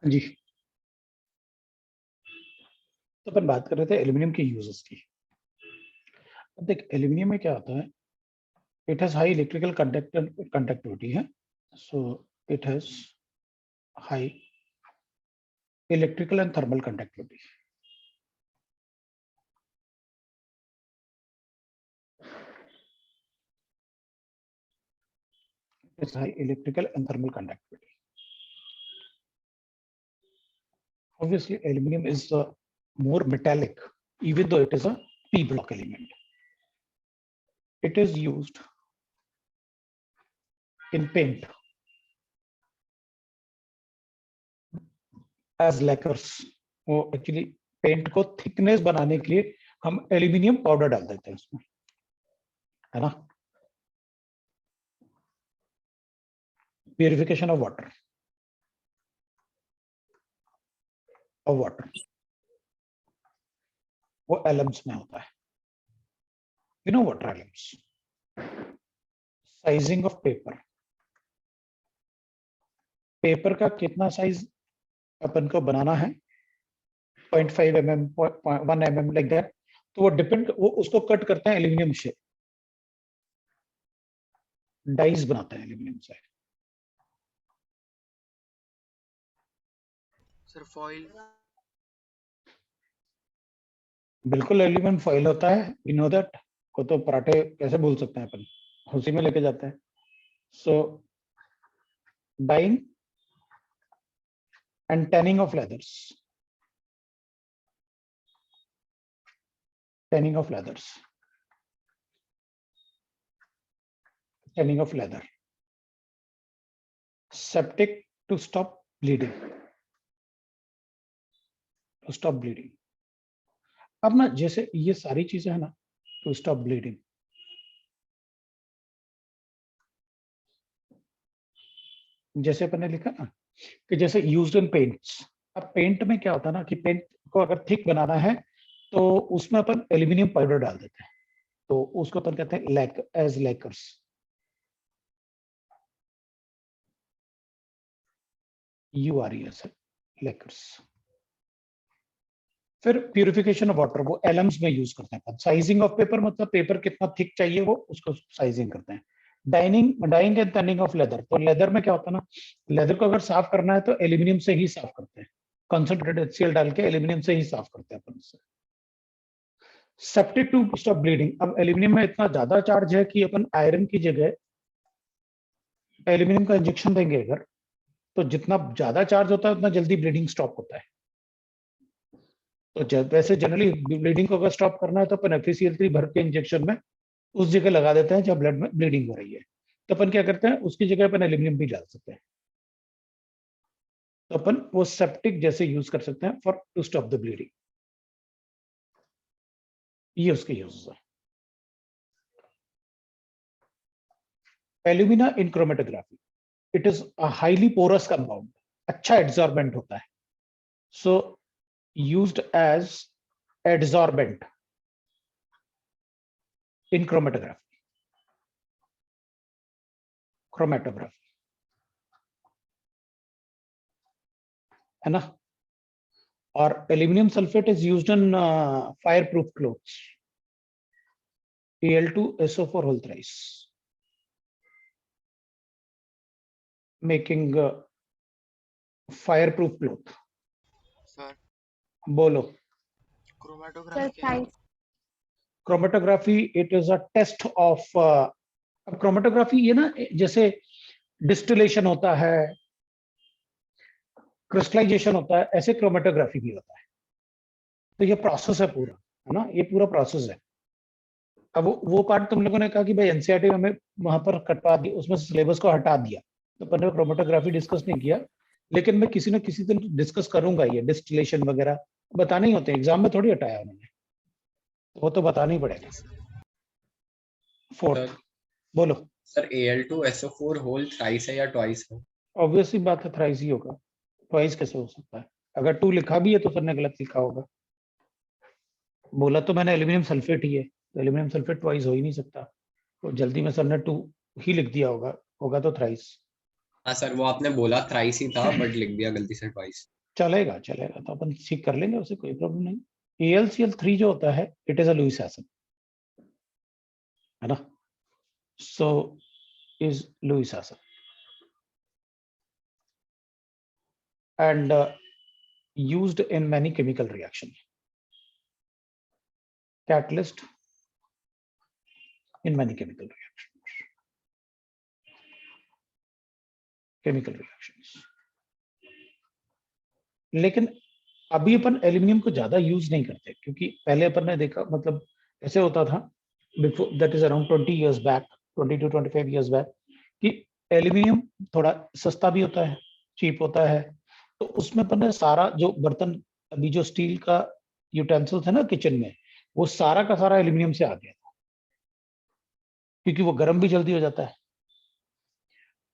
जी, तो अपन बात कर रहे थे एल्यूमिनियम के यूजेस की। अब देख, एल्यूमिनियम में क्या होता है, it has high electrical conductivity है, so it has high electrical and thermal conductivity. It's high electrical and thermal conductivity. Obviously, aluminum is more metallic, even though it is a P block element. It is used in paint as lacquers. वो एक्चुअली पेंट को थिकनेस बनाने के लिए हम एल्यूमिनियम पाउडर डाल देते हैं उसमें, है ना। प्यूरिफिकेशन ऑफ वाटर वो एलम्स में होता है। You know what are alums? Sizing of paper. Paper का कितना साइज अपन को बनाना है, 0.5 mm, 1 mm लाइक दैट, तो वो डिपेंड, वो उसको कट करते हैं एल्यूमिनियम से, डाइस बनाते हैं एल्यूमिनियम से। Sir foil. बिल्कुल एल्यूमिनियम फॉइल होता है, यू नो दैट। को तो पराठे कैसे भूल सकते हैं अपन, उसी में लेके जाते हैं। So dyeing and tanning of leathers, tanning of leather, septic to stop bleeding, अब ना जैसे ये सारी चीजें है ना, टू स्टॉप ब्लीडिंग, जैसे अपन ने लिखा ना कि जैसे यूज्ड इन पेंट्स। अब पेंट में क्या होता है ना कि पेंट को अगर थिक बनाना है तो उसमें अपन एल्यूमिनियम पाउडर डाल देते हैं, तो उसको अपन कहते हैं लैकर्स। URES, lacquers. फिर प्यूरिफिकेशन ऑफ वाटर, वो एलम्स में यूज करते हैं। साइजिंग ऑफ पेपर मतलब पेपर कितना थिक चाहिए वो उसको साइजिंग करते हैं। Dyeing and turning of leather, तो लेदर में क्या होता है ना, लेदर को अगर साफ करना है तो एल्यूमिनियम से ही साफ करते हैं, कंसंट्रेटेड HCl डाल के एल्यूमिनियम से ही साफ करते हैं अपन उससे। सेप्टिक टू स्टॉप ब्लीडिंग, अब एल्यूमिनियम में इतना ज्यादा चार्ज है कि अपन आयरन की जगह एल्यूमिनियम का इंजेक्शन देंगे अगर, तो जितना ज्यादा चार्ज होता है उतना जल्दी ब्लीडिंग स्टॉप होता है। तो वैसे जनरली ब्लीडिंग को अगर स्टॉप करना है तो अपन FeCl3 भर के इंजेक्शन में उस जगह लगा देते हैं जब ब्लड में ब्लीडिंग हो रही है, तो अपन क्या करते हैं उसकी जगह अपन एल्यूमिनियम भी डाल सकते हैं, तो अपन वो सेप्टिक जैसे यूज कर सकते हैं for to stop the bleeding. ये उसके यूज है। Alumina in chromatography, it is a highly porous compound, अच्छा एड्सॉर्बेंट होता है, so used as adsorbent in chromatography, है ना। और aluminium sulphate is used in fire proof clothes, Al2SO4 whole thrice, making fireproof cloth. Sir बोलो। क्रोमेटोग्राफी Sir, क्या है? thanks. Chromatography it is a test of, अब क्रोमेटोग्राफी ये ना जैसे डिस्टिलेशन होता है, क्रिस्टलाइजेशन होता है, ऐसे क्रोमेटोग्राफी भी होता है। तो ये प्रोसेस है पूरा, है ना, ये पूरा प्रोसेस है। अब वो पार्ट तुम लोगों ने कहा कि भाई NCERT में हमें वहां पर कटवा दिया, उसमें सिलेबस को हटा दिया, तो अपन ने क्रोमेटोग्राफी डिस्कस नहीं किया, लेकिन मैं किसी न किसी दिन डिस्कस करूंगा। ये डिस्टिलेशन वगैरह बताने ही होते हैं, एग्जाम में थोड़ी हटाया उन्होंने, वो तो बताना ही पड़ेगा। फोर्थ, बोलो। सर Al2SO4 होल थ्राइस है या ट्वाइस है? ऑब्वियसली बात है, थ्राइस ही होगा, ट्वाइस कैसे हो सकता है? अगर 2 लिखा भी है तो सर ने गलत लिखा होगा। बोला तो मैंने एल्यूमिनियम सल्फेट ही है, तो एल्यूमिनियम सल्फेट ट्वाइस हो ही नहीं सकता, तो जल्दी में सर ने 2 ही लिख दिया होगा तो थ्राइस। हाँ सर, वो आपने बोला थ्राइस ही था बट लिख दिया गलती से ट्वाइस। चलेगा चलेगा, तो अपन ठीक कर लेंगे, उसे कोई प्रॉब्लम नहीं। AlCl3 जो होता है it is a Lewis acid, है ना। So is Lewis acid and used in many chemical reactions. Catalyst in many chemical reactions. Chemical reactions. लेकिन अभी अपन एल्यूमिनियम को ज्यादा यूज नहीं करते, क्योंकि पहले अपन ने देखा, मतलब ऐसे होता था before, that is around 20 years back, 20 to 25 years back, कि एल्यूमिनियम थोड़ा सस्ता भी होता है, चीप होता है, तो उसमें अपन ने सारा जो बर्तन, अभी जो स्टील का यूटेंसिल्स है ना किचन में, वो सारा का सारा एल्यूमिनियम से आ गया था, क्योंकि वो गर्म भी जल्दी हो जाता है,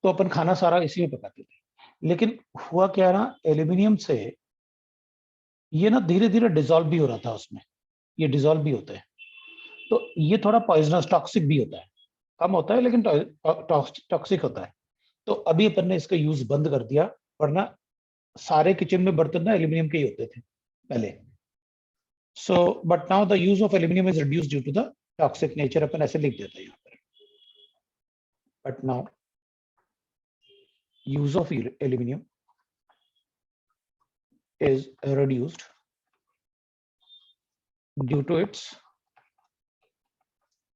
तो अपन खाना सारा इसी में पकाते थे। लेकिन हुआ क्या ना, एल्यूमिनियम से ये ना धीरे धीरे डिसॉल्व भी हो रहा था उसमें, ये डिसॉल्व भी होता है, तो ये थोड़ा पॉइजनस टॉक्सिक भी होता है, कम होता है लेकिन टॉक्सिक होता है। तो अभी अपन ने इसका यूज बंद कर दिया, वरना सारे किचन में बर्तन ना एल्यूमिनियम के ही होते थे पहले। So but now the use of aluminium is reduced due to the toxic nature, अपन ऐसे लिख देते हैं यहाँ पर। But now use of aluminum is reduced due to its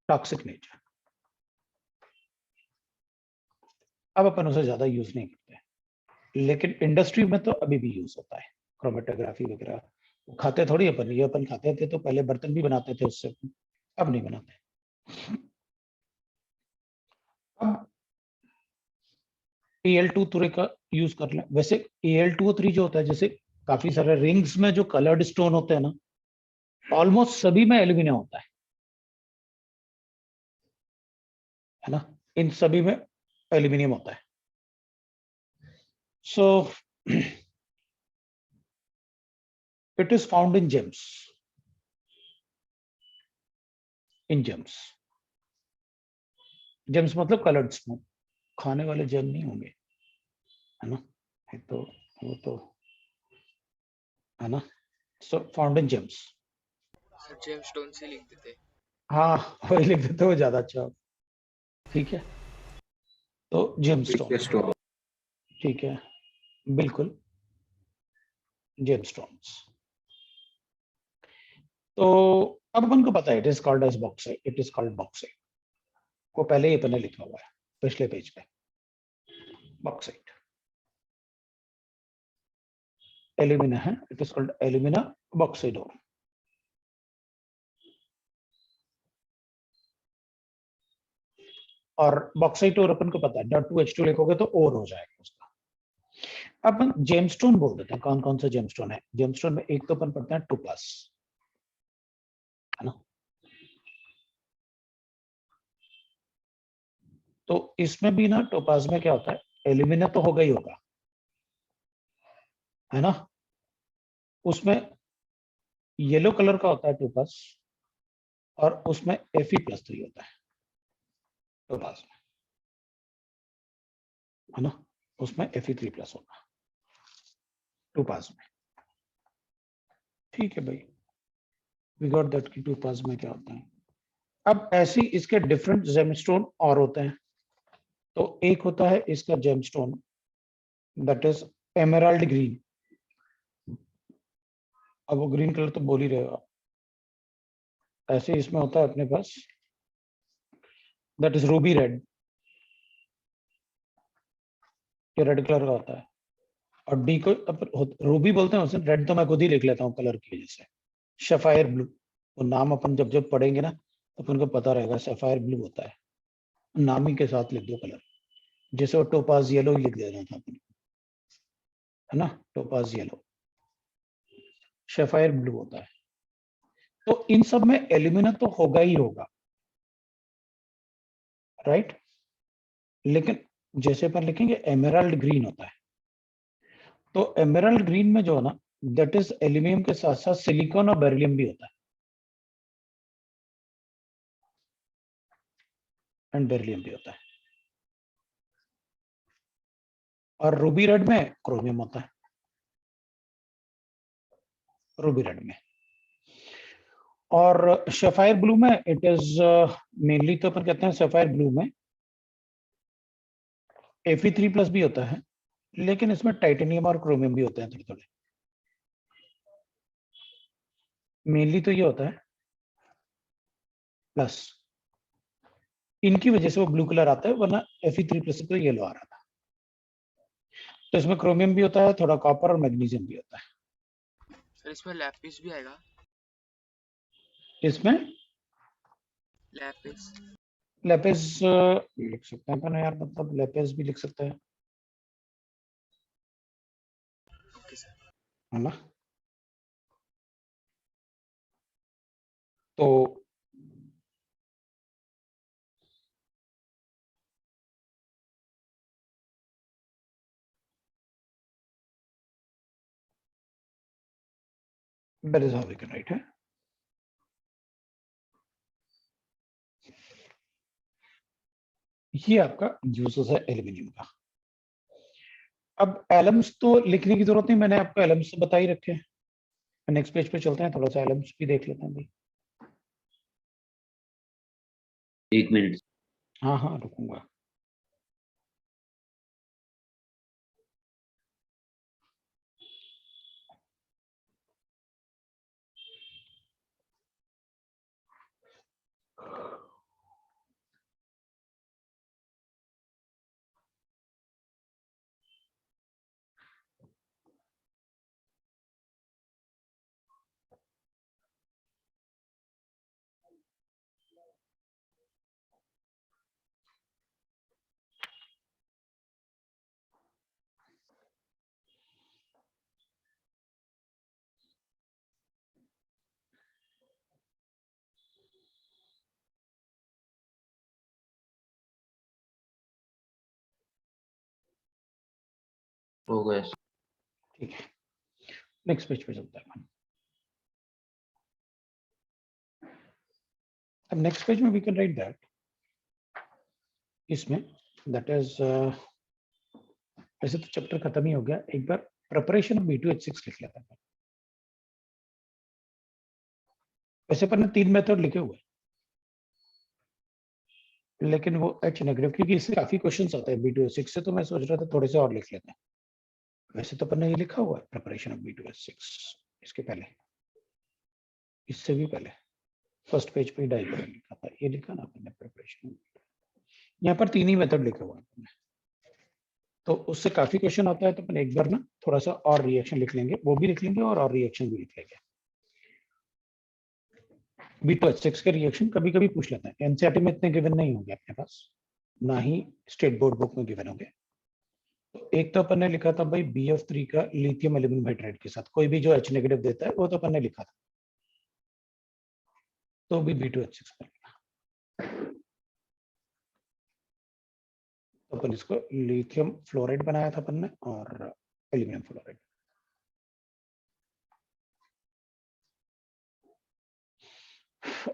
toxic nature. अब अपन उसे ज्यादा यूज नहीं करते, लेकिन इंडस्ट्री में तो अभी भी यूज होता है, क्रोमेटोग्राफी वगैरह खाते थोड़ी अपन, ये अपन खाते थे तो पहले बर्तन भी बनाते थे उससे, अब नहीं बनाते। अब Al2O3 का यूज कर लें। वैसे Al2O3 जो होता है, जैसे काफी सारे रिंग्स में जो कलर्ड स्टोन होते हैं ना, ऑलमोस्ट सभी में एल्यूमिनियम होता है ना, इन सभी में एल्यूमिनियम होता है। So it is found in James, in James. James मतलब कलर्ड स्टोन, खाने वाले जेम नहीं होंगे, है ना, तो वो तो है ना। So found in gems, sir gemstone से लिख देते। हाँ वही लिख देते हो, ज्यादा अच्छा हो। ठीक है, तो जेम स्टोन, ठीक है, बिल्कुल जेम स्टोन्स। तो अब अपन को पता है it is called as bauxite, it is called bauxite, को पहले ही अपन ने लिखा हुआ है पिछले पेज पे, बॉक्साइट एल्यूमिना है, it is called alumina bauxite ore. और बॉक्साइट ओर अपन को पता है, .2H2 लिखोगे तो ओर हो जाएगा उसका। अब अपन जेमस्टोन बोल देते हैं, कौन कौन सा जेमस्टोन है। जेमस्टोन में एक तो अपन पढ़ते हैं टोपाज, है ना, तो इसमें भी ना टोपाज में क्या होता है, एल्यूमिना तो होगा ही होगा, है ना, उसमें येलो कलर का होता है टोपाज, और उसमें Fe+3 होता है टोपाज में, है ना, उसमें Fe3+ होगा टोपाज में। ठीक है भाई, वी गॉट दैट कि टोपाज में क्या होता है। अब ऐसी इसके डिफरेंट जेमस्टोन और होते हैं, तो एक होता है इसका gemstone that is emerald green. अब वो ग्रीन कलर तो बोल ही रहेगा, ऐसे इसमें होता है अपने पास दैट इज रूबी रेड, ये रेड कलर का होता है। और डी को रूबी बोलते हैं, उसे रेड तो मैं खुद ही लिख लेता हूँ कलर की वजह से, शेफायर ब्लू, वो नाम अपन जब जब पढ़ेंगे ना तो अपन को पता रहेगा, शेफायर ब्लू होता है, नाम ही के साथ लिख दो कलर, जैसे वो टोपाज येलो ही लिख देना था अपन, है ना, टोपाज येलो, शेफायर ब्लू होता है। तो इन सब में एल्यूमिना तो होगा ही होगा, राइट, लेकिन जैसे अपन लिखेंगे एमराल्ड ग्रीन होता है, तो एमराल्ड ग्रीन में जो है ना, दैट इज एल्यूमिनियम के साथ साथ सिलिकॉन और बेरिलियम भी होता है, एंड बेरिलियम भी होता है। और रूबी रेड में क्रोमियम होता है, रूबी रेड में। और सफायर ब्लू में इट इज मेनली तो अपन कहते हैं सफायर ब्लू में Fe3+ भी होता है, लेकिन इसमें टाइटेनियम और क्रोमियम भी होते हैं थोड़े थोड़े। मेनली तो ये होता है प्लस, इनकी वजह से वो ब्लू कलर आता है, वरना Fe3+ से तो येलो आ रहा था। तो इसमें क्रोमियम भी होता है, थोड़ा कॉपर और मैग्नीशियम भी होता है। सर इसमें लैपिस भी आएगा? इसमें लैपिस लेपिस लिख सकते हैं अपन यार, मतलब लेपिस भी लिख सकते हैं, ओके सर। है ना। तो that is how we can write है। ये आपका यूजेस है एल्यूमिनियम का। अब एलम्स तो लिखने की जरूरत नहीं, मैंने आपको एलम्स बता ही रखे हैं। नेक्स्ट पेज पे चलते हैं, थोड़ा सा एलम्स भी देख लेते हैं भाई। 1 मिनट। हाँ हाँ रुकूंगा। हो गया। ठीक है, नेक्स्ट पेज पे चलते हैं। अब नेक्स्ट पेज में वी कैन राइट दैट, इसमें दैट इज वैसे तो चैप्टर खत्म ही हो गया, एक बार प्रिपरेशन ऑफ B2H6 लिख लेते हैं। वैसे पर 3 मेथड लिखे हुए हैं, लेकिन वो H नेगेटिव, क्योंकि इससे काफी क्वेश्चंस आते हैं B2H6 से, तो मैं सोच रहा था थोड़े से और लिख लेते हैं। वैसे तो अपन ने ये लिखा हुआ है प्रिपरेशन ऑफ B2H6, इसके पहले, इससे भी पहले फर्स्ट पेज पे डायग्राम लिखा था, ये लिखा ना अपन ने प्रिपरेशन। यहाँ पर 3 ही मेथड लिखे हुए हैं, तो उससे काफी क्वेश्चन आता है, तो अपन एक बार ना थोड़ा सा और रिएक्शन लिख लेंगे, वो भी लिख लेंगे और रिएक्शन भी लिख लेंगे। B2H6 के रिएक्शन कभी कभी पूछ लेते हैं, एनसीईआरटी में इतने गिवन नहीं होंगे अपने पास, ना ही स्टेट बोर्ड बुक में गिवन होंगे। तो एक तो अपन ने लिखा था भाई BF3 का लिथियम एल्यूमिनियम हाइड्राइड के साथ, कोई भी जो H नेगेटिव देता है वो तो अपन ने लिखा था, तो भी B2H6 में लिखा। तो अपन इसको लिथियम फ्लोराइड बनाया था अपन ने, और एल्यूमिनियम फ्लोराइड।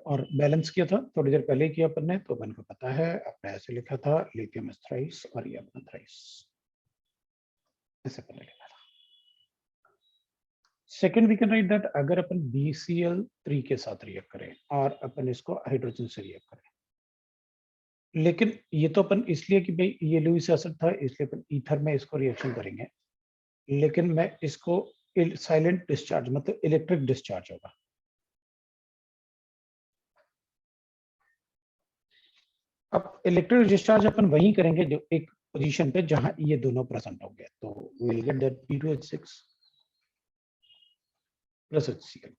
और बैलेंस किया था थोड़ी देर पहले किया अपन ने, तो अपन को पता है, अपने ऐसे लिखा था लिथियम इज थ्राइस और ये अपना थ्राइस, ऐसे अपन ने लिखा था। Second we can write that, अगर अपन BCl3 के साथ रिएक्ट करें और अपन इसको हाइड्रोजन से रिएक्ट करें, लेकिन ये तो अपन इसलिए कि भाई ये लुईस एसिड था, इसलिए अपन ईथर में इसको रिएक्शन करेंगे, लेकिन मैं इसको साइलेंट डिस्चार्ज, मतलब इलेक्ट्रिक डिस्चार्ज होगा। अब इलेक्ट्रिक डिस्चार्ज अपन वही करेंगे जो एक पोजीशन पे जहां ये दोनों प्रेजेंट होंगे, तो we will get that B2H6 plus HCl।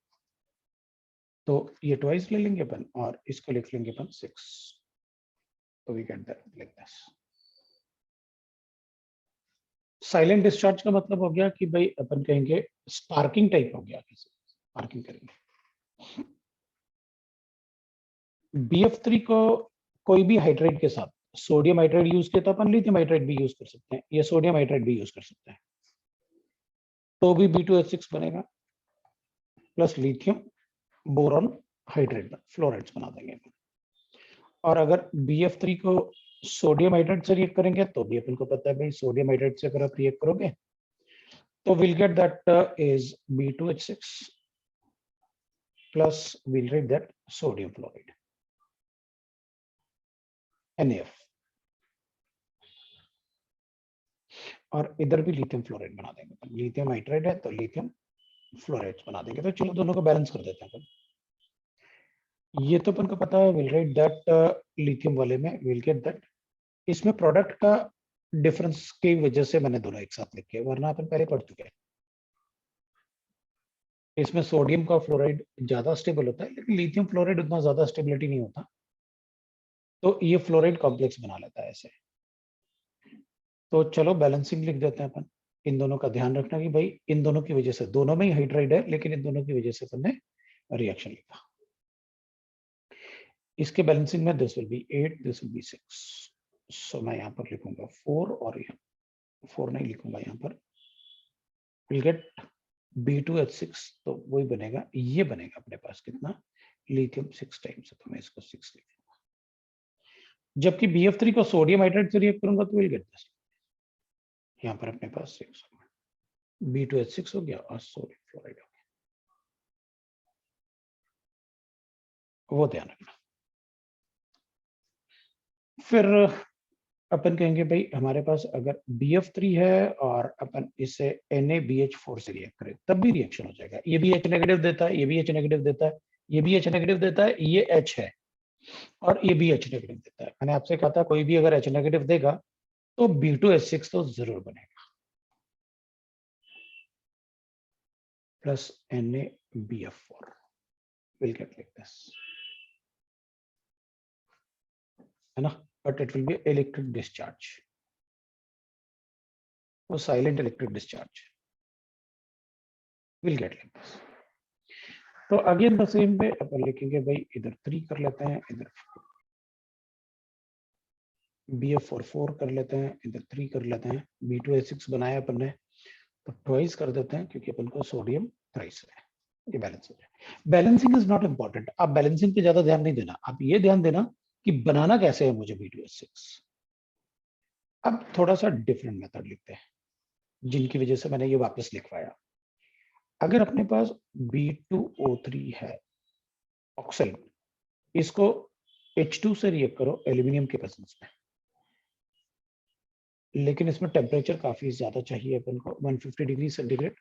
तो ये ट्वाइस ले लेंगे अपन और इसको लिख लेंगे अपन 6, तो we get that like this. Silent discharge का मतलब हो गया कि भाई अपन कहेंगे स्पार्किंग टाइप हो गया, स्पार्किंग करेंगे। BF3 को कोई भी हाइड्राइड के साथ, सोडियम हाइड्राइड यूज किया तो अपन लिथियम हाइड्राइड भी यूज कर सकते हैं, या सोडियम हाइड्राइड भी यूज कर सकते हैं, तो भी B2H6 बनेगा, plus lithium boron hydride fluorides बना देंगे। और अगर BF3 को सोडियम हाइड्राइड से रिएक्ट करेंगे तो भी अपन को पता है भाई सोडियम हाइड्राइड से अगर आप रिएक्ट करोगे तो will get that is B2H6 plus we'll write that sodium fluoride NaF, और इधर भी लिथियम फ्लोराइड बना देंगे। लिथियम हाइड्राइड है तो लिथियम फ्लोराइड बना देंगे। तो चलो दोनों को बैलेंस कर देते हैं अपन। ये तो अपन को पता है, विल राइट दैट लिथियम वाले में विल गेट दैट, इसमें प्रोडक्ट का डिफरेंस की वजह से मैंने दोनों एक साथ लिखे, वरना अपन पहले पढ़ चुके हैं। इसमें सोडियम का फ्लोराइड ज्यादा स्टेबल होता है, लेकिन लिथियम फ्लोराइड उतना ज्यादा स्टेबिलिटी नहीं होता, तो ये फ्लोराइड कॉम्प्लेक्स बना लेता है ऐसे। तो चलो बैलेंसिंग लिख देते हैं अपन। इन दोनों का ध्यान रखना कि भाई इन दोनों की वजह से, दोनों में ही हाइड्राइड है लेकिन इन दोनों की वजह से अपन ने रिएक्शन लिखा। इसके बैलेंसिंग में this will be 8, this will be 6। सो मैं यहाँ पर लिखूंगा 4 और 4 नहीं लिखूंगा यहाँ पर, विल गेट B2H6, तो वही बनेगा, ये बनेगा अपने पास कितना, लिथियम 6 टाइम्स, तो मैं इसको 6 लिखूंगा। जबकि BF3 को सोडियम हाइड्राइड से रिएक्ट करूंगा तो विल गेट दिस, यहाँ पर अपने पास 6 B2H6 हो गया और सोडियम फ्लोराइड हो गया, वो ध्यान रखना। फिर अपन कहेंगे भाई हमारे पास अगर BF3 है और अपन इसे NaBH4 से रिएक्ट करें तब भी रिएक्शन हो जाएगा। ये भी H नेगेटिव देता है, ये भी H नेगेटिव देता है, ये भी H नेगेटिव देता है, ये H है और ये भी H नेगेटिव देता है। मैंने आपसे कहा था कोई भी अगर H नेगेटिव देगा तो B2H6 तो जरूर बनेगा, plus NaBF4 will get like this, है ना, but it will be electric discharge, वो silent electric discharge will get like this। तो अगेन द सेम वे अपन लिखेंगे भाई, इधर 3 कर लेते हैं, इधर BF4 4 कर लेते हैं, इधर 3 कर लेते हैं, B2H6 बनाया अपन ने तो ट्वाइस कर देते हैं क्योंकि अपन को सोडियम थ्राइस है, ये बैलेंस हो जाए। बैलेंसिंग इज नॉट इंपॉर्टेंट, आप बैलेंसिंग पे ज्यादा ध्यान नहीं देना, आप ये ध्यान देना कि बनाना कैसे है मुझे B2H6। अब थोड़ा सा डिफरेंट मेथड लिखते हैं जिनकी वजह से मैंने ये वापस लिखवाया। अगर अपने पास B2O3 है ऑक्साइड, इसको H2 से रिएक्ट करो एल्यूमिनियम के प्रेजेंस में, लेकिन इसमें टेम्परेचर काफी ज्यादा चाहिए अपन को 150 डिग्री सेंटीग्रेड,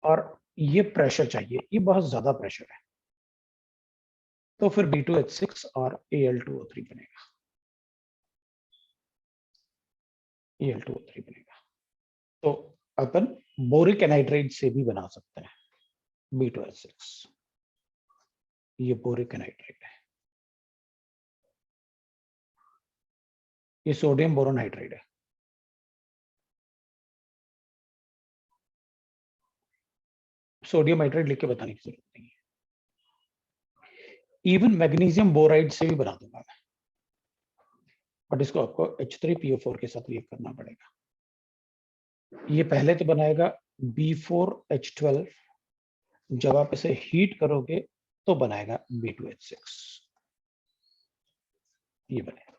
और ये प्रेशर चाहिए, ये बहुत ज्यादा प्रेशर है, तो फिर B2H6 और Al2O3 बनेगा, Al2O3 बनेगा। तो अपन बोरिक एनाइड्राइड से भी बना सकते हैं B2H6, ये बोरिक एनाइड्राइड है, ये सोडियम बोरोन हाइड्राइड है। सोडियम हाइड्राइड लिख के बताने की जरूरत नहीं है, इवन मैग्नीशियम बोराइड से भी बना दूंगा मैं, बट इसको आपको H3PO4 के साथ रिएक्ट करना पड़ेगा। ये पहले तो बनाएगा B4H12, जब आप इसे हीट करोगे तो बनाएगा B2H6, ये बनेगा,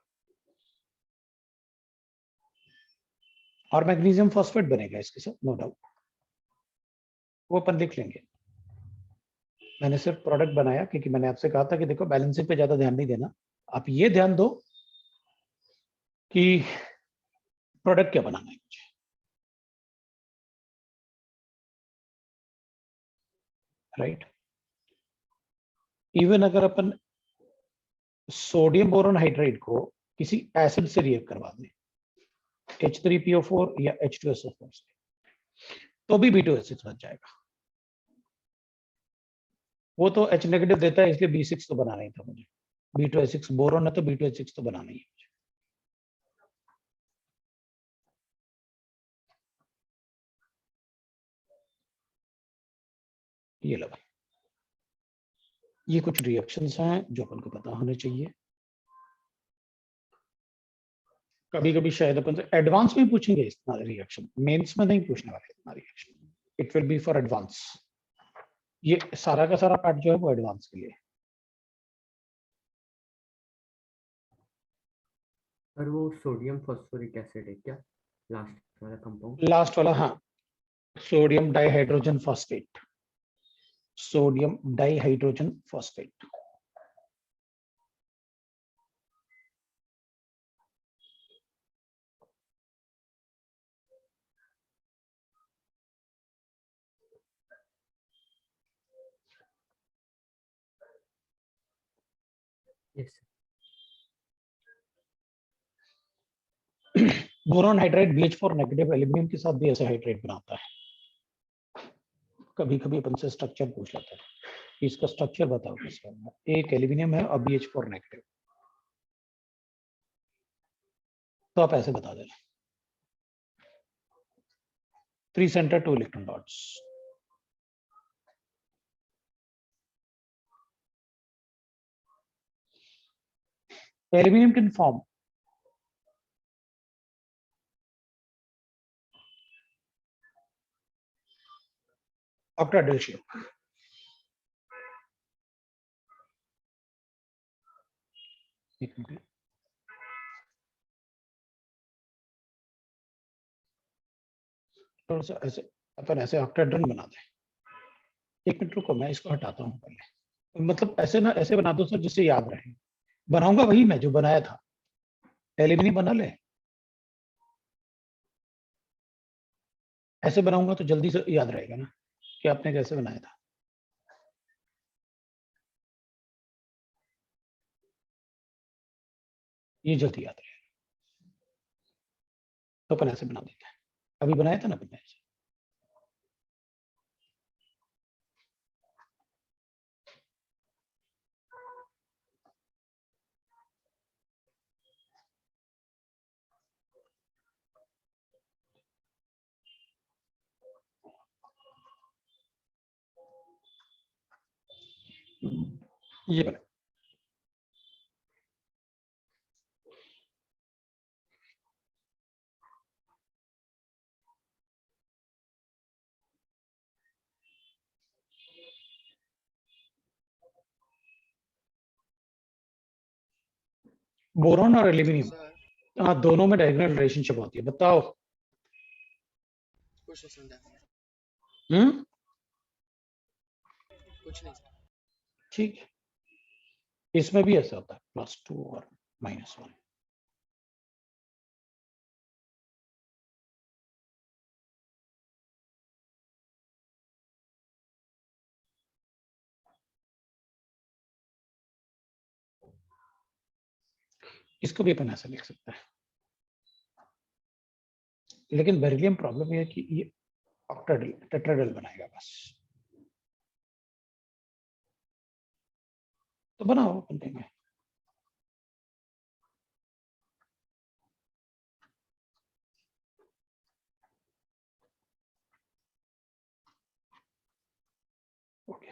और मैग्नीशियम फॉस्फेट बनेगा इसके साथ, नो डाउट, वो अपन लिख लेंगे। मैंने सिर्फ प्रोडक्ट बनाया क्योंकि मैंने आपसे कहा था कि देखो बैलेंसिंग पे ज्यादा ध्यान नहीं देना, आप ये ध्यान दो कि प्रोडक्ट क्या बनाना है मुझे। राइट, इवन अगर अपन सोडियम बोरोन हाइड्राइड को किसी एसिड से रिएक्ट करवा दें, H3PO4 या H2SO4 से, तो भी B2H6 बन जाएगा। वो तो H नेगेटिव देता है इसलिए B6 तो बनाना ही था मुझे, B2H6 बोरोन है तो B2H6 तो बनाना ही है मुझे। ये लो भाई, ये कुछ रिएक्शंस हैं जो अपन को पता होने चाहिए। कभी कभी शायद अपन से एडवांस में पूछेंगे इतना रिएक्शन, मेंस में नहीं पूछने वाले इतना reaction, it will be for advance. ये सारा का सारा पार्ट जो है वो एडवांस के लिए। और वो सोडियम फॉस्फोरिक एसिड है क्या, लास्ट वाला कंपाउंड? लास्ट वाला, हाँ, sodium dihydrogen phosphate, sodium dihydrogen phosphate. Yes. Boron hydride BH4 negative aluminium के साथ भी ऐसे हाइड्राइड बनाता है। कभी कभी अपन से स्ट्रक्चर पूछ लेते हैं, इसका स्ट्रक्चर बताओ किसका है। एक एल्यूमिनियम है और BH4 नेगेटिव, तो आप ऐसे बता देना, 3 centre 2 electron dots. Aluminium can form octahedral shape। एक मिनट, थोड़ा सा ऐसे अपन ऐसे ऑक्टाहेड्रन बना दें। एक मिनट रुको, मैं इसको हटाता हूँ पहले। मतलब ऐसे ना, ऐसे बना दो सर जिससे याद रहे। बनाऊंगा वही मैं जो बनाया था, एल्यूमिनियम बना ले। ऐसे बनाऊंगा तो जल्दी से याद रहेगा ना कि आपने कैसे बनाया था। ये जल्दी याद रहेगा, तो अपन ऐसे बना देते हैं। अभी बनाया था ना अपन ऐसे। ये बना। बोरॉन और एल्यूमिनियम, सर हाँ, दोनों में डायगोनल रिलेशनशिप होती है। बताओ। कुछ नहीं सुनता, हम्म, कुछ नहीं सर। ठीक है। इसमें भी ऐसा होता है, +2 और -1। इसको भी अपन ऐसा लिख सकते हैं, लेकिन बेरिलियम प्रॉब्लम ये है कि ये ऑक्टाहेड्रल टेट्राहेड्रल बनाएगा बस। तो बनाओ, अपन देंगे। ओके,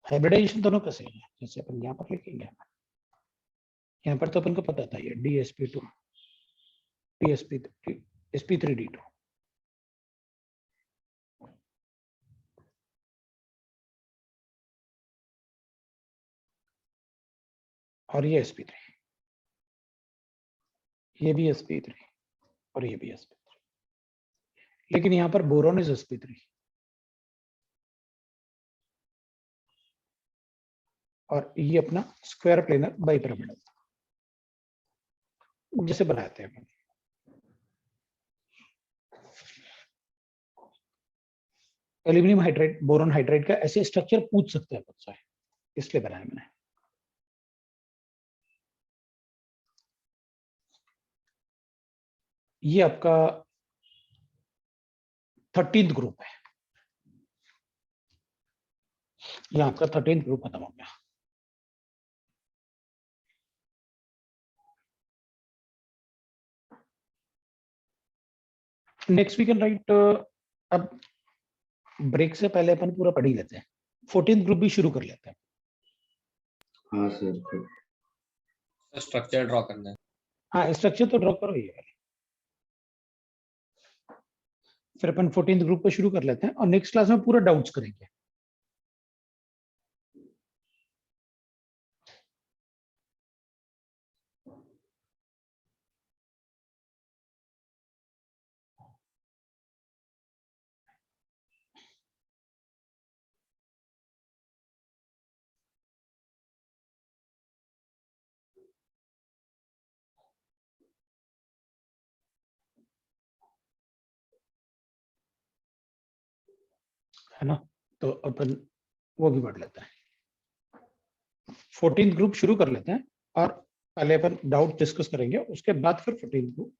हाइब्रिडाइजेशन दोनों का सेम है, जैसे अपन यहाँ पर लिखेंगे। यहाँ पर तो अपन को पता था ये DsP2 sp3d2। और ये sp3, ये भी sp3 और ये भी sp3, लेकिन यहाँ पर बोरॉन इज sp3 और ये अपना स्क्वायर प्लेनर बाइपिरामिडल जैसे बनाते हैं अपन। एल्यूमिनियम हाइड्राइड बोरॉन हाइड्राइड का ऐसे स्ट्रक्चर पूछ सकते हैं आपसे, इसलिए बनाया मैंने। ये आपका 13th ग्रुप है, ये आपका 13th ग्रुप खत्म हो गया। नेक्स्ट वी कैन राइट, अब ब्रेक से पहले अपन पूरा पढ़ ही लेते हैं, 14th ग्रुप भी शुरू कर लेते हैं। हाँ सर। स्ट्रक्चर ड्रॉ करना है। हाँ, स्ट्रक्चर तो ड्रॉ करो ये वाले, फिर अपन 14th ग्रुप को शुरू कर लेते हैं और नेक्स्ट क्लास में पूरा डाउट्स करेंगे। है ना, तो अपन वो भी पढ़ लेते हैं। 14th ग्रुप शुरू कर लेते हैं और पहले अपन डाउट डिस्कस करेंगे, उसके बाद फिर 14th ग्रुप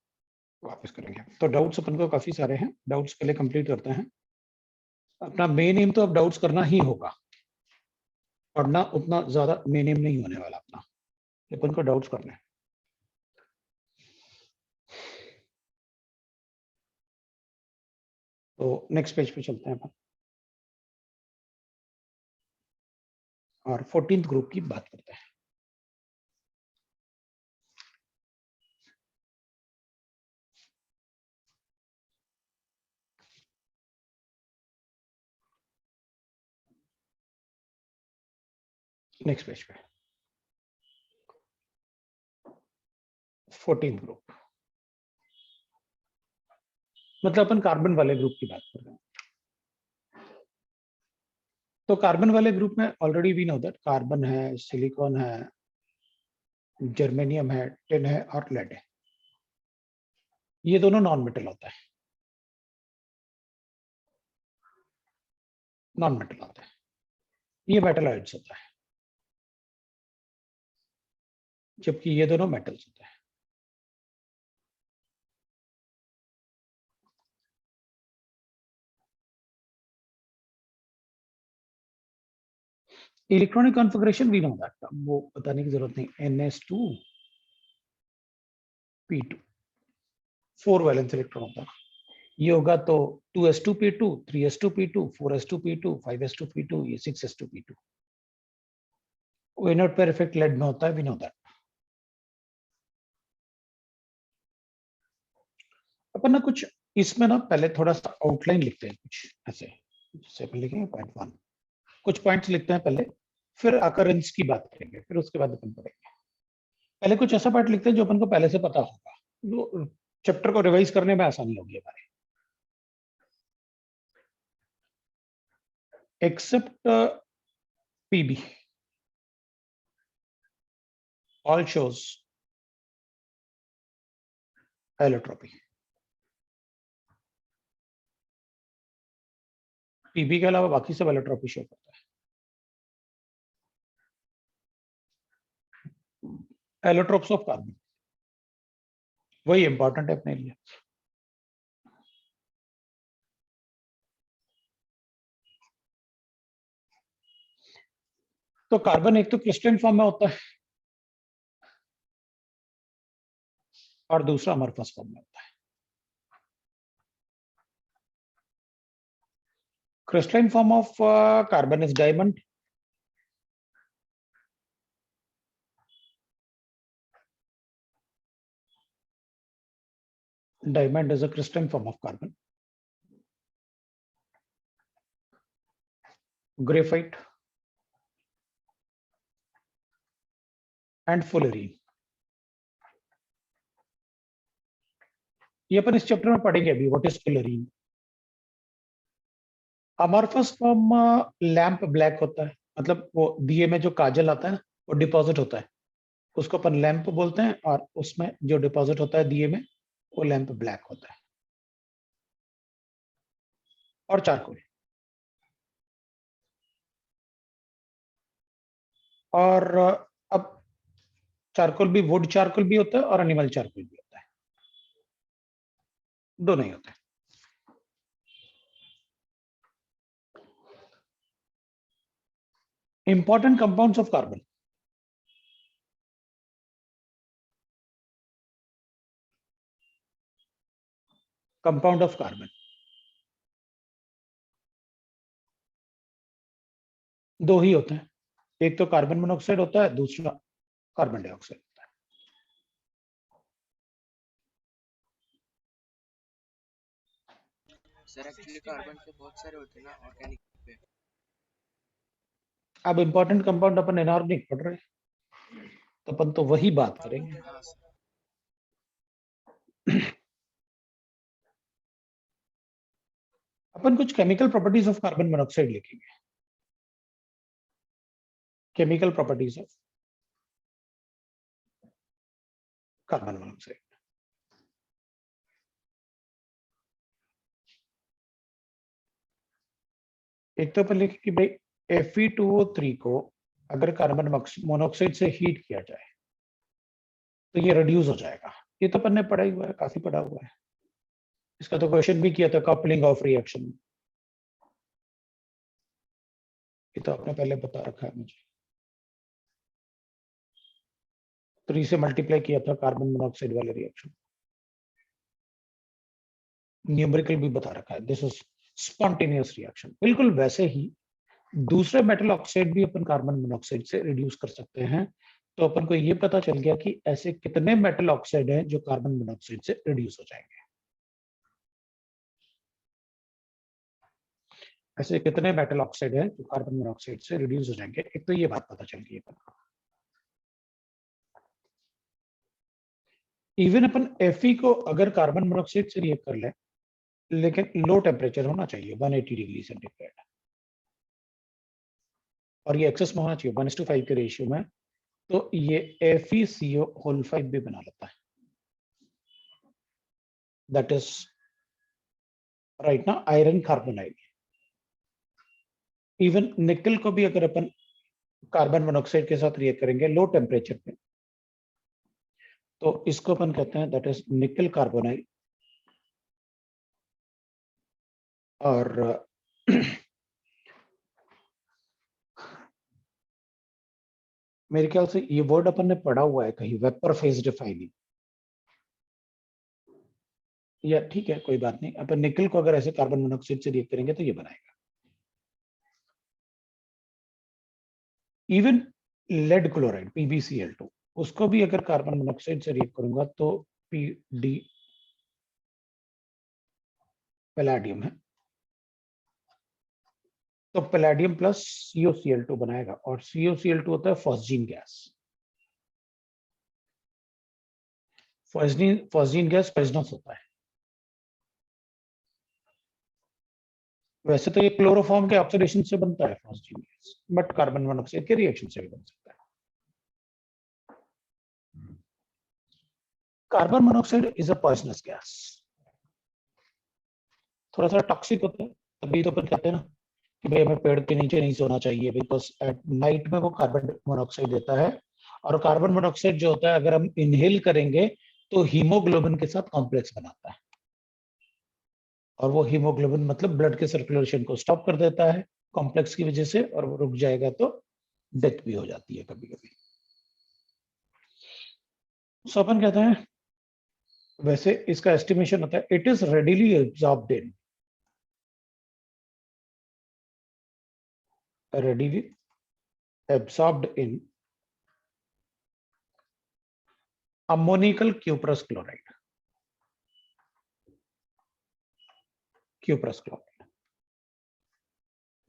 वापस करेंगे। तो डाउट्स अपन को काफी सारे हैं, डाउट्स पहले कंप्लीट करते हैं। अपना मेन एम तो अब डाउट्स करना ही होगा, पढ़ना उतना ज्यादा मेन एम नहीं होने वाला अपना, अपन को डाउट्स करने हैं। तो नेक्स्ट पेज पे चलते हैं अपन और 14th ग्रुप की बात करते हैं। नेक्स्ट पेज पे 14th ग्रुप मतलब अपन कार्बन वाले ग्रुप की बात कर रहे हैं। तो कार्बन वाले ग्रुप में already we know that carbon है, सिलिकॉन है, जर्मेनियम है, टिन है और लेड है। ये दोनों नॉन मेटल होता है, नॉन मेटल होता है। ये मेटलॉइड्स होता है, जबकि ये दोनों मेटल्स होते हैं। Electronic configuration we know that, वो बताने की जरूरत नहीं। NS2P2 4 वैलेंस इलेक्ट्रॉन होता है। ये होगा तो 2s2p2, 3s2p2, 4s2p2, 5s2p2, ये 6s2p2। O नॉट पर इफेक्ट लेड में होता है, वी नो दैट। अपन ना कुछ इसमें ना पहले थोड़ा सा आउटलाइन लिखते हैं, कुछ ऐसे जैसे अपन लिखेंगे पॉइंट 1, कुछ पॉइंट्स लिखते हैं पहले, फिर अकरेंस की बात करेंगे, फिर उसके बाद अपन पढ़ेंगे। पहले कुछ ऐसा पार्ट लिखते हैं जो अपन को पहले से पता होगा, जो चैप्टर को रिवाइज करने में आसानी होगी हमारे। Except PB all shows allotropy। PB के अलावा बाकी सब एलोट्रोपी शो करता है। एलोट्रोप्स ऑफ कार्बन वही इंपॉर्टेंट है अपने लिए। तो कार्बन एक तो क्रिस्टलाइन फॉर्म में होता है और दूसरा अमorphous फॉर्म में होता है। Crystalline form of carbon is diamond, diamond is a crystalline form of carbon. Graphite and fullerene, ये अपन इस चैप्टर में पढ़ेंगे अभी। What is fullerene? Amorphous form lamp black होता है, मतलब वो दिए में जो काजल आता है ना, वो डिपॉजिट होता है, उसको अपन लैंप बोलते हैं, और उसमें जो डिपॉजिट होता है दिए में वो लैंप ब्लैक होता है। और चारकोल, और अब चारकोल भी वुड चारकोल भी होता है और एनिमल चारकोल भी होता है, दोनों ही होते हैं। Important compounds of carbon, compound of carbon दो ही होते हैं, एक तो कार्बन मोनोऑक्साइड होता है, दूसरा कार्बन डाइऑक्साइड होता है। सर एक्चुअली कार्बन के बहुत सारे होते हैं ना ऑर्गेनिक पे। अब इंपॉर्टेंट कंपाउंड अपन इनऑर्गेनिक पढ़ रहे हैं, तो अपन तो वही बात करेंगे। हाँ सर। अपन कुछ chemical properties of carbon monoxide लिखेंगे। Chemical properties of carbon monoxide. एक तो अपन लिखे कि भाई Fe2O3 को अगर कार्बन मोनोऑक्साइड से हीट किया जाए तो ये रिड्यूस हो जाएगा। ये तो अपन ने पढ़ा ही हुआ है, काफी पढ़ा हुआ है। इसका तो क्वेश्चन भी किया था कपलिंग ऑफ रिएक्शन, ये तो आपने पहले बता रखा है मुझे। 3 से मल्टीप्लाई किया था कार्बन मोनोऑक्साइड वाले रिएक्शन, न्यूमेरिकल भी बता रखा है। This is spontaneous reaction. बिल्कुल वैसे ही दूसरे मेटल ऑक्साइड भी अपन कार्बन मोनोऑक्साइड से रिड्यूस कर सकते हैं। तो अपन को ये पता चल गया कि ऐसे कितने मेटल ऑक्साइड हैं जो कार्बन मोनोऑक्साइड से रिड्यूस हो जाएंगे। ऐसे कितने मेटल ऑक्साइड हैं जो कार्बन मोनोऑक्साइड से रिड्यूस हो जाएंगे, एक तो ये बात पता चल गई अपन को। इवन अपन Fe को अगर कार्बन मोनोऑक्साइड से रिएक्ट कर ले, लेकिन लो टेम्परेचर होना चाहिए 180 डिग्री सेंटीग्रेड, और ये एक्सेस में होना चाहिए 1:5 के रेशियो में, तो ये FeCO5 भी बना लेता है। दैट इज राइट ना, आयरन कार्बोनाइड। इवन निकल को भी अगर अपन कार्बन मोनोऑक्साइड के साथ रिएक्ट करेंगे लो टेम्परेचर पे, तो इसको अपन कहते हैं दैट इज निकल कार्बोनाइड। और मेरे ख्याल से ये वर्ड अपन ने पढ़ा हुआ है कहीं, वेपर फेज डिफाइनिंग, या ठीक है कोई बात नहीं। अपन निकल को अगर ऐसे कार्बन मोनोऑक्साइड से रिएक्ट करेंगे तो ये बनाएगा। इवन लेड क्लोराइड PbCl2, उसको भी अगर कार्बन मोनोऑक्साइड से रिएक्ट करूंगा तो PD पैलेडियम है, तो पैलेडियम प्लस COCl2 बनाएगा, और COCl2 होता है phosgene gas. Phosgene gas poisonous होता है। वैसे तो ये क्लोरोफॉर्म के ऑक्सीडेशन से बनता है phosgene gas, but carbon monoxide के रिएक्शन से भी बन सकता है। Carbon monoxide is a poisonous gas, थोड़ा सा टॉक्सिक होता है। तभी तो अपन कहते हैं ना कि भाई हमें पेड़ के नीचे नहीं सोना चाहिए, बिकॉज एट नाइट में वो कार्बन मोनोऑक्साइड देता है। और कार्बन मोनोऑक्साइड जो होता है अगर हम इनहेल करेंगे तो हीमोग्लोबिन के साथ कॉम्प्लेक्स बनाता है, और वो हीमोग्लोबिन मतलब ब्लड के सर्कुलेशन को स्टॉप कर देता है कॉम्प्लेक्स की वजह से, और वो रुक जाएगा तो डेथ भी हो जाती है कभी कभी। सो अपन कहते हैं, वैसे इसका एस्टिमेशन होता है it is readily absorbed in, readily absorbed in ammonical cuprous chloride,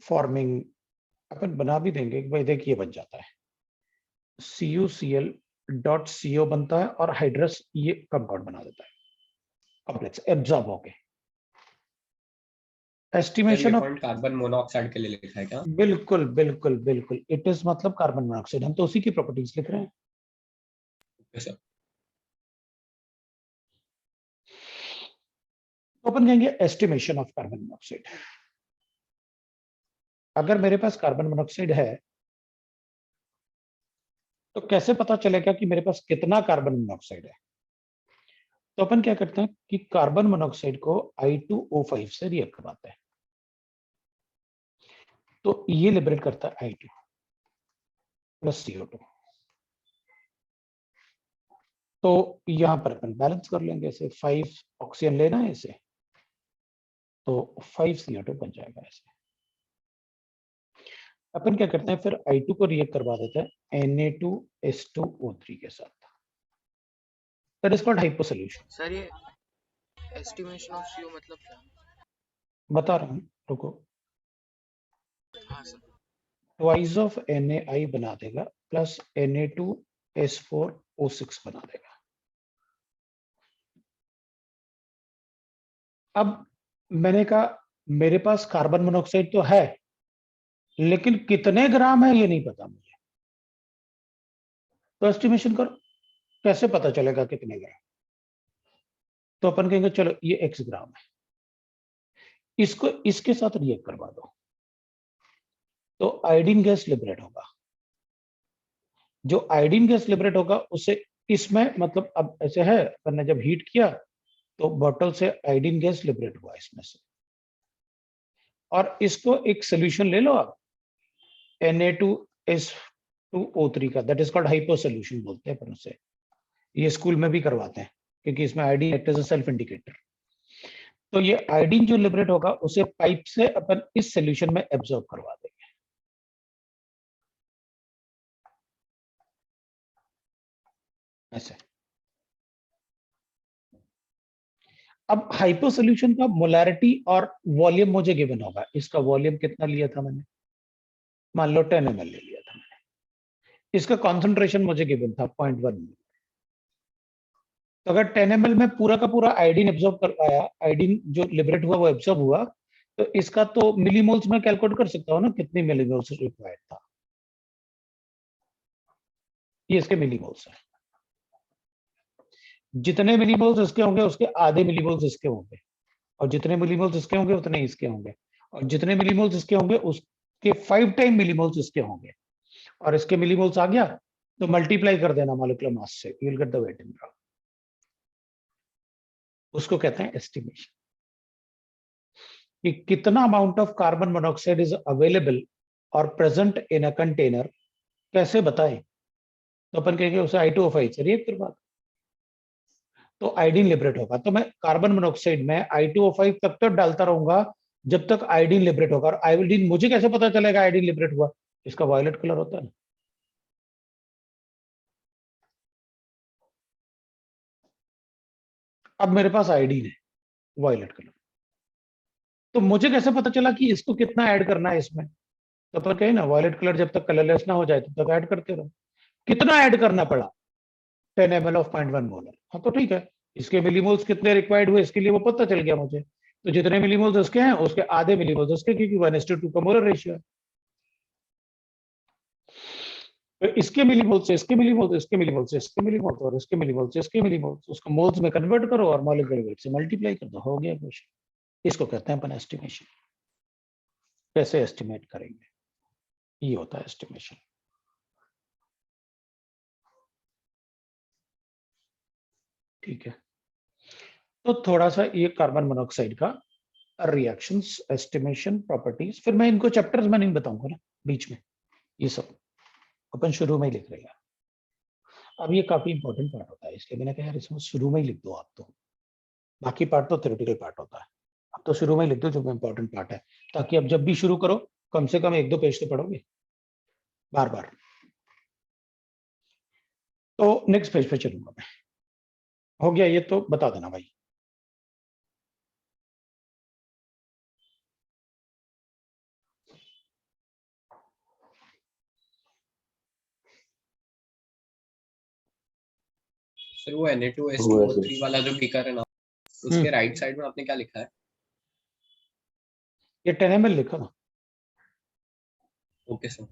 forming अपन बना भी देंगे भाई, देखिए बन जाता है CuCl.CO बनता है, और हाइड्रस ये कंपाउंड बना देता है कॉम्प्लेक्स एब्जॉर्ब होके। एस्टिमेशन ऑफ कार्बन मोनोऑक्साइड के लिए लिखा है क्या? बिल्कुल बिल्कुल बिल्कुल, इट इज मतलब कार्बन मोनोऑक्साइड, हम तो उसी की प्रॉपर्टीज लिख रहे हैं। सर अपन कहेंगे एस्टिमेशन ऑफ कार्बन मोनोऑक्साइड। अगर मेरे पास कार्बन मोनोऑक्साइड है तो कैसे पता चलेगा कि मेरे पास कितना कार्बन मोनोऑक्साइड है? तो अपन क्या करते हैं कि कार्बन मोनोऑक्साइड को I2O5 से रिएक्ट करवाते हैं, तो ये लिबरेट करता है I2 प्लस CO2। तो यहां पर अपन बैलेंस कर लेंगे, इसे 5 ऑक्सीजन लेना है इसे, तो 5 CO2 बन जाएगा ऐसे। अपन क्या करते हैं फिर I2 को रिएक्ट करवा देते हैं Na2H2O3 के साथ, that is called hypo solution. Sir ये एस्टिमेशन ऑफ CO मतलब क्या? बता रहा हूं, रुको। हाँ सर। ट्वाइस ऑफ NaI बना देगा प्लस Na2S4O6 बना देगा। अब मैंने कहा मेरे पास कार्बन मोनोऑक्साइड तो है, लेकिन कितने ग्राम है ये नहीं पता मुझे, तो एस्टिमेशन करो, कैसे पता चलेगा कितने ग्राम? तो अपन कहेंगे चलो ये X ग्राम है, इसको इसके साथ रिएक्ट करवा दो, तो आयोडीन गैस लिबरेट होगा। जो आयोडीन गैस लिबरेट होगा उससे इसमें मतलब अब ऐसे है, अपन ने जब हीट किया तो बॉटल से आयोडीन गैस लिबरेट हुआ इसमें से, और इसको एक सोल्यूशन ले लो आप Na2S2O3 का, that is called hypo solution बोलते हैं अपन उसे। ये स्कूल में भी करवाते हैं क्योंकि इसमें iodine act as a self indicator. तो ये आयोडीन जो लिबरेट होगा उसे पाइप से अपन इस सोल्यूशन में एब्जॉर्ब करवा देंगे ऐसे। अब हाइपो सोल्यूशन का मोलैरिटी और वॉल्यूम मुझे गिवन होगा। इसका वॉल्यूम कितना लिया था मैंने, मान लो 10 ml ले लिया था मैंने। इसका कॉन्सेंट्रेशन मुझे गिवन था 0.1 ml। तो अगर 10 ml में पूरा का पूरा आयोडीन एब्जॉर्ब कर पाया, आयोडीन जो लिबरेट हुआ वो एब्जॉर्ब हुआ, तो इसका तो मिलीमोल्स में कैलकुलेट कर सकता हूँ ना कितनी मिलीमोल्स रिक्वायर्ड था। ये इसके मिलीमोल्स है। जितने मिलीमोल्स इसके होंगे उसके आधे मिलीमोल्स इसके होंगे, और जितने मिलीमोल्स इसके होंगे उतने इसके होंगे, और जितने मिलीमोल्स इसके होंगे उसके 5 टाइम मिलीमोल्स इसके होंगे। और इसके मिलीमोल्स आ गया तो मल्टीप्लाई कर देना मॉलिक्यूलर मास से, you will get the weight in gram. उसको कहते हैं एस्टिमेशन, कि कितना amount of carbon monoxide is available और प्रेजेंट इन अ कंटेनर, कैसे बताएं। तो अपन कहेंगे उसे I2O5 से रिएक्ट करवा, तो आयोडीन लिबरेट होगा। तो मैं कार्बन मोनोऑक्साइड में I2O5 तब तक डालता रहूंगा जब तक आयोडीन लिबरेट होगा। और आयोडीन मुझे कैसे पता चलेगा आयोडीन लिबरेट हुआ, इसका वायलेट कलर होता है ना। अब मेरे पास आयोडीन है वायलेट कलर, तो मुझे कैसे पता चला कि इसको कितना ऐड करना है इसमें। तो अपन कहें ना वायलेट कलर जब तक कलरलेस ना हो जाए तब तक ऐड करते रहो। कितना ऐड करना पड़ा, 10 ml ऑफ 0.1 मोलर। हाँ तो ठीक है, इसके मिलीमोल्स कितने रिक्वायर्ड हुए इसके लिए वो पता चल गया मुझे। तो जितने मिलीमोल्स उसके हैं उसके आधे मिलीमोल्स उसके, क्योंकि 1:2 का मोलर रेशियो है। तो इसके मिलीमोल से इसके मिलीमोल, इसके मिलीमोल से इसके मिलीमोल, और इसके मिलीमोल से इसके मिलीमोल, उसको मोल्स में कन्वर्ट करो और मॉलिक्यूलर वेट से मल्टीप्लाई कर दो, हो गया क्वेश्चन। इसको कहते हैं अपन एस्टिमेशन। कैसे एस्टिमेट करेंगे, ये होता है एस्टिमेशन। ठीक है, तो थोड़ा सा ये कार्बन मोनोऑक्साइड का रिएक्शंस, एस्टिमेशन, प्रॉपर्टीज, फिर मैं इनको चैप्टर्स में नहीं बताऊंगा ना बीच में, ये सब अपन शुरू में ही लिख रहे हैं। अब ये काफी इंपॉर्टेंट पार्ट होता है, इसलिए मैंने कहा यार इसमें शुरू में ही लिख दो आप, तो बाकी पार्ट तो थ्योरेटिकल पार्ट होता है। अब तो शुरू में ही लिख दो जो इंपॉर्टेंट पार्ट है, ताकि अब जब भी शुरू करो कम से कम 1-2 पेज तो पढ़ोगे बार बार। तो नेक्स्ट पेज पे चलूंगा मैं। हो गया ये तो बता देना भाई। सर वो Na2S2O3 वाला जो बीकर है ना, उसके राइट साइड में आपने क्या लिखा है? ये 10 ml लिखा ना। Okay sir.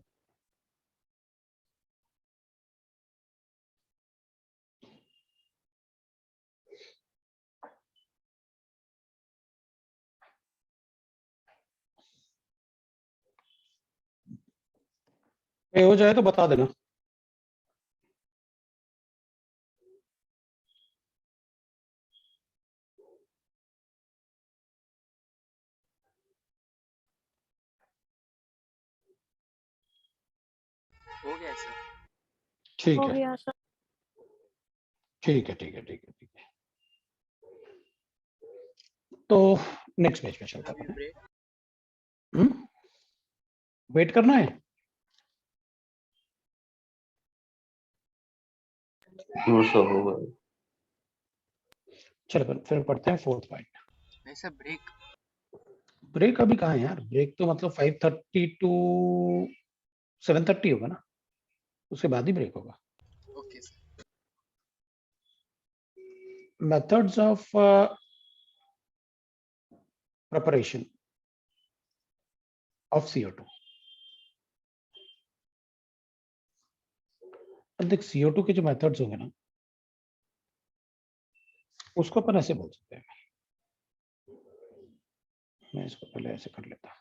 ये हो जाए तो बता देना। हो गया सर। ठीक हो है, गया सर। ठीक है, ठीक है, ठीक है, ठीक है। तो नेक्स्ट पेज पे चलता अभी है। ब्रेक। वेट करना है। सब होगा। चलो फिर पढ़ते हैं 4th पॉइंट। नहीं सर ब्रेक। ब्रेक अभी कहाँ है यार, ब्रेक तो मतलब 5:30 टू 7:30 होगा ना, उसके बाद ही ब्रेक होगा। Okay sir. Methods of preparation of CO2। अब देख CO2 के जो मेथड्स होंगे ना, उसको अपन ऐसे बोल सकते हैं। मैं इसको पहले ऐसे कर लेता।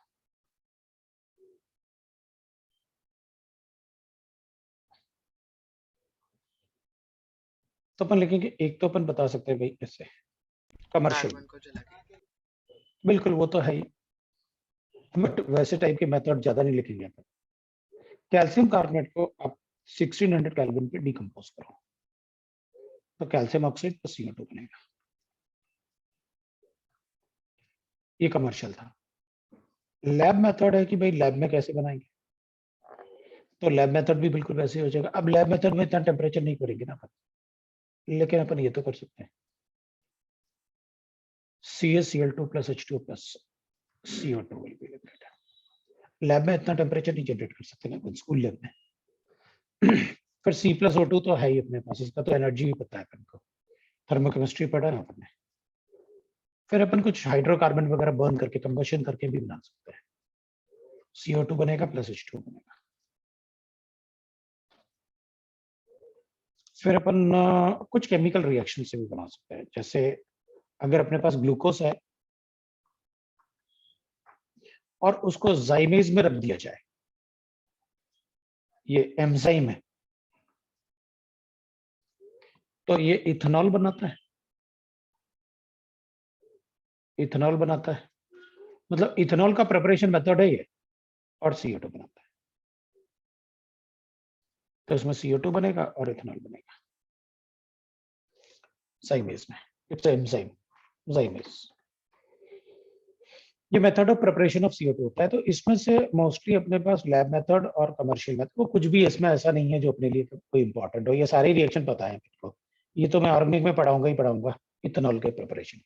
तो अपन लिखेंगे, एक तो अपन बता सकते हैं भाई ऐसे कमर्शियल, कार्बन को जला के। बिल्कुल वो तो है ही, बट वैसे टाइप के मेथड ज्यादा नहीं लिखेंगे अपन। कैल्शियम कार्बोनेट को आप 1600 केल्विन पे डिकम्पोज करो तो कैल्शियम ऑक्साइड प्लस CO2 बनेगा। ये कमर्शियल था। लैब मेथड है कि भाई लैब में कैसे बनाएंगे, तो लैब मेथड भी बिल्कुल वैसे ही हो जाएगा। अब लैब मेथड में इतना टेम्परेचर नहीं करेंगे ना अपन, लेकिन अपन ये तो कर सकते हैं, CaCl2 plus H2 plus CO2 will be liquid. Lab में इतना टेम्परेचर नहीं जनरेट कर सकते ना अपन स्कूल लैब में। फिर C+O2 तो है ही अपने पास, इसका तो एनर्जी भी पता है अपन को, थर्मोकेमिस्ट्री पढ़ा है अपन ने। फिर अपन कुछ हाइड्रोकार्बन वगैरह बर्न करके कंबशन करके भी बना सकते हैं, CO2 बनेगा प्लस H2 बनेगा। फिर अपन कुछ केमिकल रिएक्शन से भी बना सकते हैं, जैसे अगर अपने पास ग्लूकोज है और उसको जाइमेज में रख दिया जाए, ये एंजाइम है, तो ये इथेनॉल बनाता है। इथेनॉल बनाता है मतलब इथेनॉल का प्रिपरेशन मेथड है ये, और CO2 बनाता है, तो इसमें CO2 बनेगा और इथेनॉल बनेगा जाइमेज में। It's enzyme जाइमेज। ये method of preparation of CO2 होता है। तो इसमें से मोस्टली अपने पास लैब मेथड और कमर्शियल मेथड, वो कुछ भी इसमें ऐसा नहीं है जो अपने लिए कोई इंपॉर्टेंट हो, ये सारे रिएक्शन पता है मेरे को, ये तो मैं ऑर्गेनिक में पढ़ाऊंगा ही पढ़ाऊंगा इथेनॉल के प्रिपरेशन।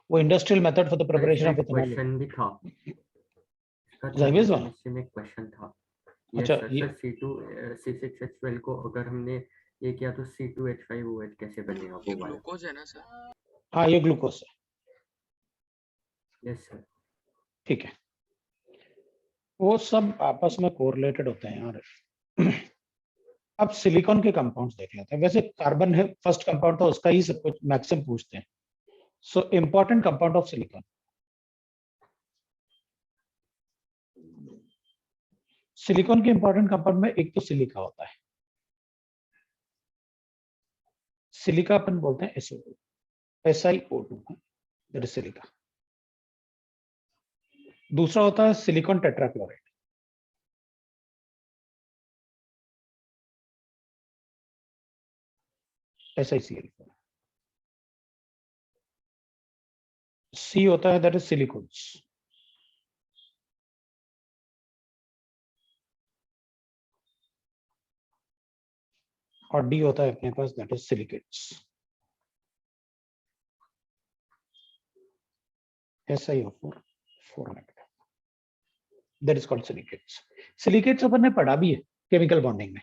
वो industrial method for the preparation of ethanol. Question भी था इसका, जाइमेज वाला? थर्मोकेमिस्ट्री में क्वेश्चन था। अच्छा, यस सर, ये C2 C6H12 को अगर हमने ये किया तो C2H5OH कैसे बनेगा ये वो वाला? ग्लूकोज है ना सर? हाँ ये ग्लूकोज है। Yes sir. ठीक है, वो सब आपस में कोरिलेटेड होते हैं यार। अब सिलिकॉन के कंपाउंड्स देख लेते हैं। वैसे कार्बन है फर्स्ट कंपाउंड, तो उसका ही सब कुछ मैक्सिमम पूछते हैं। So important compound of silicon, silicon के इंपॉर्टेंट कंपाउंड में एक तो सिलिका होता है, सिलिका अपन बोलते हैं SO2, SiO2 that is silica. दूसरा होता है सिलिकॉन टेट्राक्लोराइड, SiCl4। C होता है दैट इज सिलिकॉन्स, और D होता है अपने पास that is silicates, SiO4 4 negative, that is called silicates. Silicates अपन ने पढ़ा भी है केमिकल बॉन्डिंग में,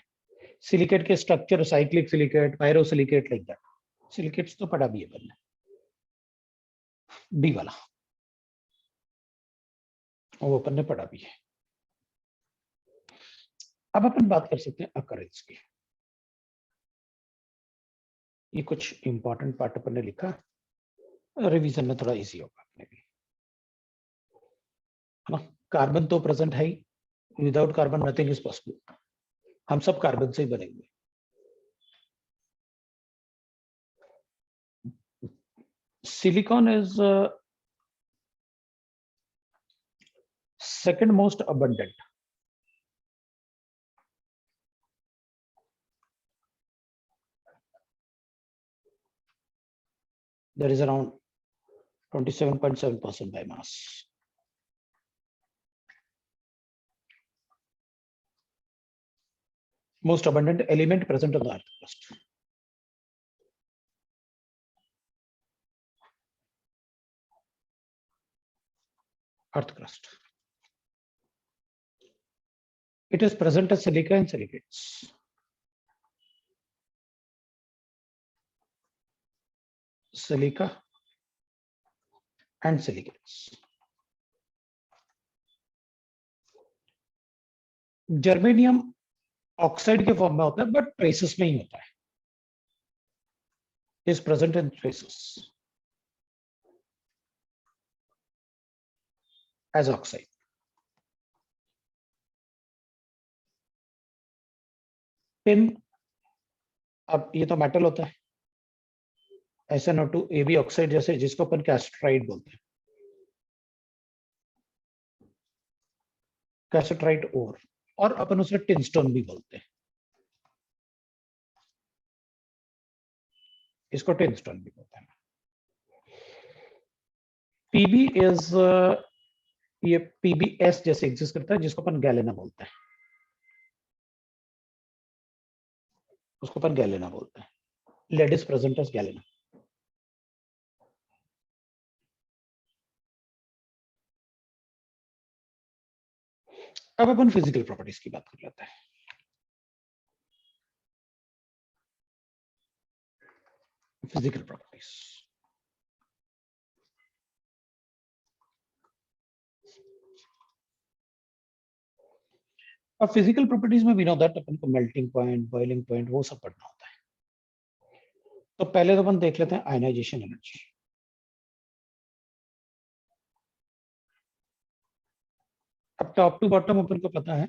सिलिकेट के structure, cyclic silicate, pyrosilicate, like that. Silicates तो पढ़ा भी है अपन ने। डी वाला वो अपन ने पढ़ा भी है। अब अपन बात कर सकते हैं अकरेंस की। ये कुछ इंपॉर्टेंट पार्ट अपन ने लिखा, रिवीजन में थोड़ा इजी होगा अपने भी, है ना। कार्बन तो प्रेजेंट है ही, without carbon nothing is possible. हम सब कार्बन से ही बनेंगे। Silicon is second most abundant. There is around 27.7% by mass. Most abundant element present on the earth crust. Earth crust. It is present as silica and silicates. Silica and silicates. Germanium oxide के फॉर्म में होता है, बट ट्रेसेस में ही होता है। Is present in traces as oxide. Tin, अब ये तो मेटल होता है, SnO2 AB ऑक्साइड जैसे, जिसको अपन कैस्टराइट बोलते हैं, कैसेट्राइट ओर, और अपन उसे टिनस्टोन भी बोलते हैं, इसको टिनस्टोन भी बोलते हैं। पीबी इज ये पीबीएस जैसे एग्जिस्ट करता है, जिसको अपन गैलेना बोलते हैं, उसको अपन गैलेना बोलते हैं, lead is present as galena. अब अपन फिजिकल प्रॉपर्टीज की बात कर लेते हैं। फिजिकल प्रॉपर्टीज, अब फिजिकल प्रॉपर्टीज में वी नो दैट अपन को मेल्टिंग पॉइंट, बॉइलिंग पॉइंट, वो सब पढ़ना होता है। तो पहले तो अपन देख लेते हैं आयनाइजेशन एनर्जी। अब टॉप टू बॉटम अपन को पता है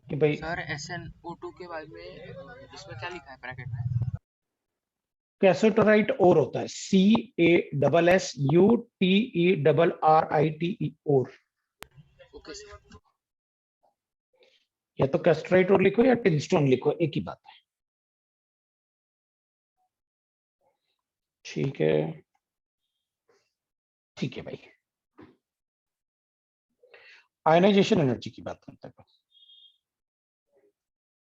कि भाई सर SnO2 के बाद में इसमें क्या लिखा है ब्रैकेट में? कैसेटराइट ओर होता है, CaSUTERRITE ओर, ओके सर। या तो कैस्ट्राइट ओर लिखो या टिनस्टोन लिखो, एक ही बात है। ठीक है, ठीक है भाई। आयनाइजेशन एनर्जी की बात करते हैं।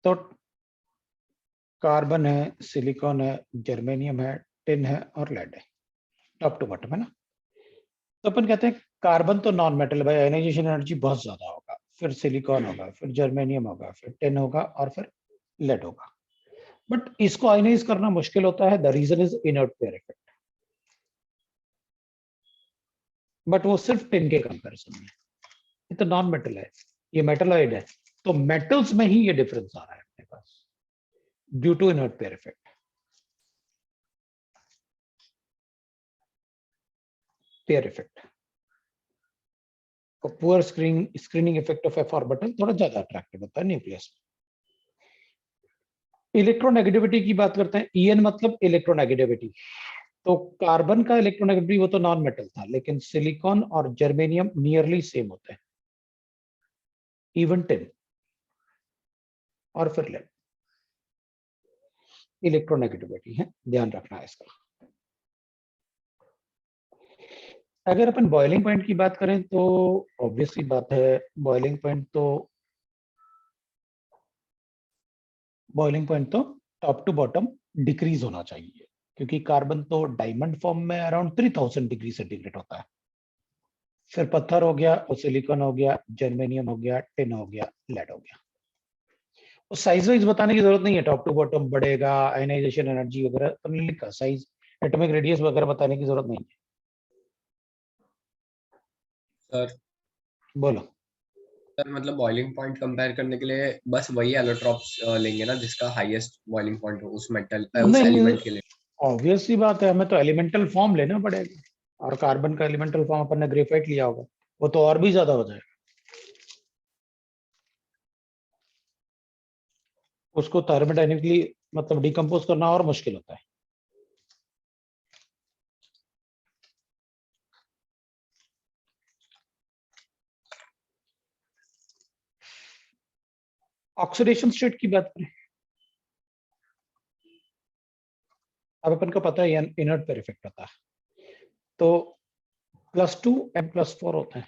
तो कार्बन है, सिलिकॉन है, जर्मेनियम है, टिन है और लेड है, टॉप टू बॉटम है ना। तो अपन कहते हैं कार्बन तो नॉन मेटल, भाई आयनाइजेशन एनर्जी बहुत ज्यादा होगा, फिर सिलिकॉन होगा, फिर जर्मेनियम होगा, फिर टिन होगा और फिर लेड होगा। बट इसको आयनाइज करना मुश्किल होता है, the reason is inert pair effect. But वो सिर्फ टिन के कंपैरिजन में, ये तो नॉन मेटल है, ये मेटलॉइड है, तो मेटल्स में ही ये डिफरेंस आ रहा है अपने पास due to inert pair effect. Pair effect और poor screening effect of f orbital थोड़ा ज्यादा अट्रैक्टिव होता है न्यूक्लियस में। इलेक्ट्रोनेगेटिविटी की बात करते हैं, EN मतलब इलेक्ट्रोनेगेटिविटी। तो कार्बन का इलेक्ट्रोनेगेटिविटी वो तो नॉन मेटल था, लेकिन सिलिकॉन और जर्मेनियम नियरली सेम होते हैं, इवन टिन और फिर लेड। इलेक्ट्रोनेगेटिविटी है, ध्यान रखना है इसका। अगर अपन बॉइलिंग पॉइंट की बात करें तो ऑब्वियसली बात है, बॉइलिंग पॉइंट तो टॉप टू बॉटम डिक्रीज होना चाहिए, क्योंकि कार्बन तो डायमंड फॉर्म में अराउंड 3000 डिग्री सेंटीग्रेड होता है, फिर पत्थर हो गया, और सिलिकॉन हो गया, जर्मेनियम हो गया, टिन हो गया, लेड हो गया। और साइज वाइज बताने की जरूरत नहीं है, टॉप टू बॉटम बढ़ेगा, आयनाइजेशन एनर्जी वगैरह तो नहीं लिखा, साइज एटॉमिक रेडियस वगैरह बताने की जरूरत नहीं है। सर बोलो। सर मतलब बॉइलिंग पॉइंट कंपेयर करने के लिए बस वही एलोट्रॉप्स लेंगे ना जिसका हाईएस्ट बॉइलिंग पॉइंट हो उस मेटल उस नहीं, एलिमेंट के लिए? ऑब्वियस सी बात है, हमें तो एलिमेंटल फॉर्म लेना पड़ेगा, और कार्बन का एलिमेंटल फॉर्म अपन ने ग्रेफाइट लिया होगा, वो तो और भी ज्यादा हो जाएगा, उसको थर्मोडायनेमिकली मतलब डिकम्पोज करना और मुश्किल होता है। ऑक्सीडेशन स्टेट की बात करें, अब अपन को पता है इनर्ट पेयर इफेक्ट होता है, तो +2 and +4 होते हैं,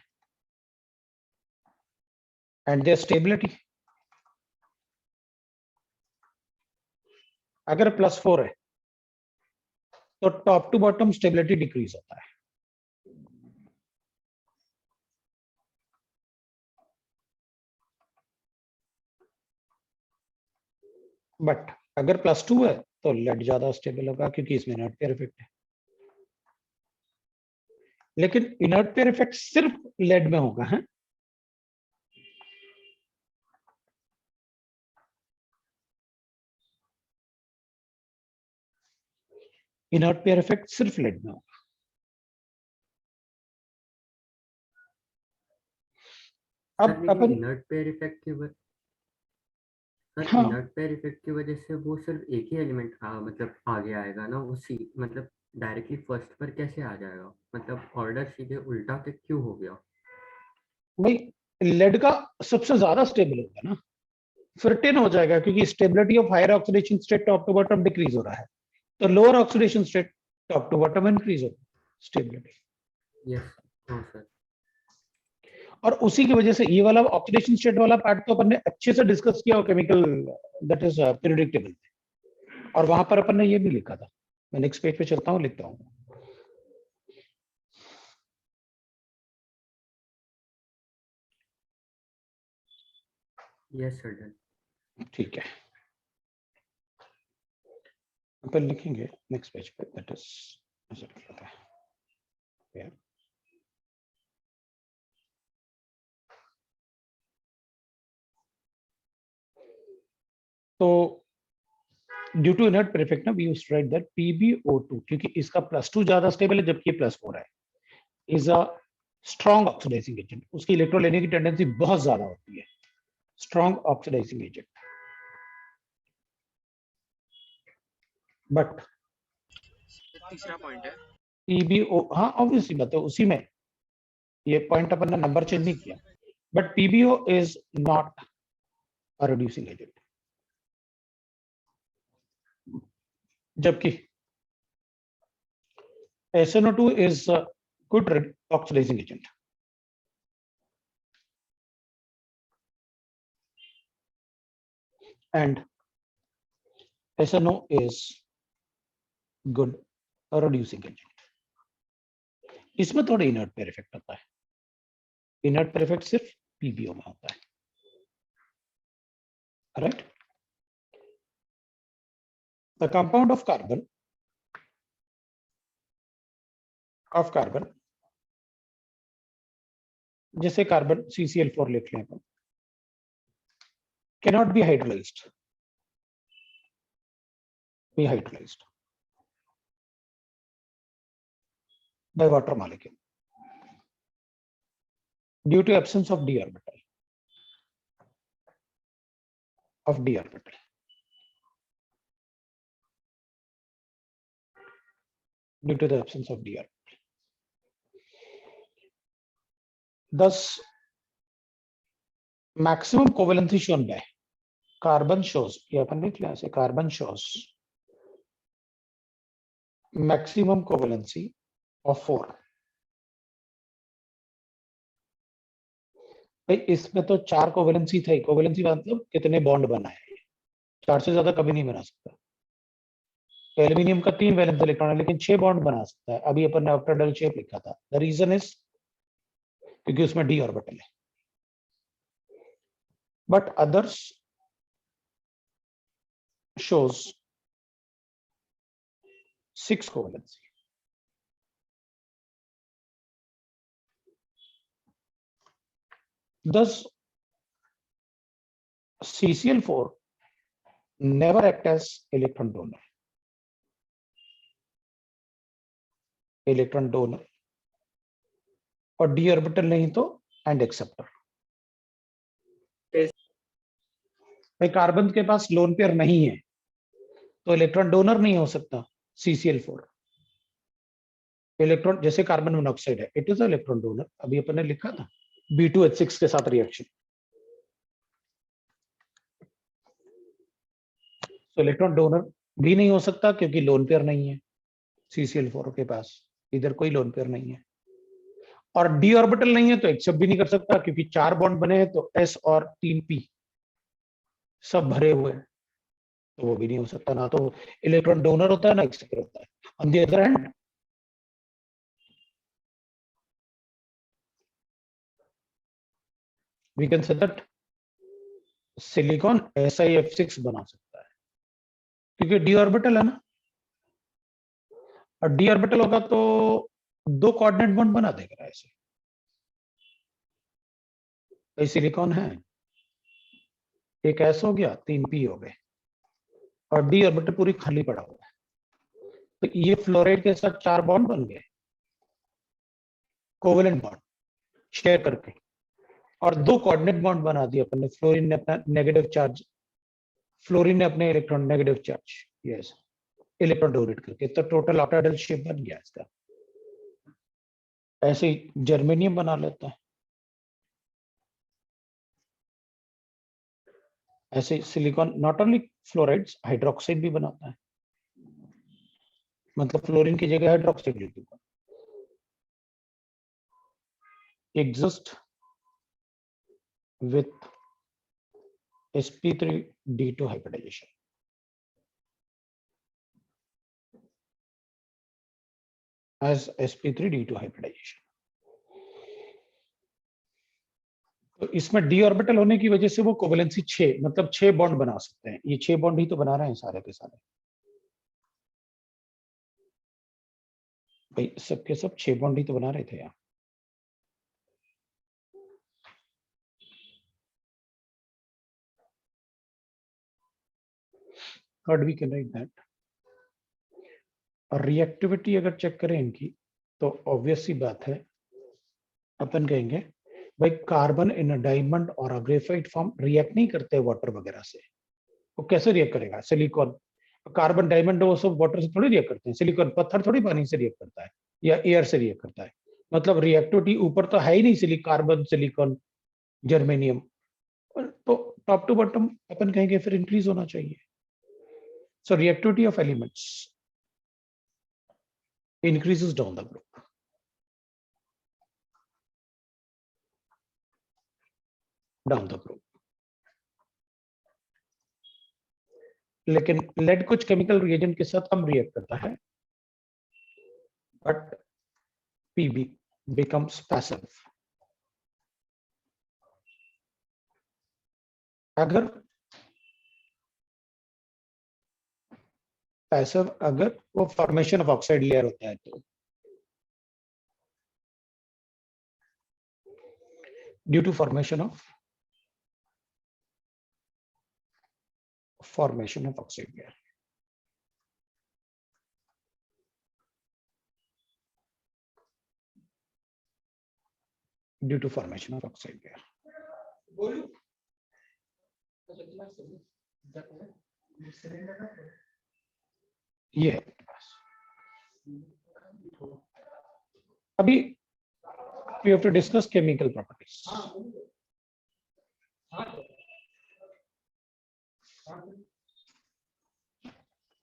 एंड देयर स्टेबिलिटी, अगर +4 है तो top to bottom stability decrease होता है। बट अगर +2 है तो लेड ज्यादा स्टेबल होगा, क्योंकि इसमें इनर्ट पेयर इफेक्ट है। लेकिन इनर्ट पेयर इफेक्ट सिर्फ लेड में होगा, है? इनर्ट पेयर इफेक्ट सिर्फ लेड में होगा। अब अपन इनर्ट पेयर इफेक्ट की हाँ, इनर्ट पेयर इफेक्ट की वजह से वो सिर्फ एक ही एलिमेंट मतलब आगे आएगा ना, उसी मतलब डायरेक्टली फर्स्ट पर कैसे आ जाएगा? मतलब ऑर्डर सीधे उल्टा के क्यों हो गया? भाई लेड का सबसे ज्यादा स्टेबल होगा ना, फिर 10 हो जाएगा क्योंकि stability of higher oxidation state top to bottom decrease हो रहा है, तो lower oxidation state top to bottom increase होगा स्टेबिलिटी। यस, हाँ सर। और उसी की वजह से ये वाला ऑक्सीडेशन स्टेट वाला पार्ट तो अपन ने अच्छे से डिस्कस किया chemical that is periodic table, और वहां पर अपन ने ये भी लिखा था। मैं नेक्स्ट पेज पे चलता हूँ, लिखता हूँ। Yes sir, done. ठीक है, अपन लिखेंगे नेक्स्ट पेज पे, दैट इज ऐसा लिख लेते हैं। Yeah. तो due to inert pair effect ना we used to write that PbO2, क्योंकि इसका +2 ज्यादा स्टेबल है जबकि +4 है, is a strong oxidising agent, उसकी इलेक्ट्रॉन लेने की टेंडेंसी बहुत ज्यादा होती है, स्ट्रॉन्ग ऑक्सीडाइजिंग एजेंट। बट तीसरा पॉइंट है। PbO, हाँ ऑब्वियसली बात है, उसी में ये पॉइंट अपन ने नंबर चेंज नहीं किया, but PbO is not a reducing agent, जबकि SnO2 is a good oxidizing agent. And SNO is good reducing agent. इसमें थोड़ा इनर्ट पेयर इफेक्ट होता है, इनर्ट पेयर इफेक्ट सिर्फ PbO में होता है, right? The compound of carbon जैसे कार्बन CCl4 लिख लें अपन, cannot be hydrolyzed by water molecule due to absence of d orbital due to the absence of d orbital. Thus maximum covalency shown by carbon shows, ये अपन लिख लिया ऐसे, carbon shows maximum covalency of 4। भाई इसमें तो 4 कोवेलेंसी थे, कोवेलेंसी मतलब कितने बॉन्ड बनाए, 4 से ज्यादा कभी नहीं बना सकता। एल्यूमिनियम का 3 वैलेंस इलेक्ट्रॉन है लेकिन 6 बॉन्ड बना सकता है, अभी अपन ने ऑक्टेडल शेप लिखा था। द रीजन इज क्योंकि उसमें d ऑर्बिटल है, but others shows 6 covalency। Thus CCl4 never act as electron donor और d ऑर्बिटल नहीं तो एंड एक्सेप्टर। भाई कार्बन के पास लोन पेयर नहीं है तो इलेक्ट्रॉन डोनर नहीं हो सकता CCl4। इलेक्ट्रॉन जैसे कार्बन मोनोऑक्साइड है, इट इज इलेक्ट्रॉन डोनर, अभी अपन ने लिखा था B2H6 के साथ रिएक्शन, तो इलेक्ट्रॉन डोनर भी नहीं हो सकता क्योंकि लोन पेयर नहीं है CCl4 के पास, इधर कोई लोन पेयर नहीं है, और d ऑर्बिटल नहीं है तो एक्सेप्ट भी नहीं कर सकता क्योंकि 4 बॉन्ड बने हैं तो S और 3 P सब भरे हुए हैं, तो वो भी नहीं हो सकता, ना तो इलेक्ट्रॉन डोनर होता है ना एक्सेप्टर होता है। On the other hand we can say that silicon SiF6 बना सकता है क्योंकि d ऑर्बिटल है ना, और d ऑर्बिटल होगा तो 2 कोऑर्डिनेट बॉन्ड बना देगा ऐसे। सिलिकॉन है, एक S हो गया, 3 P हो गए, और d ऑर्बिटल पूरी खाली पड़ा हुआ है, तो ये फ्लोराइड के साथ 4 बॉन्ड बन गए, कोवेलेंट बॉन्ड शेयर करके, और 2 कोऑर्डिनेट बॉन्ड बना दिए अपन ने। फ्लोरीन ने अपना नेगेटिव चार्ज, फ्लोरीन ने अपने electron negative charge, yes, electron donate करके, तो टोटल ऑक्टाहेड्रल शेप बन गया इसका। ऐसे ही जर्मेनियम बना लेता है, ऐसे silicon not only fluorides, hydroxide भी बनाता है, मतलब फ्लोरीन की जगह हाइड्रोक्साइड लिख दूंगा। exist with sp3d2 hybridization. As sp3d2 hybridization. तो इसमें d ऑर्बिटल होने की वजह से वो कोवेलेंसी 6 मतलब 6 बॉन्ड बना सकते हैं। ये 6 बॉन्ड ही तो बना रहे हैं सारे के सारे भाई, सबके सब 6 बॉन्ड ही तो बना रहे थे यहाँ। Third we can write that. और रिएक्टिविटी अगर चेक करें इनकी तो ऑब्वियस सी बात है, अपन कहेंगे भाई कार्बन इन अ डायमंड और अ ग्रेफाइट फॉर्म रिएक्ट नहीं करते वाटर वगैरह से। वो कैसे रिएक्ट करेगा? सिलिकॉन, कार्बन डायमंड वो सब वाटर से थोड़ी रिएक्ट करते हैं। सिलिकॉन पत्थर थोड़ी पानी से रिएक्ट करता है या एयर से रिएक्ट करता है। मतलब रिएक्टिविटी ऊपर तो है ही नहीं, कार्बन सिलिकॉन जर्मेनियम, तो टॉप टू बॉटम अपन कहेंगे फिर इंक्रीज होना चाहिए। So reactivity of elements increases down the group. लेकिन लेड कुछ केमिकल रिएजेंट के साथ कम रिएक्ट करता है, बट Pb becomes passive. अगर पैसिव अगर वो फॉर्मेशन ऑफ ऑक्साइड लेयर होता है तो due to formation of oxide layer. Due to formation of oxide layer. ये अभी we have to discuss chemical properties.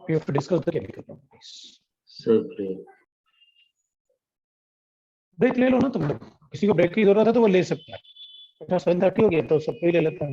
We have to discuss the chemical properties. Break ले लो ना तुम लोग, किसी को ब्रेक की जरूरत है तो वो ले सकता है। 7:30 हो गया तो सबको ही ले लेते हैं।